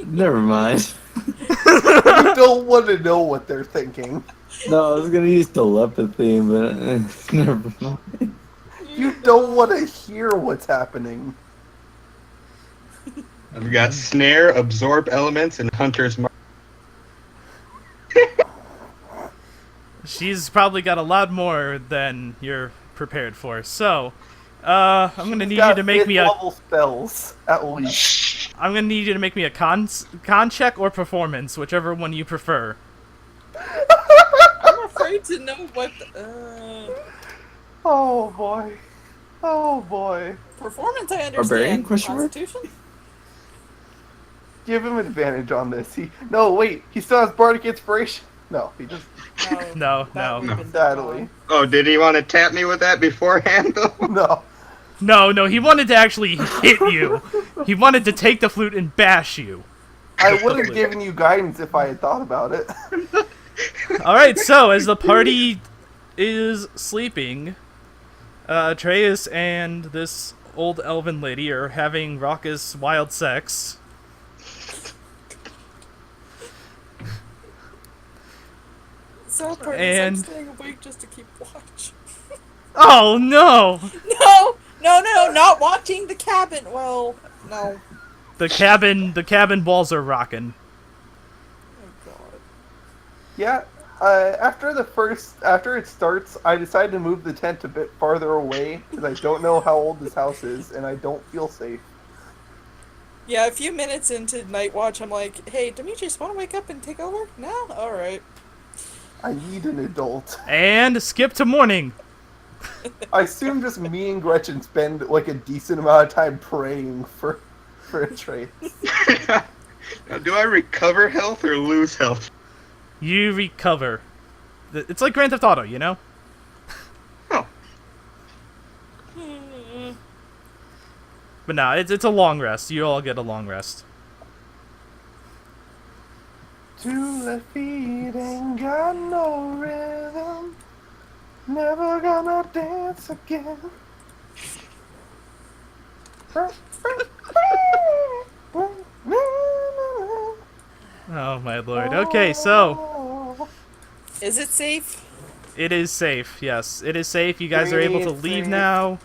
Never mind. You don't want to know what they're thinking. No, I was gonna use telepathy, but never mind. You don't want to hear what's happening. I've got Snare, Absorb Elements, and Hunter's Mark. She's probably got a lot more than you're prepared for. So, I'm gonna need you to make me a. level spells at least. I'm gonna need you to make me a con check or performance, whichever one you prefer. I'm afraid to know what. Oh boy. Oh boy. Performance, I Barbarian? understand. Question mark? Constitution? Give him advantage on this. No, wait. He still has bardic inspiration. No, he just No, that no. would've been sadly. Oh, did he want to tap me with that beforehand, though? No. No, he wanted to actually hit you. He wanted to take the flute and bash you. I would have given you guidance if I had thought about it. Alright, so as the party is sleeping, Atreus and this old elven lady are having raucous wild sex. So part And- I'm staying awake just to keep watch. Oh no! No, not watching the cabin. Well, no. The cabin walls are rocking. Oh god. Yeah. After it starts, I decided to move the tent a bit farther away because I don't know how old this house is and I don't feel safe. Yeah, a few minutes into night watch, I'm like, hey, Demetrius, want to wake up and take over? No? Alright. I need an adult. And skip to morning. I assume just me and Gretchen spend like a decent amount of time praying for a trait. Now, do I recover health or lose health? You recover. It's like Grand Theft Auto, you know? Oh. But no, it's a long rest. You all get a long rest. 2 left feet ain't got no rhythm. Never gonna dance again. Oh my lord. Okay, so Is it safe? it is safe. Yes, it is safe. You guys are able to Great, leave safe. now.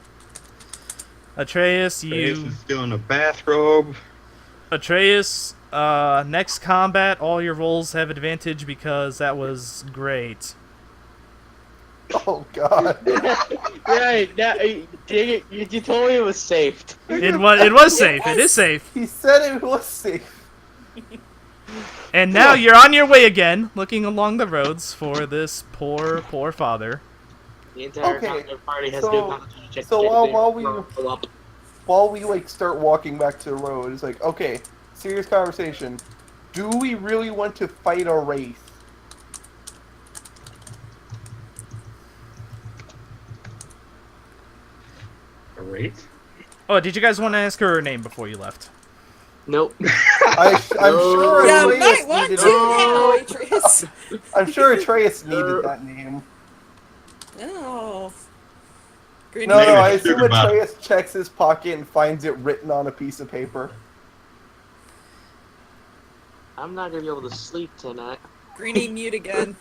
Atreus, Face you is still in a bathrobe. Atreus, next combat, all your rolls have advantage because that was great. Oh god. Right, now, dang it, you told me it was safe. It was safe. It is safe. He said it was safe. And now you're on your way again, looking along the roads for this poor father. The entire Okay, party has so- to do a constitution check. so to while- get while there. we- Roll up. While we like start walking back to the road, it's like, okay, serious conversation. Do we really want to fight a wraith? Great. Oh, did you guys want to ask her name before you left? Nope. I'm sure Yeah, we Atreus might want needed to now, it. Atreus. I'm sure Atreus needed that name. No. Green No, Maybe I a assume sugar bottle. Atreus checks his pocket and finds it written on a piece of paper. I'm not gonna be able to sleep tonight. Greenie mute again.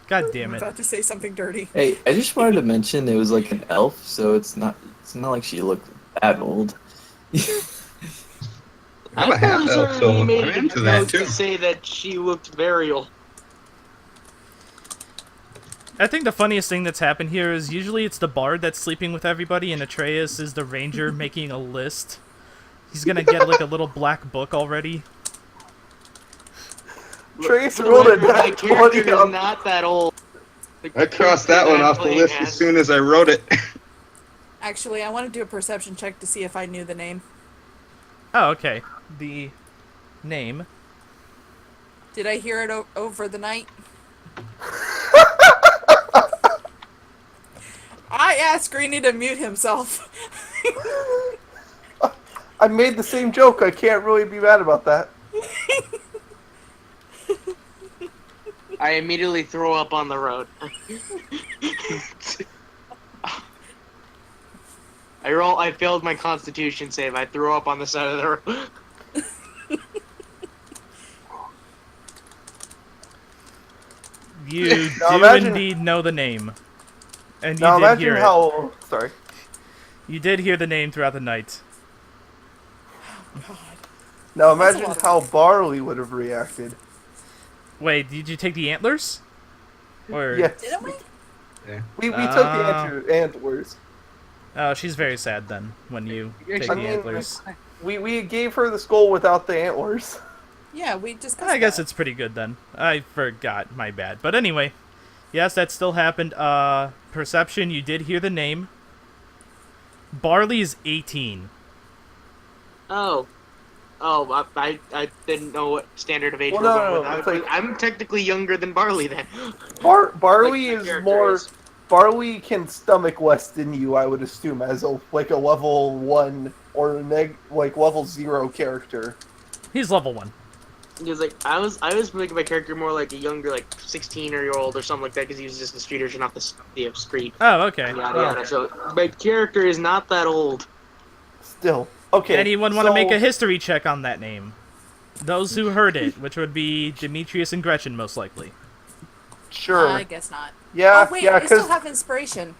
God damn I'm it. about to say something dirty. Hey, I just wanted to mention it was like an elf, so it's not like she looked that old. I'm a half elf, so he I'm made it into that note too. to say that she looked very old. I think the funniest thing that's happened here is usually it's the bard that's sleeping with everybody, and Atreus is the ranger making a list. He's gonna get like a little black book already. Atreus For the rolled a record, my nat character 20 is on not that old. I crossed that one off the list as soon as I wrote it. Actually, I want to do a perception check to see if I knew the name. Oh, okay. The name. Did I hear it over the night? I asked Greeny to mute himself. I made the same joke. I can't really be mad about that. I immediately throw up on the road. I failed my constitution save. I threw up on the side of the road. You Now do imagine- indeed know the name. And you Now did imagine hear it. how. Sorry. You did hear the name throughout the night. God. Now That's a imagine lot of how Barley would have reacted. Wait, did you take the antlers? Or Yes. Didn't we? We took the antlers. Oh, she's very sad then when you take I the mean, antlers. We gave her the skull without the antlers. Yeah, we discussed I guess that. it's pretty good then. I forgot, my bad. But anyway, yes, that still happened. Perception, you did hear the name. Barley's 18. Oh, I didn't know what standard of age Well, we're no, going no, with. no, it's like- I'm technically younger than Barley then. Barley Like, my is character more. is. Barley can stomach less than you, I would assume, as a level 1 or level 0 character. He's level 1. Because like I was making my character more like a younger, like 16-year-old or something like that, because he was just a street urchin off the street. Oh, okay. Yada yada. So my character is not that old. Still. Okay. Anyone want to so- make a history check on that name? Those who heard it, which would be Demetrius and Gretchen, most likely. Sure. I guess not. Yeah, Oh wait, yeah, I still because have inspiration.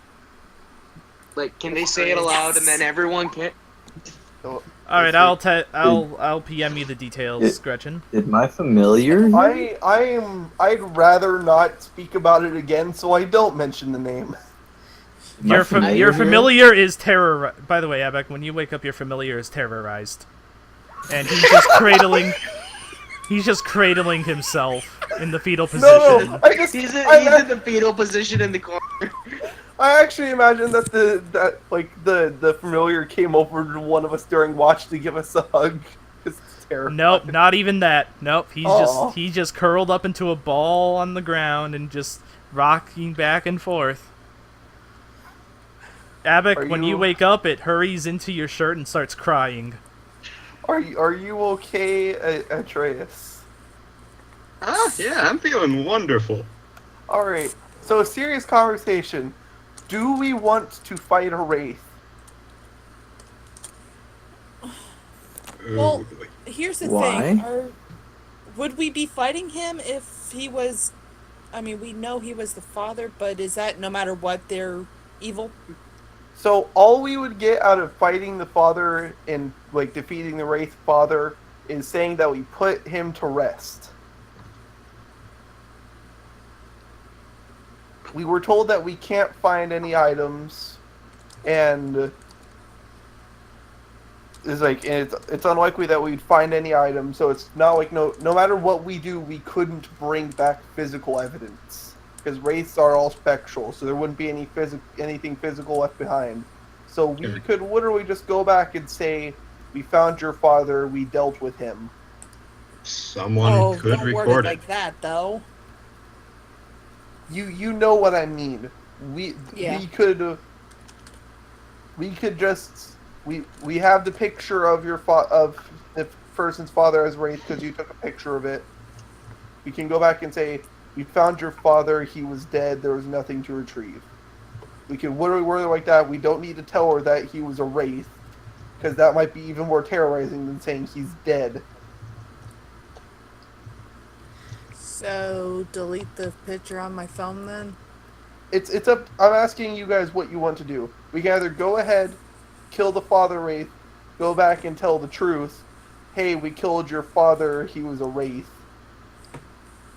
Like, can they say it aloud and then everyone can? All right, I'll PM you the details, It- Gretchen. Did my familiar? I'd rather not speak about it again, so I don't mention the name. My Your familiar? familiar is terror. By the way, Abek, when you wake up, your familiar is terrorized, and he's just cradling. He's just cradling himself in the fetal position. No, I just He's I, in the fetal position in the corner. I actually imagine that the familiar came over to one of us during watch to give us a hug. It's terrible. Nope, not even that. Nope, Aw. he just curled up into a ball on the ground and just rocking back and forth. Abek, when you wake up, it hurries into your shirt and starts crying. Are you okay, Atreus? Yeah, I'm feeling wonderful. All right. So, a serious conversation. Do we want to fight a wraith? Well, here's the Why? thing. Would we be fighting him if he was... I mean, we know he was the father, but is that no matter what, they're evil? So, all we would get out of fighting the father and like defeating the wraith father is saying that we put him to rest. We were told that we can't find any items, and it's unlikely that we'd find any items. So it's not like no matter what we do, we couldn't bring back physical evidence because wraiths are all spectral, so there wouldn't be anything physical left behind. So we could literally just go back and say, "We found your father. We dealt with him." Someone could don't word record it it. like that, though. You know what I mean. We have the picture of of the person's father as wraith because you took a picture of it. We can go back and say, "We found your father. He was dead. There was nothing to retrieve." We can literally word it like that. We don't need to tell her that he was a wraith because that might be even more terrorizing than saying he's dead. So, delete the picture on my phone then? It's up. I'm asking you guys what you want to do. We can either go ahead, kill the father wraith, go back and tell the truth. Hey, we killed your father. He was a wraith.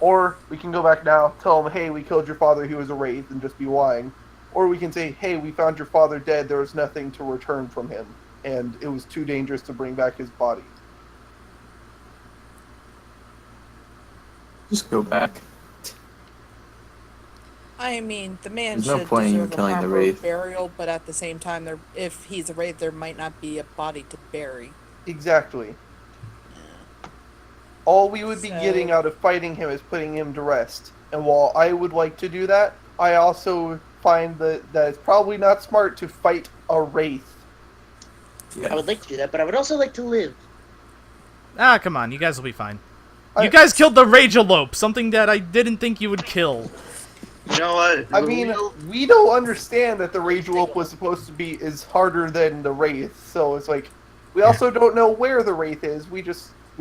Or we can go back now, tell him, hey, we killed your father. He was a wraith, and just be lying. Or we can say, hey, we found your father dead. There was nothing to return from him, and it was too dangerous to bring back his body. Just go back. I mean, the man There's no should point in deserve a killing the proper wraith. burial, but at the same time, if he's a wraith, there might not be a body to bury. Exactly. All we would be So- getting out of fighting him is putting him to rest. And while I would like to do that, I also find that it's probably not smart to fight a wraith. I Yeah. would like to do that, but I would also like to live. Ah, come on, you guys will be fine. I- You guys killed the Ragelope, something that I didn't think you would kill. You know what? I mean, we don't understand that the Ragelope was supposed to be is harder than the wraith, so it's like we also don't know where the wraith is. We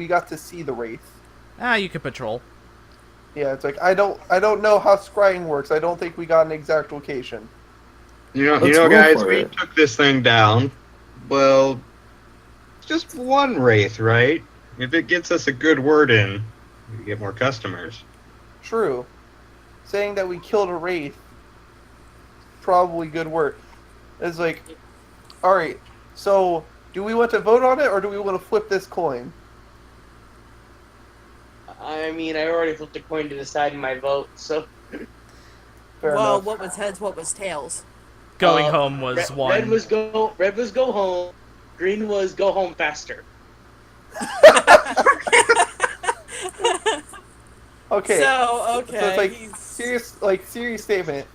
got to see the wraith. Ah, you could patrol. Yeah, it's like I don't know how scrying works. I don't think we got an exact location. Let's roll guys, for we it. took this thing down. Well, it's just one wraith, right? If it gets us a good word in, we get more customers. True. Saying that we killed a wraith, probably good work. It's like, all right. So, do we want to vote on it, or do we want to flip this coin? I mean, I already flipped a coin to decide my vote, so. Fair well, enough. what was heads, what was tails? Going home was red, one. Red was go home. Green was go home faster. Okay. So, okay. So it's like serious statement.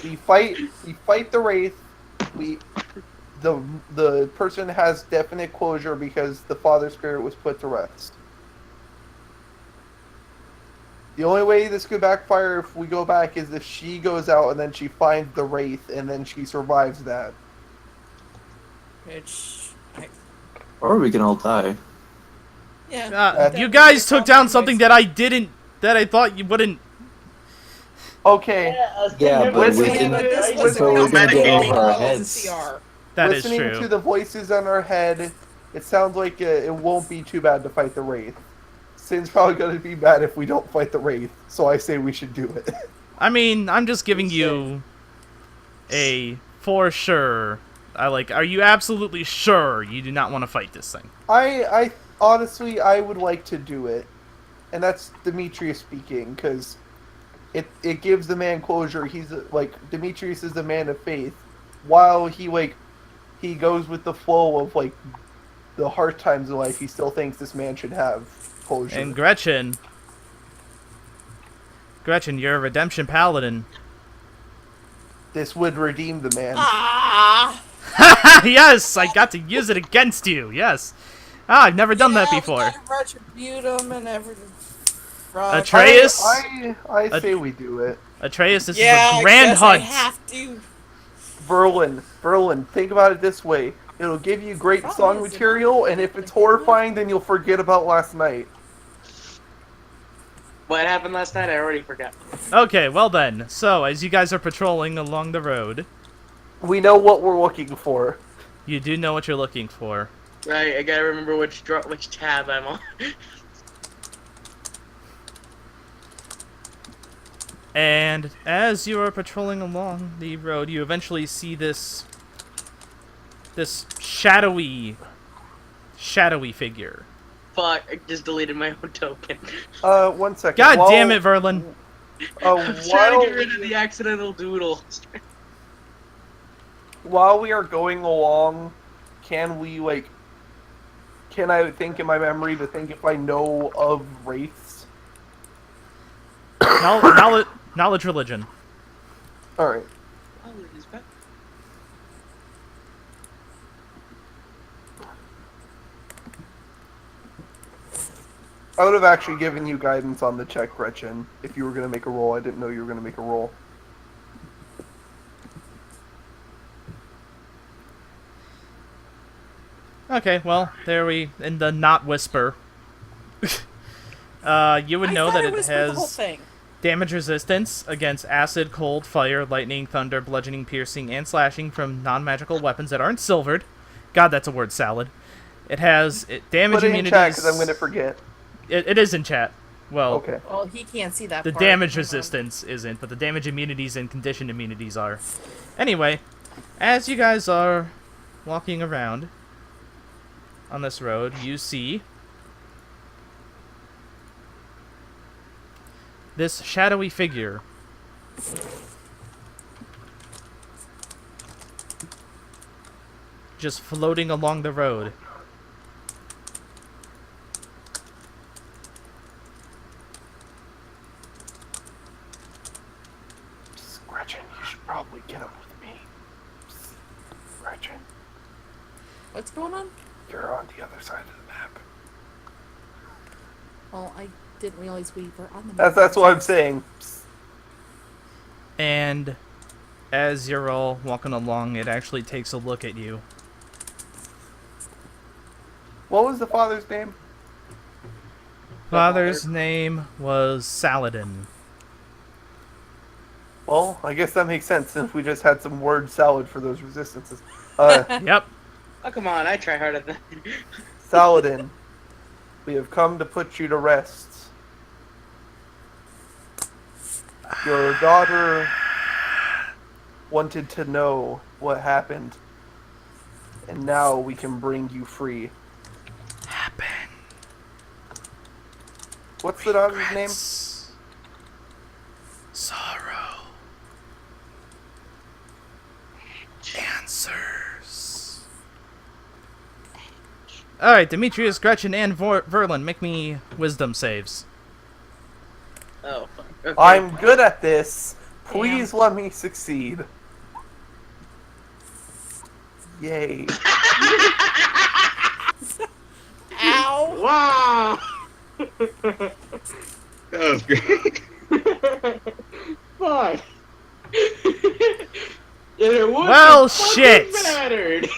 We fight the wraith. The person has definite closure because the father spirit was put to rest. The only way this could backfire if we go back is if she goes out and then she finds the wraith and then she survives that. Which, Or we can all die. yeah. You guys took down something that I thought you wouldn't. Okay. Yeah, but Listen, we can. this listen, was So we're gonna get Medicating. over our CR. heads. That is Listening true. to the voices in our head, it sounds like it won't be too bad to fight the wraith. Sin's probably going to be bad if we don't fight the wraith, so I say we should do it. I mean, I'm just giving you a for sure. Are you absolutely sure you do not want to fight this thing? I honestly, I would like to do it, and that's Demetrius speaking, because it gives the man closure. He's like Demetrius is the man of faith, while he goes with the flow of like the hard times in life. He still thinks this man should have closure. And Gretchen, you're a redemption paladin. This would redeem the man. Ah! Yes, I got to use it against you. Yes. Ah, I've never done that before. We gotta retribute him and everything. Atreus? I say we do it. Atreus, this Yeah, is a grand I guess hunt. I have to. Berlin, think about it this way. It'll give you great Problem song is, material, and if it's horrifying, then you'll forget about last night. What happened last night? I already forgot. Okay, well then. So, as you guys are patrolling along the road, We know what we're looking for. you do know what you're looking for. Right, I gotta remember which tab I'm on. And as you are patrolling along the road, you eventually see this shadowy figure. Fuck, I just deleted my own token. 1 second. God damn it, Verlin. I'm trying to While, get rid of the accidental doodle. while we are going along, can I think in my memory to think if I know of wraiths? Knowledge religion. Alright. Oh, it is back. I would have actually given you guidance on the check, Gretchen, if you were going to make a roll. I didn't know you were going to make a roll. Okay, well, there we in the not whisper. You would know that it whispered the whole has thing. damage resistance against acid, cold, fire, lightning, thunder, bludgeoning, piercing, and slashing from non-magical weapons that aren't silvered. God, that's a word salad. It has damage Put it in immunities. chat because I'm going to forget. It is in chat. Well, Okay. Well, he can't see that the part. damage Hang on. resistance isn't, but the damage immunities and condition immunities are. Anyway, as you guys are walking around on this road, you see this shadowy figure just floating along the road. Gretchen, you should probably get up with me. Gretchen, What's going on? you're on the other side of the map. Well, I didn't realize we were on the map. That's what I'm saying. And as you're all walking along, it actually takes a look at you. What was the father's name? Father's name was Saladin. Well, I guess that makes sense since we just had some word salad for those resistances. Yep. Oh, come on, I try harder than Saladin, we have come to put you to rest. Your daughter wanted to know what happened, and now we can bring you free. Happen. What's the daughter's name? Regrets. Sorrow. Answers. Alright, Demetrius, Gretchen, and Verlin, make me wisdom saves. Oh, fuck. Okay. I'm good at this. Please let me succeed. Yay. Ow! Wow! That was great. Fine. It wouldn't Well, have fucking shit. mattered.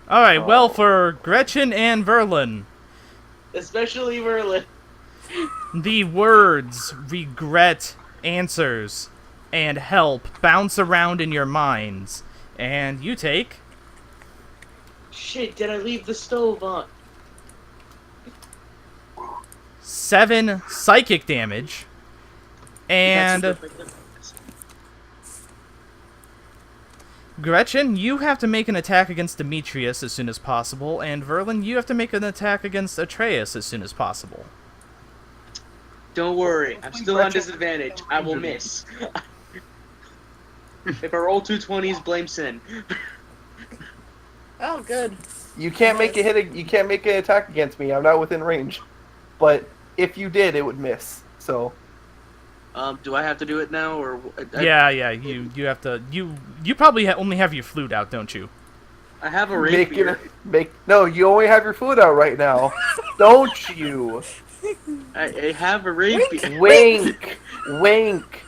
Alright, well, Oh. for Gretchen and Verlin, Especially Merlin. the words regret, answers, and help bounce around in your minds, and you take Shit, did I leave the stove on? 7 psychic damage, and That's Gretchen, you have to make an attack against Demetrius as soon as possible, and Verlin, you have to make an attack against Atreus as soon as possible. Don't worry, I'm still on disadvantage. I will miss. If I roll 220s, blame Sin. Oh, good. You can't make a hit. You can't make an attack against me. I'm not within range. But if you did, it would miss. So Do I have to do it now, or Yeah, you have to. You probably only have your flute out, don't you? I have a make rapier. it. No, you only have your food out right now. Don't you? I have a rapier. Wink, wink.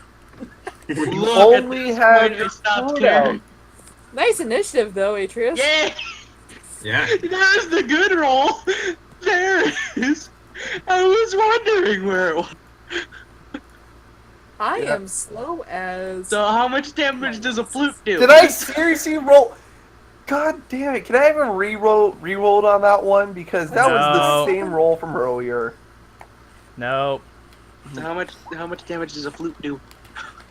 You Look, only at this have point, I your stopped food caring. out. Nice initiative, though, Atreus. Yeah, Yeah. there's the good roll. There it is. I was wondering where it was. I Yeah. am slow as... So how much damage does a flute do? Did I seriously roll? God damn it! Can I even re-rolled on that one because that was the No. same roll from earlier. No. So how much damage does a flute do?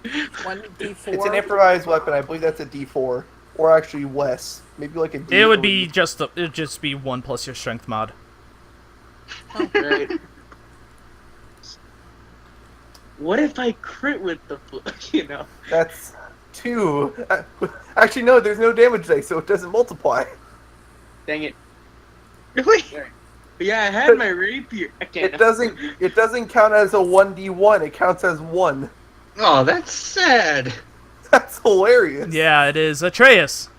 1d4. It's an improvised weapon. I believe that's a D4, or actually less. Maybe like a D3. It would be it'd just be 1 plus your strength mod. Right. What if I crit with the flute? You know. That's 2. Actually, no. There's no damage dice, so it doesn't multiply. Dang it. Really? But yeah, I had my rapier. I can't. It doesn't. It doesn't count as a 1d1. It counts as 1. Oh, that's sad. That's hilarious. Yeah, it is Atreus.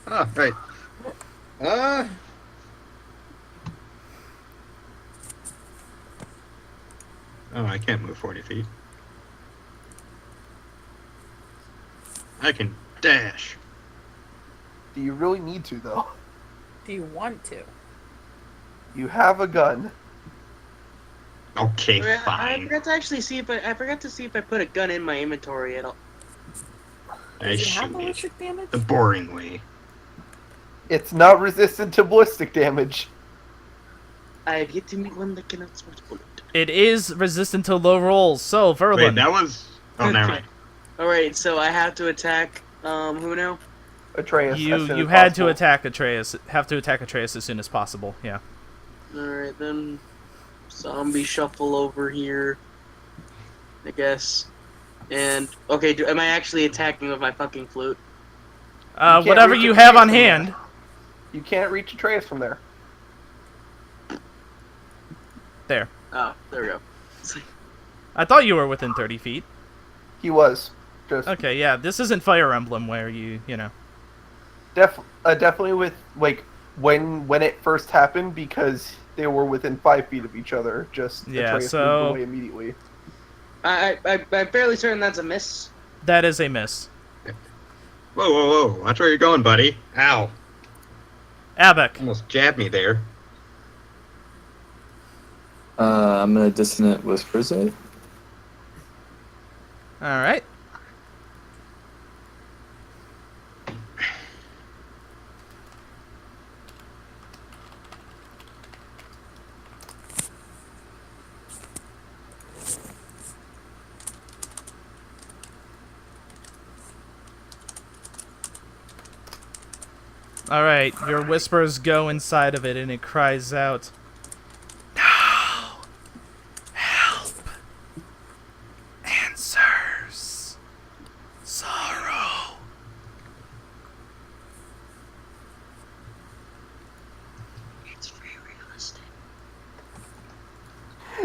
Oh, right. Oh, I can't move 40 feet. I can dash. Do you really need to though? Do you want to? You have a gun. Okay, I fine. forgot to actually see if I forgot to see if I put a gun in my inventory at all. I Does it have shoot it ballistic damage? the boring way. It's not resistant to ballistic damage. I have yet to meet one that cannot smart bullet. It is resistant to low rolls, so Wait, Verlin. that was... Oh, never mind. Alright, so I have to attack, who now? Atreus. as soon You as had possible. to attack Atreus. Have to attack Atreus as soon as possible. Yeah. Alright, then. Zombie shuffle over here. I guess. And okay, am I actually attacking with my fucking flute? can't Whatever reach you a have trace on from there. hand. You can't reach Atreus from there. There. Oh, there we go. I thought you were within 30 feet. He was just Okay, yeah, this isn't Fire Emblem where you know. definitely with like when it first happened because they were within 5 feet of each other. Just Yeah, Atreus so- moved away immediately. I'm fairly certain that's a miss. That is a miss. Whoa, whoa, whoa! Watch where you're going, buddy. Ow! Abek. Almost jabbed me there. I'm gonna dissonant whispers it. Alright. Alright, your whispers go inside of it and it cries out, "No! Help! Answers! Sorrow!" It's free real estate.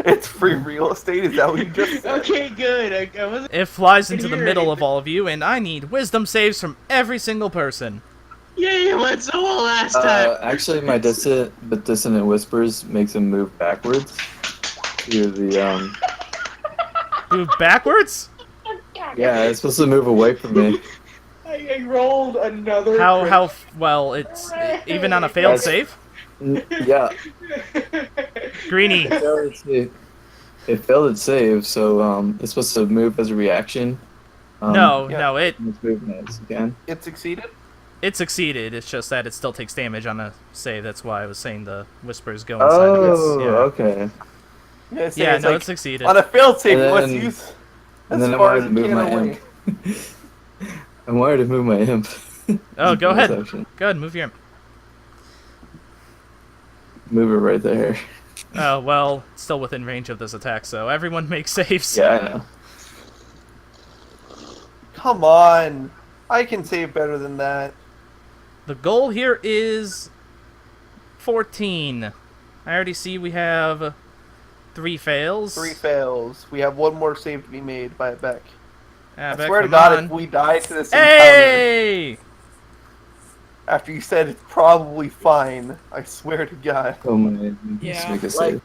It's free real estate. Is that what you just said? Okay, good. I wasn't. It flies into the hear middle of anything. all of you, and I need wisdom saves from every single person. Yeah, you went so well last time. Actually, my dissonant whispers makes him move backwards to the Move backwards? Yeah, it's supposed to move away from me. I rolled another. Well, it's even on a failed That's- save? Yeah, Greenie. it failed its save, so it's supposed to move as a reaction. No, yeah. it It's moving as again. It succeeded. succeeded. It's just that it still takes damage on a save. That's why I was saying the whispers go inside of Oh, it. Yeah, okay. Yeah, so yeah it's no, like, it succeeded. on a failed save, And let's then- use And as then I far wanted as to you move can my away. imp. I wanted to move my imp. Oh, go Bonus ahead. action. Go ahead, move your imp. Move it right there. Oh, well, it's still within range of this attack, so everyone makes saves. Yeah, I know. Come on, I can save better than that. The goal here is 14. I already see we have 3 fails. 3 fails. We have one more save to be made by Beck. I Beck, swear to come God, on. if we die to this encounter, Hey! after you said it's probably fine, I swear to God. Oh my. Yeah. Just make a Like- save.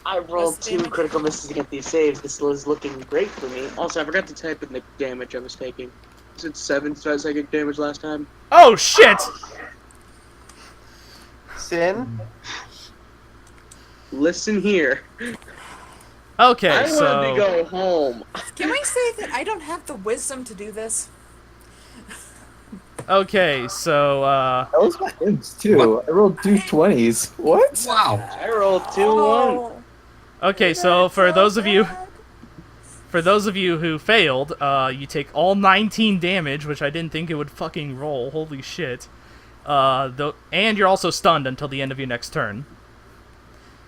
I rolled Let's 2 see. critical misses to get these saves. This is looking great for me. Also, I forgot to type in the damage I was taking. I said 7 psychic damage last time. Oh, shit! Sin? Listen here. Okay, I so... wanted to go home. Can we say that I don't have the wisdom to do this? Okay, so, That was my imps too. I rolled 2 20s. What? Wow! I rolled 2-1. Oh, Okay, so for those of you... For those of you who failed, you take all 19 damage, which I didn't think it would fucking roll. Holy shit. And you're also stunned until the end of your next turn.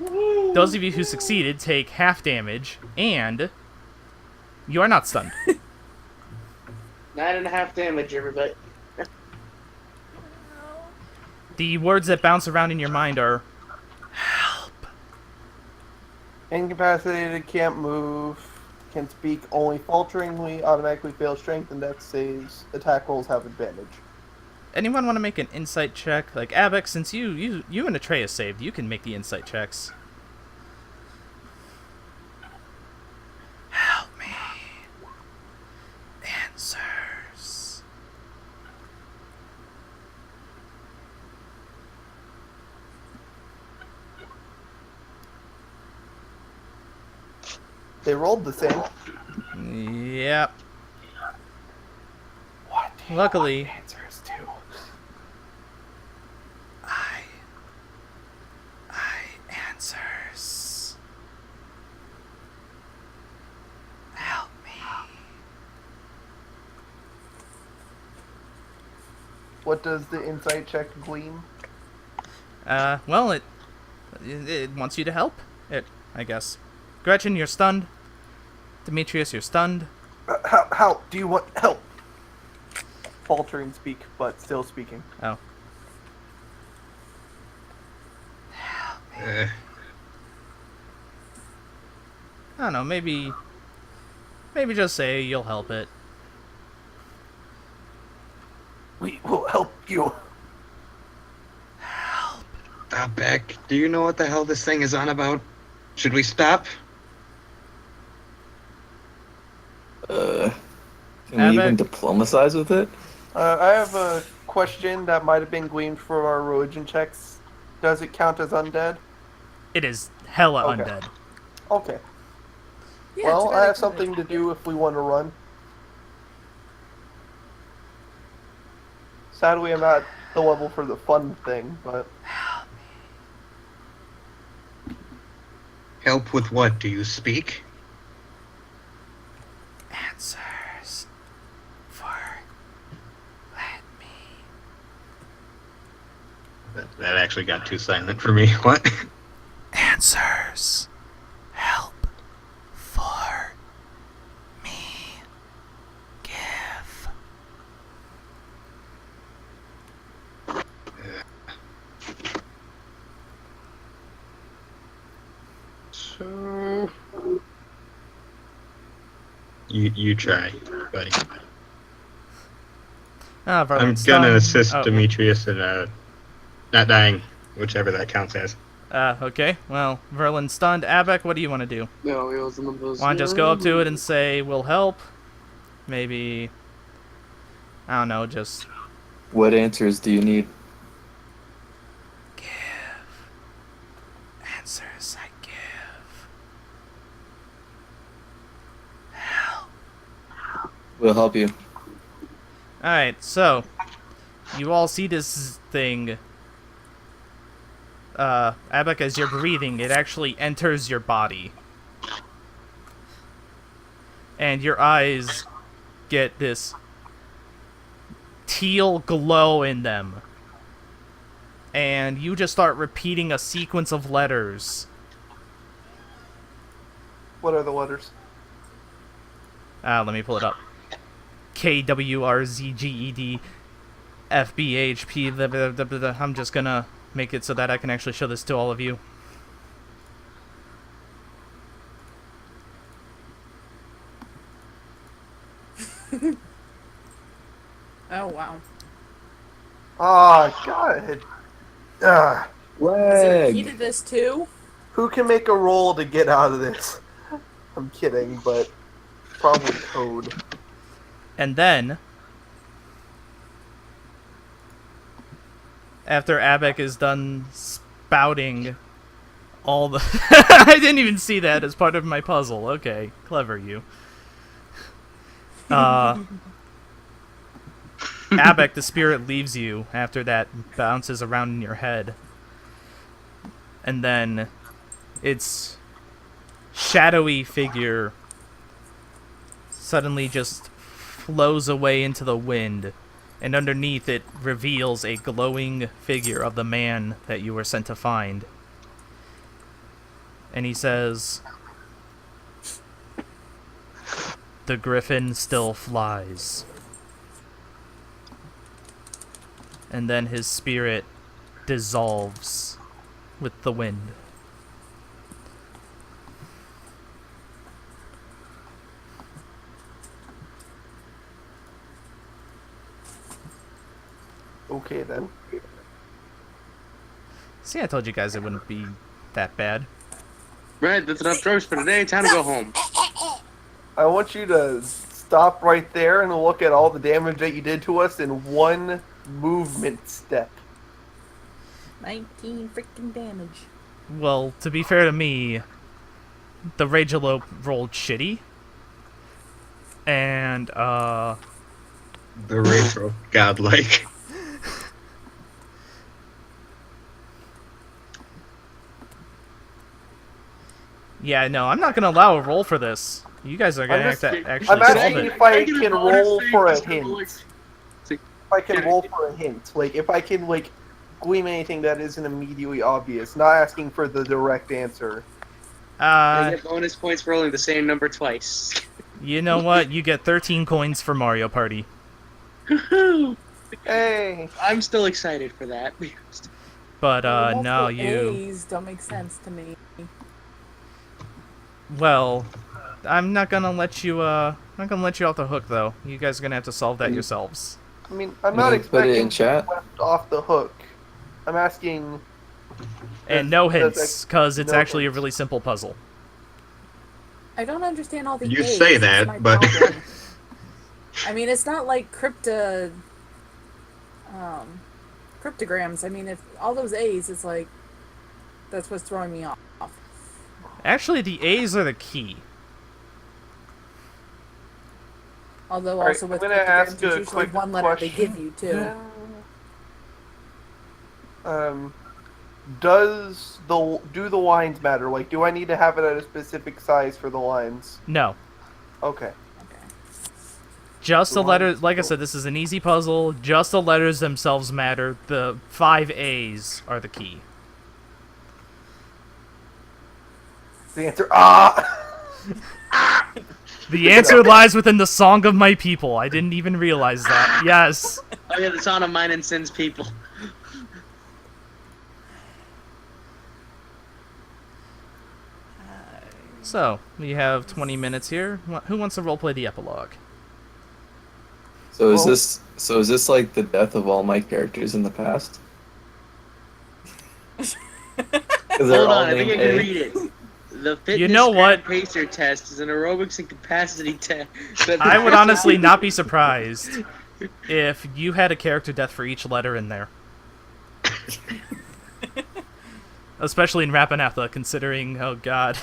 Those of you who succeeded take half damage, and you are not stunned. 9.5 damage, everybody. The words that bounce around in your mind are, help. Incapacitated, can't move, can speak only falteringly, automatically fail strength and dex saves. Attack rolls have advantage. Anyone want to make an insight check? Like, Abek, since you and Atreus saved, you can make the insight checks. Help me. Answers. They rolled the same. Yep. What? Luckily, Answers to. I answers. Help me. What does the insight check glean? Well, it wants you to help. I guess. Gretchen, you're stunned. Demetrius, you're stunned. How do you want help? Faltering speak, but still speaking. Oh. Uh, I don't know, maybe just say you'll help it. We will help you. Beck, do you know what the hell this thing is on about? Should we stop? Can Abbott? we even diplomatize with it? I have a question that might have been gleaned from our religion checks. Does it count as undead? It is hella Okay. undead. Okay. Yeah, Well, it's I have very something to do if we want to run. Sadly, I'm not the level for the fun thing, but Help with what? Do you speak? Answers for let me. That actually got too silent for me. What? Answers. Help for me. Give. So you try, buddy. Ah, I'm Verlin's gonna done. assist Oh, Demetrius in not dying, whichever that counts as. okay. Well, Verlin's stunned. Abac, what do you want to do? No, it was one of those. Want to just go up to it and say, we'll help? Maybe, I don't know, just What answers do you need? give. Answers I give. Help. We'll help you. Alright, so, you all see this thing. Abac, as you're breathing, it actually enters your body. And your eyes get this teal glow in them. And you just start repeating a sequence of letters. what are the letters? Let me pull it up. KWRZGED FBHP. I'm just gonna make it so that I can actually show this to all of you. Oh, wow. Oh, God. Ah, Is it a key Leg. to this too? who can make a roll to get out of this? I'm kidding, but probably code. And then, after Abac is done spouting all the... I didn't even see that as part of my puzzle. Okay, clever you. Abac, the spirit leaves you after that bounces around in your head. And then its shadowy figure suddenly just flows away into the wind, and underneath it reveals a glowing figure of the man that you were sent to find. And he says, "The griffin still flies." And then his spirit dissolves with the wind. Okay, then. See, I told you guys it wouldn't be that bad. Right, that's enough drugs for today. Time to go home. I want you to stop right there and look at all the damage that you did to us in one movement step. 19 freaking damage. Well, to be fair to me, the Ragelope rolled shitty. And, The retro godlike. yeah, no, I'm not gonna allow a roll for this. You guys are gonna I'm have to just- actually I'm solve asking it. if I get a can bonus roll thing for a for hint. like- If I can roll for a hint. Like, if I can, like, glean anything that isn't immediately obvious. Not asking for the direct answer. I Uh, get bonus points for rolling the same number twice. You know what? You get 13 coins for Mario Party. Hey. I'm still excited for that. But The no, multiple you. A's don't make sense to me. Well, I'm not gonna let you. Not gonna let you off the hook though. You guys are gonna have to solve that yourselves. I mean, I'm Can not you put it in expecting to be chat? left off the hook. I'm asking. And no does hints, because it's no actually a hints. really simple puzzle. I don't understand all the You A's. say That's that, my but- problem. I mean, it's not like cryptograms. I mean, if all those A's, it's like that's what's throwing me off. Actually, the A's are the key. Although All right, also I'm with gonna cryptograms, ask it's a usually quick one letter they question. give you too. Do the lines matter? Like, do I need to have it at a specific size for the lines? No. Okay. Okay. Just the The letters. lines Like I don't. said, this is an easy puzzle. Just the letters themselves matter. The 5 A's are the key. The answer. The answer lies within the song of my people. I didn't even realize that. Yes. Oh yeah, the sound of mine and Sin's people. So, we have 20 minutes here. Who wants to roleplay the epilogue? So is Well- this like the death of all my characters in the past? 'Cause they're Hold all on, I think I named can A. read it. The fitness You know what? pacer test is an aerobics and capacity test. I would honestly not be surprised if you had a character death for each letter in there. Especially in Rappanatha, considering, oh god,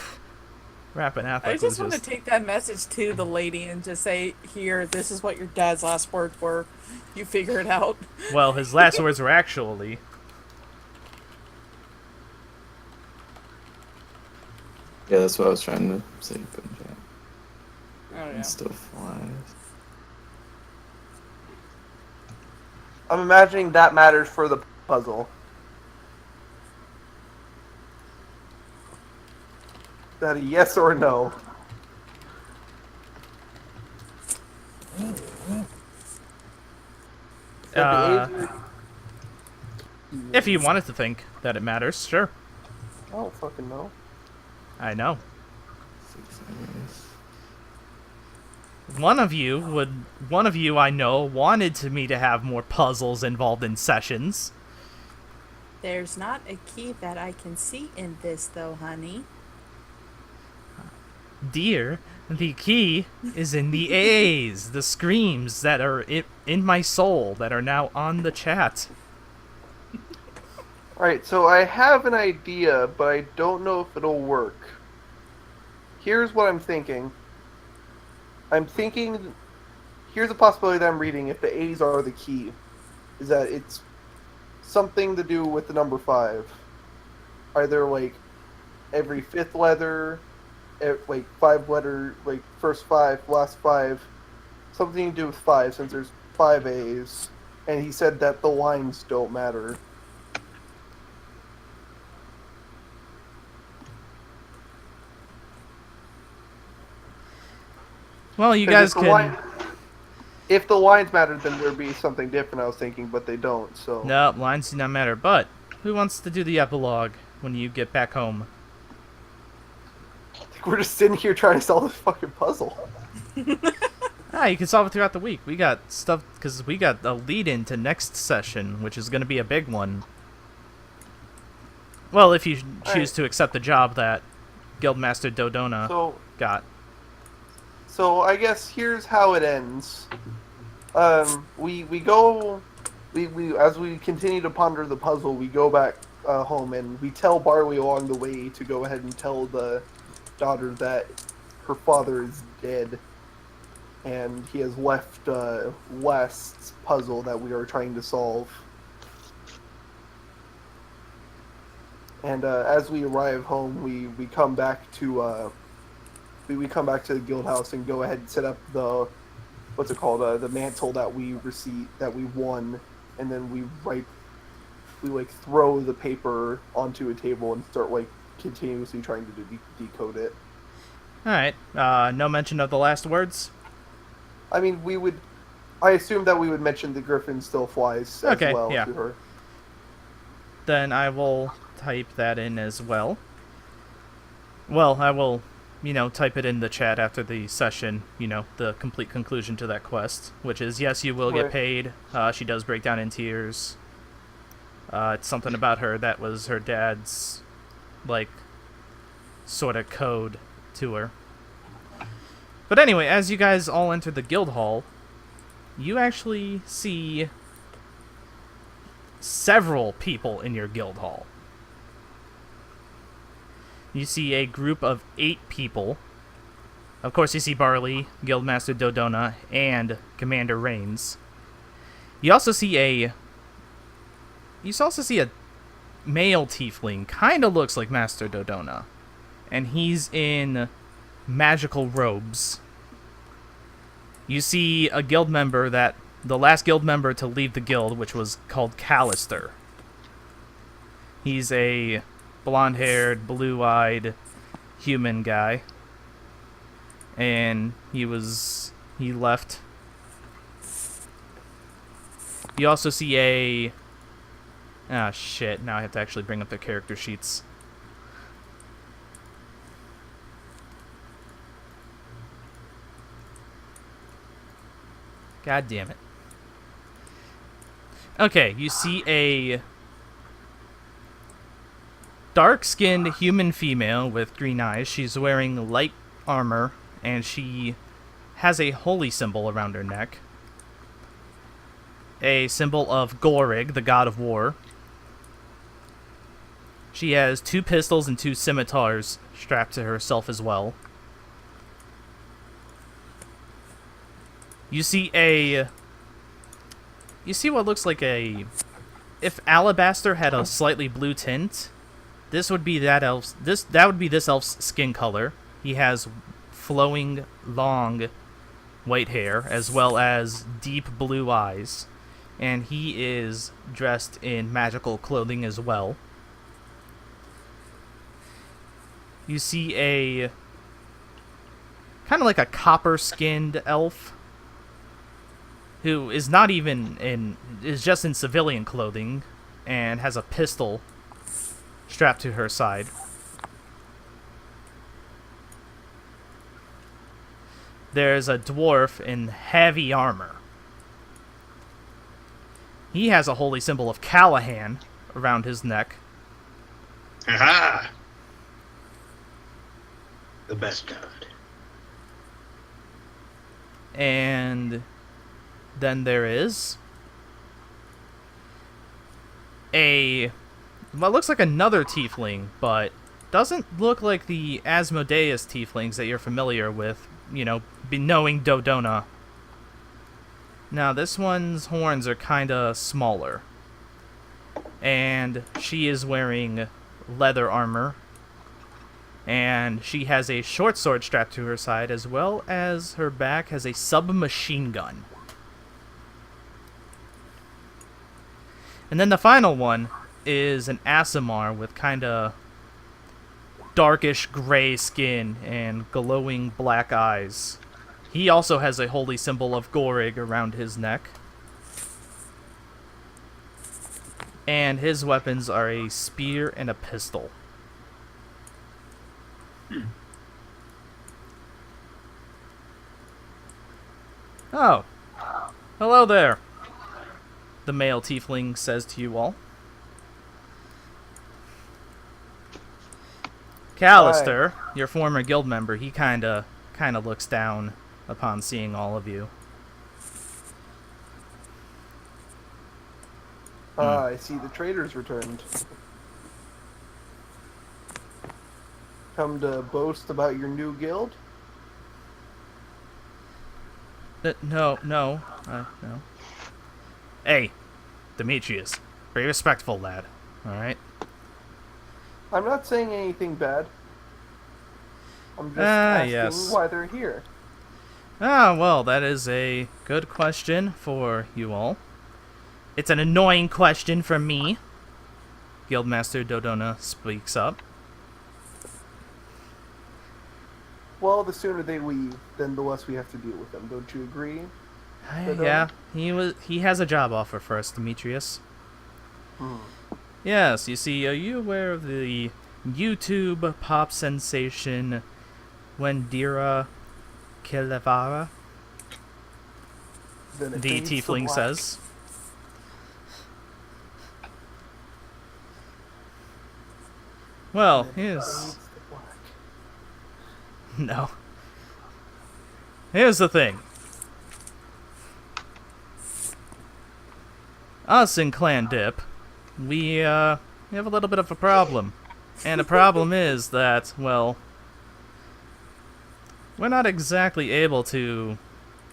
Rappanatha I was just want to take that message to the lady and just say, "Here, this is what your dad's last words were. You figure it out." Well, his last words were actually, Yeah, that's what I was trying to say. Put in chat. Oh yeah. It still flies. I'm imagining that matters for the puzzle. Is that a yes or a no? Is that Uh, the age? if you wanted to think that it matters, sure. I don't fucking know. I know. 6 A's. One of you I know wanted me to have more puzzles involved in sessions. There's not a key that I can see in this, though, honey. Dear, the key is in the A's, the screams that are in my soul that are now on the chat. Alright, so I have an idea, but I don't know if it'll work. Here's what I'm thinking. Here's a possibility that I'm reading if the A's are the key. Is that it's something to do with the number 5. Either, like, every 5th letter, like, 5 letter, like, first 5, last 5. Something to do with 5, since there's 5 A's. And he said that the lines don't matter. Well, you 'Cause guys if the can. if the lines mattered, then there'd be something different, I was thinking, but they don't, so... No, lines do not matter. But who wants to do the epilogue when you get back home? We're just sitting here trying to solve this fucking puzzle. Ah, you can solve it throughout the week. We got stuff because we got a lead into next session, which is going to be a big one. Well, if you choose to accept the job that Guildmaster Dodona got. So I guess here's how it ends. We as we continue to ponder the puzzle, we go back home and we tell Barley along the way to go ahead and tell the daughter that her father is dead, and he has left West's puzzle that we are trying to solve. And as we arrive home, we come back to we come back to the guild house and go ahead and set up the the mantle that we won, and then we throw the paper onto a table and start like continuously trying to decode it. Alright, no mention of the last words? I mean, we would. I assume that we would mention the griffin still flies as Okay, well yeah. to her. Then I will type that in as well. Well, I will, type it in the chat after the session, the complete conclusion to that quest, which is, yes, you will get Right. paid. She does break down in tears. It's something about her that was her dad's, sort of code to her. But anyway, as you guys all enter the guild hall, you actually see several people in your guild hall. You see a group of 8 people. Of course, you see Barley, Guildmaster Dodona, and Commander Reigns. You also see a male tiefling, kind of looks like Master Dodona, and he's in magical robes. You see a guild member the last guild member to leave the guild, which was called Callister. He's a blonde-haired, blue-eyed human guy. And he left. You also see ah, shit, now I have to actually bring up the character sheets. God damn it. Okay, you see a dark-skinned human female with green eyes. She's wearing light armor, and she has a holy symbol around her neck. A symbol of Gorig, the god of war. She has 2 pistols and 2 scimitars strapped to herself as well. You see what looks like if Alabaster had a slightly blue tint, this would be that would be this elf's skin color. He has flowing, long, white hair, as well as deep blue eyes. And he is dressed in magical clothing as well. You see a kind of like a copper-skinned elf who is not even is just in civilian clothing and has a pistol strapped to her side. There's a dwarf in heavy armor. He has a holy symbol of Callahan around his neck. Aha! The best god. And then there is what looks like another tiefling, but doesn't look like the Asmodeus tieflings that you're familiar with, knowing Dodona. Now, this one's horns are kind of smaller. And she is wearing leather armor. And she has a short sword strapped to her side, as well as her back has a submachine gun. And then the final one is an Aasimar with kind of darkish gray skin and glowing black eyes. He also has a holy symbol of Gorig around his neck. And his weapons are a spear and a pistol. Oh. Hello there, the male tiefling says to you all. Callister, your former guild member, he kinda looks down upon seeing all of you. I see the traders returned. Come to boast about your new guild? No. Hey, Demetrius, be respectful, lad. Alright? I'm not saying anything bad. I'm just asking yes. why they're here. Well, that is a good question for you all. It's an annoying question from me. Guildmaster Dodona speaks up. Well, the sooner they leave, then the less we have to deal with them. Don't you agree? Yeah, he has a job offer for us, Demetrius. Hmm. Yes, you see, are you aware of the YouTube pop sensation Wendira Kelevara? Then it The fades to tiefling black. says. Well, Then it here's... fades to black. No. Here's the thing. Us in Clan Dip, we have a little bit of a problem. And the problem is that, well, we're not exactly able to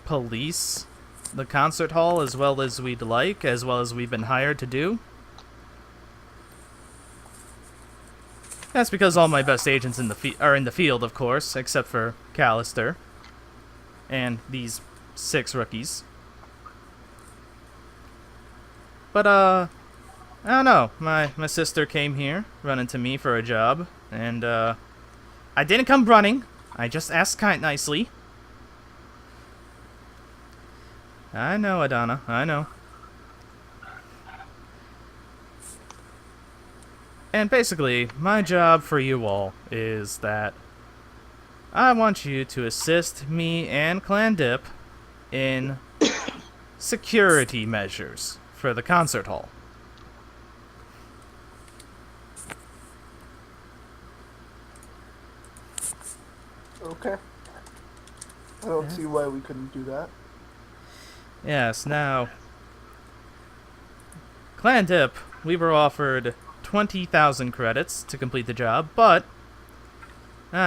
police the concert hall as well as we'd like, as well as we've been hired to do. That's because all my best agents are in the field, of course, except for Callister and these 6 rookies. But, I don't know. My sister came here, running to me for a job, and, I didn't come running. I just asked kind nicely. I know, Adana. I know. And basically, my job for you all is that I want you to assist me and Clan Dip in security measures for the concert hall. Okay. I don't see why we couldn't do that. Yes, now, Clan Dip, we were offered 20,000 credits to complete the job, but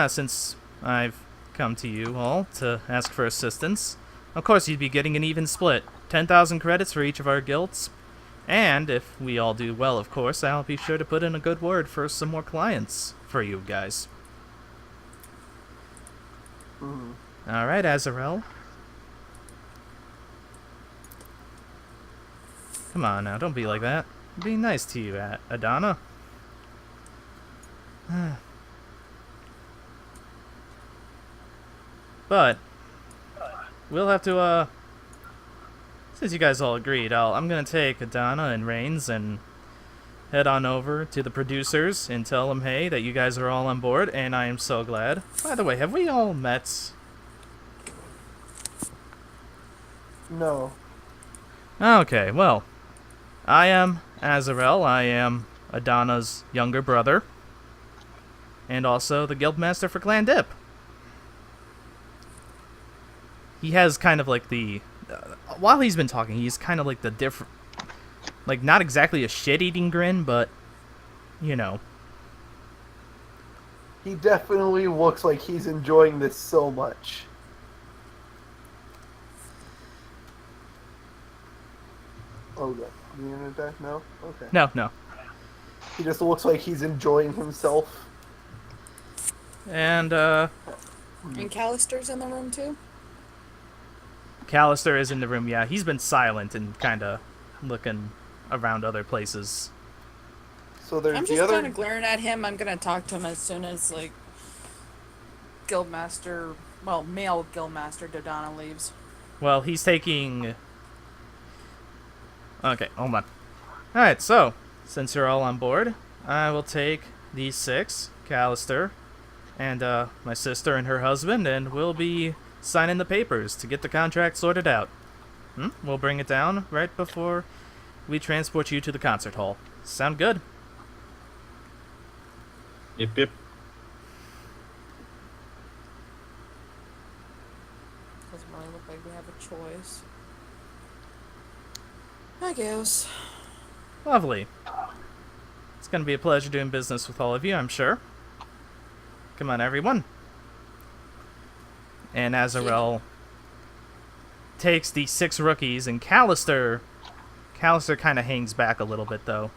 since I've come to you all to ask for assistance, of course you'd be getting an even split. 10,000 credits for each of our guilds, and if we all do well, of course, I'll be sure to put in a good word for some more clients for you guys. Hmm. Alright, Azarel. Come on now, don't be like that. Be nice to you, Adana. But we'll have to, since you guys all agreed, I'm gonna take Adana and Reigns and head on over to the producers and tell them, hey, that you guys are all on board, and I am so glad. By the way, have we all met? No. Okay, well, I am Azarel. I am Adana's younger brother, and also the guildmaster for Clan Dip. He has kind of like the... while he's been talking, he's kind of like the different... like, not exactly a shit-eating grin, but, you know. He definitely looks like he's enjoying this so much. Oh, yeah. You gonna attack? No? Okay. No. He just looks like he's enjoying himself. And, And Callister's in the room too? Callister is in the room, yeah. He's been silent and kind of looking around other places. So there's I'm the just other... kind of glaring at him. I'm gonna talk to him as soon as, like, Guildmaster, well, male Guildmaster Dodonna leaves. Well, he's taking... Okay, hold on. Alright, so, since you're all on board, I will take these 6, Callister, and my sister and her husband, and we'll be signing the papers to get the contract sorted out. We'll bring it down right before we transport you to the concert hall. Sound good? Yep, yep. Doesn't really look like we have a choice. I guess. Lovely. It's going to be a pleasure doing business with all of you, I'm sure. Come on, everyone. And Azarel takes the 6 rookies, and Callister kind of hangs back a little bit, though.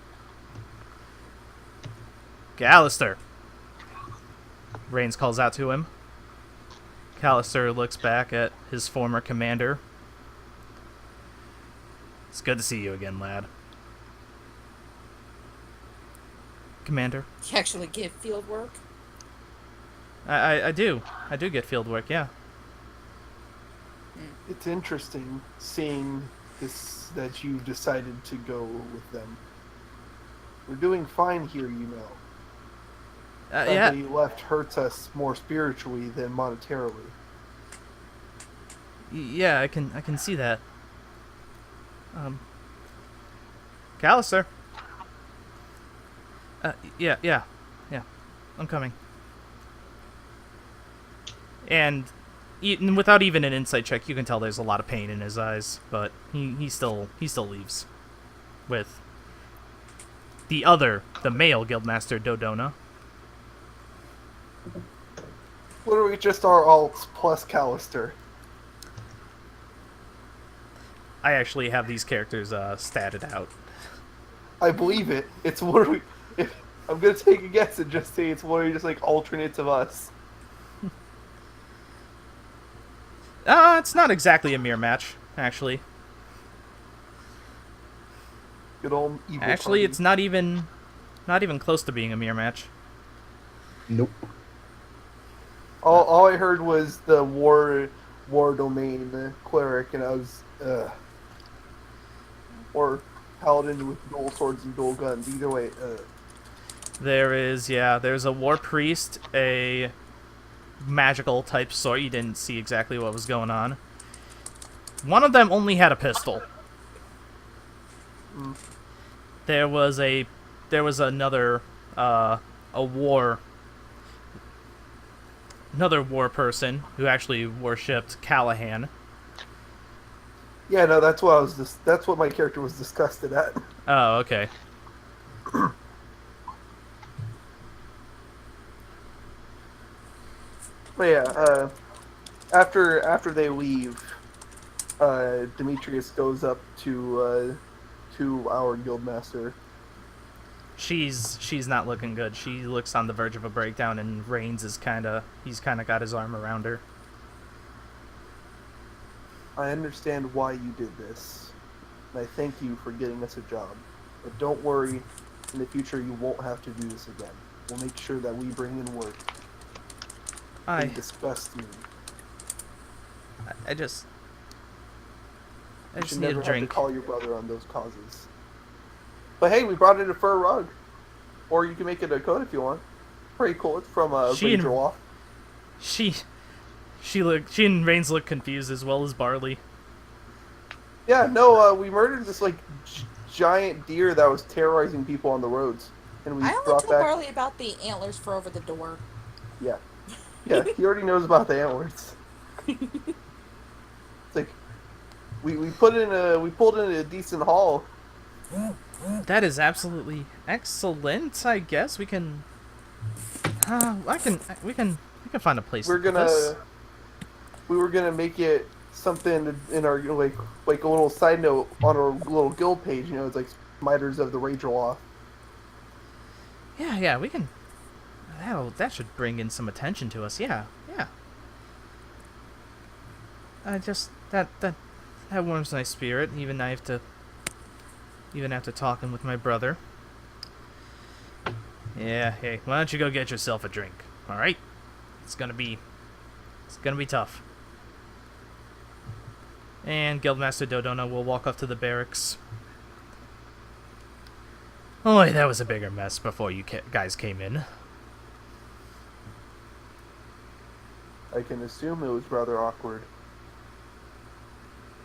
Callister! Reigns calls out to him. Callister looks back at his former commander. It's good to see you again, lad. Commander? You actually give field work? I do. I do get field work, yeah. It's interesting seeing this that you decided to go with them. We're doing fine here, you know. The fact Yeah. that you left hurts us more spiritually than monetarily. Yeah, I can see that. Callister. Yeah. I'm coming. And without even an insight check, you can tell there's a lot of pain in his eyes, but he still leaves with the male guildmaster Dodona. Literally just our alts plus Callister. I actually have these characters statted out. I believe it. It's literally. I'm gonna take a guess and just say it's literally just like alternates of us. It's not exactly a mirror match, actually. Good old evil. Actually, party. it's not even close to being a mirror match. Nope. All I heard was the war domain, the cleric, and I was or paladin with dual swords and dual guns. Either way, There's a war priest, a magical type sword. You didn't see exactly what was going on. One of them only had a pistol. There was another another war person who actually worshipped Callahan. yeah, no, that's what that's what my character was disgusted at. Oh, okay. But yeah, after they leave, Demetrius goes up to our guildmaster. She's not looking good. She looks on the verge of a breakdown, and Reigns he's kind of got his arm around her. I understand why you did this, and I thank you for getting us a job. But don't worry, in the future you won't have to do this again. We'll make sure that we bring in work. They disgust me. I just You should need never a have to drink. call your brother on those causes. But hey, we brought in a fur rug. Or you can make it a coat if you want. Pretty cool. It's from Ragelope. She and Reigns look confused as well as Barley. Yeah, no, we murdered this like giant deer that was terrorizing people on the roads, and we I only brought told back. Barley about the antlers for over the door. Yeah, he already knows about the antlers. It's like we pulled in a decent haul. That is absolutely excellent. I guess we can. We can find a place. We were gonna make it something in our like a little side note on our little guild page. You know, it's like Miters of the Ragelope. Yeah, we can. That should bring in some attention to us. Yeah. I just that warms my spirit. Even after talking with my brother. Yeah. Hey, why don't you go get yourself a drink? All right. It's gonna be tough. And Guildmaster Dodona will walk up to the barracks. Oh, that was a bigger mess before you guys came in. I can assume it was rather awkward.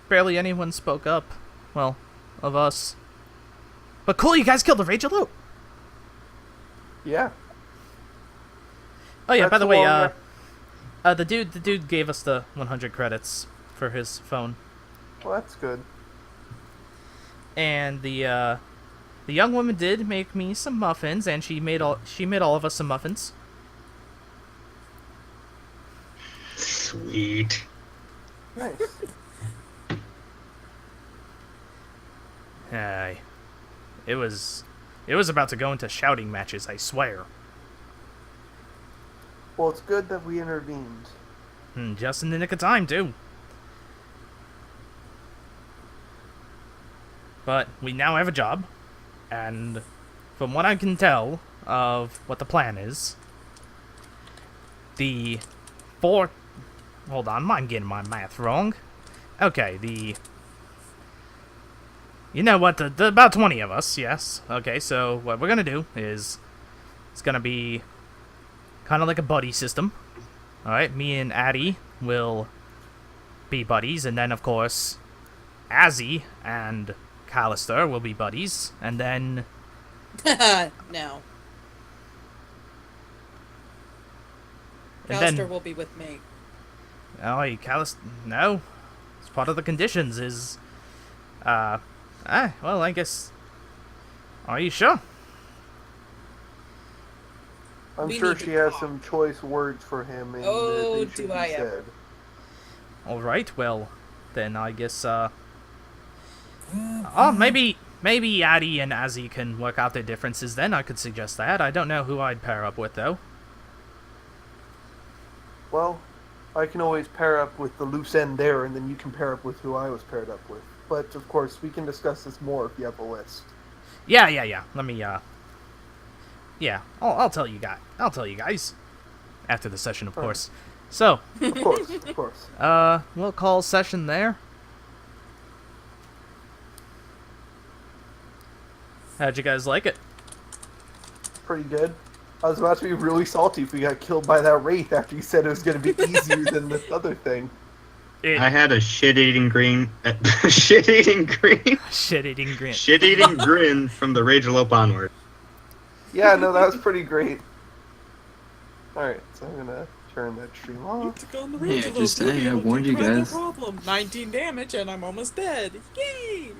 Barely anyone spoke up. Well, of us. But cool, you guys killed the Ragelope. Yeah. Oh yeah, That's by the way, long- the dude gave us the 100 credits for his phone. Well, that's good. And the young woman did make me some muffins, and she made all of us some muffins. Sweet. Nice. Aye. It was about to go into shouting matches, I swear. Well, it's good that we intervened. Just in the nick of time, too. But we now have a job, and from what I can tell of what the plan is, the four. Hold on, I'm getting my math wrong. Okay, you know what? The about 20 of us. Yes. Okay, so what we're gonna do is it's gonna be kind of like a buddy system. All right, me and Addie will be buddies, and then of course, Azzy and Callister will be buddies, and then No. and Callister then will be with me. oh, Callister. No, it's part of the conditions. Is well, I guess. Are you sure? I'm We sure need to she has talk. some choice words for him, and Oh, that they should do be I said. ever. All right. Well, then I guess. Oh, maybe Addie and Azzy can work out their differences. Then I could suggest that. I don't know who I'd pair up with though. Well, I can always pair up with the loose end there, and then you can pair up with who I was paired up with. But of course, we can discuss this more if you have a list. Yeah. Let me. Yeah. I'll tell you guys. After the session, of course. So, Of course, of course. we'll call session there. How'd you guys like it? Pretty good. I was about to be really salty if we got killed by that wraith after you said it was going to be easier than this other thing. I had a shit-eating green, shit-eating green, Shit-eating grin. shit-eating grin from the Ragelope onward. Yeah, no, that was pretty great. Alright, so I'm going to turn that stream off. On the Yeah, just saying, I warned you guys. Problem. 19 damage and I'm almost dead. Yay!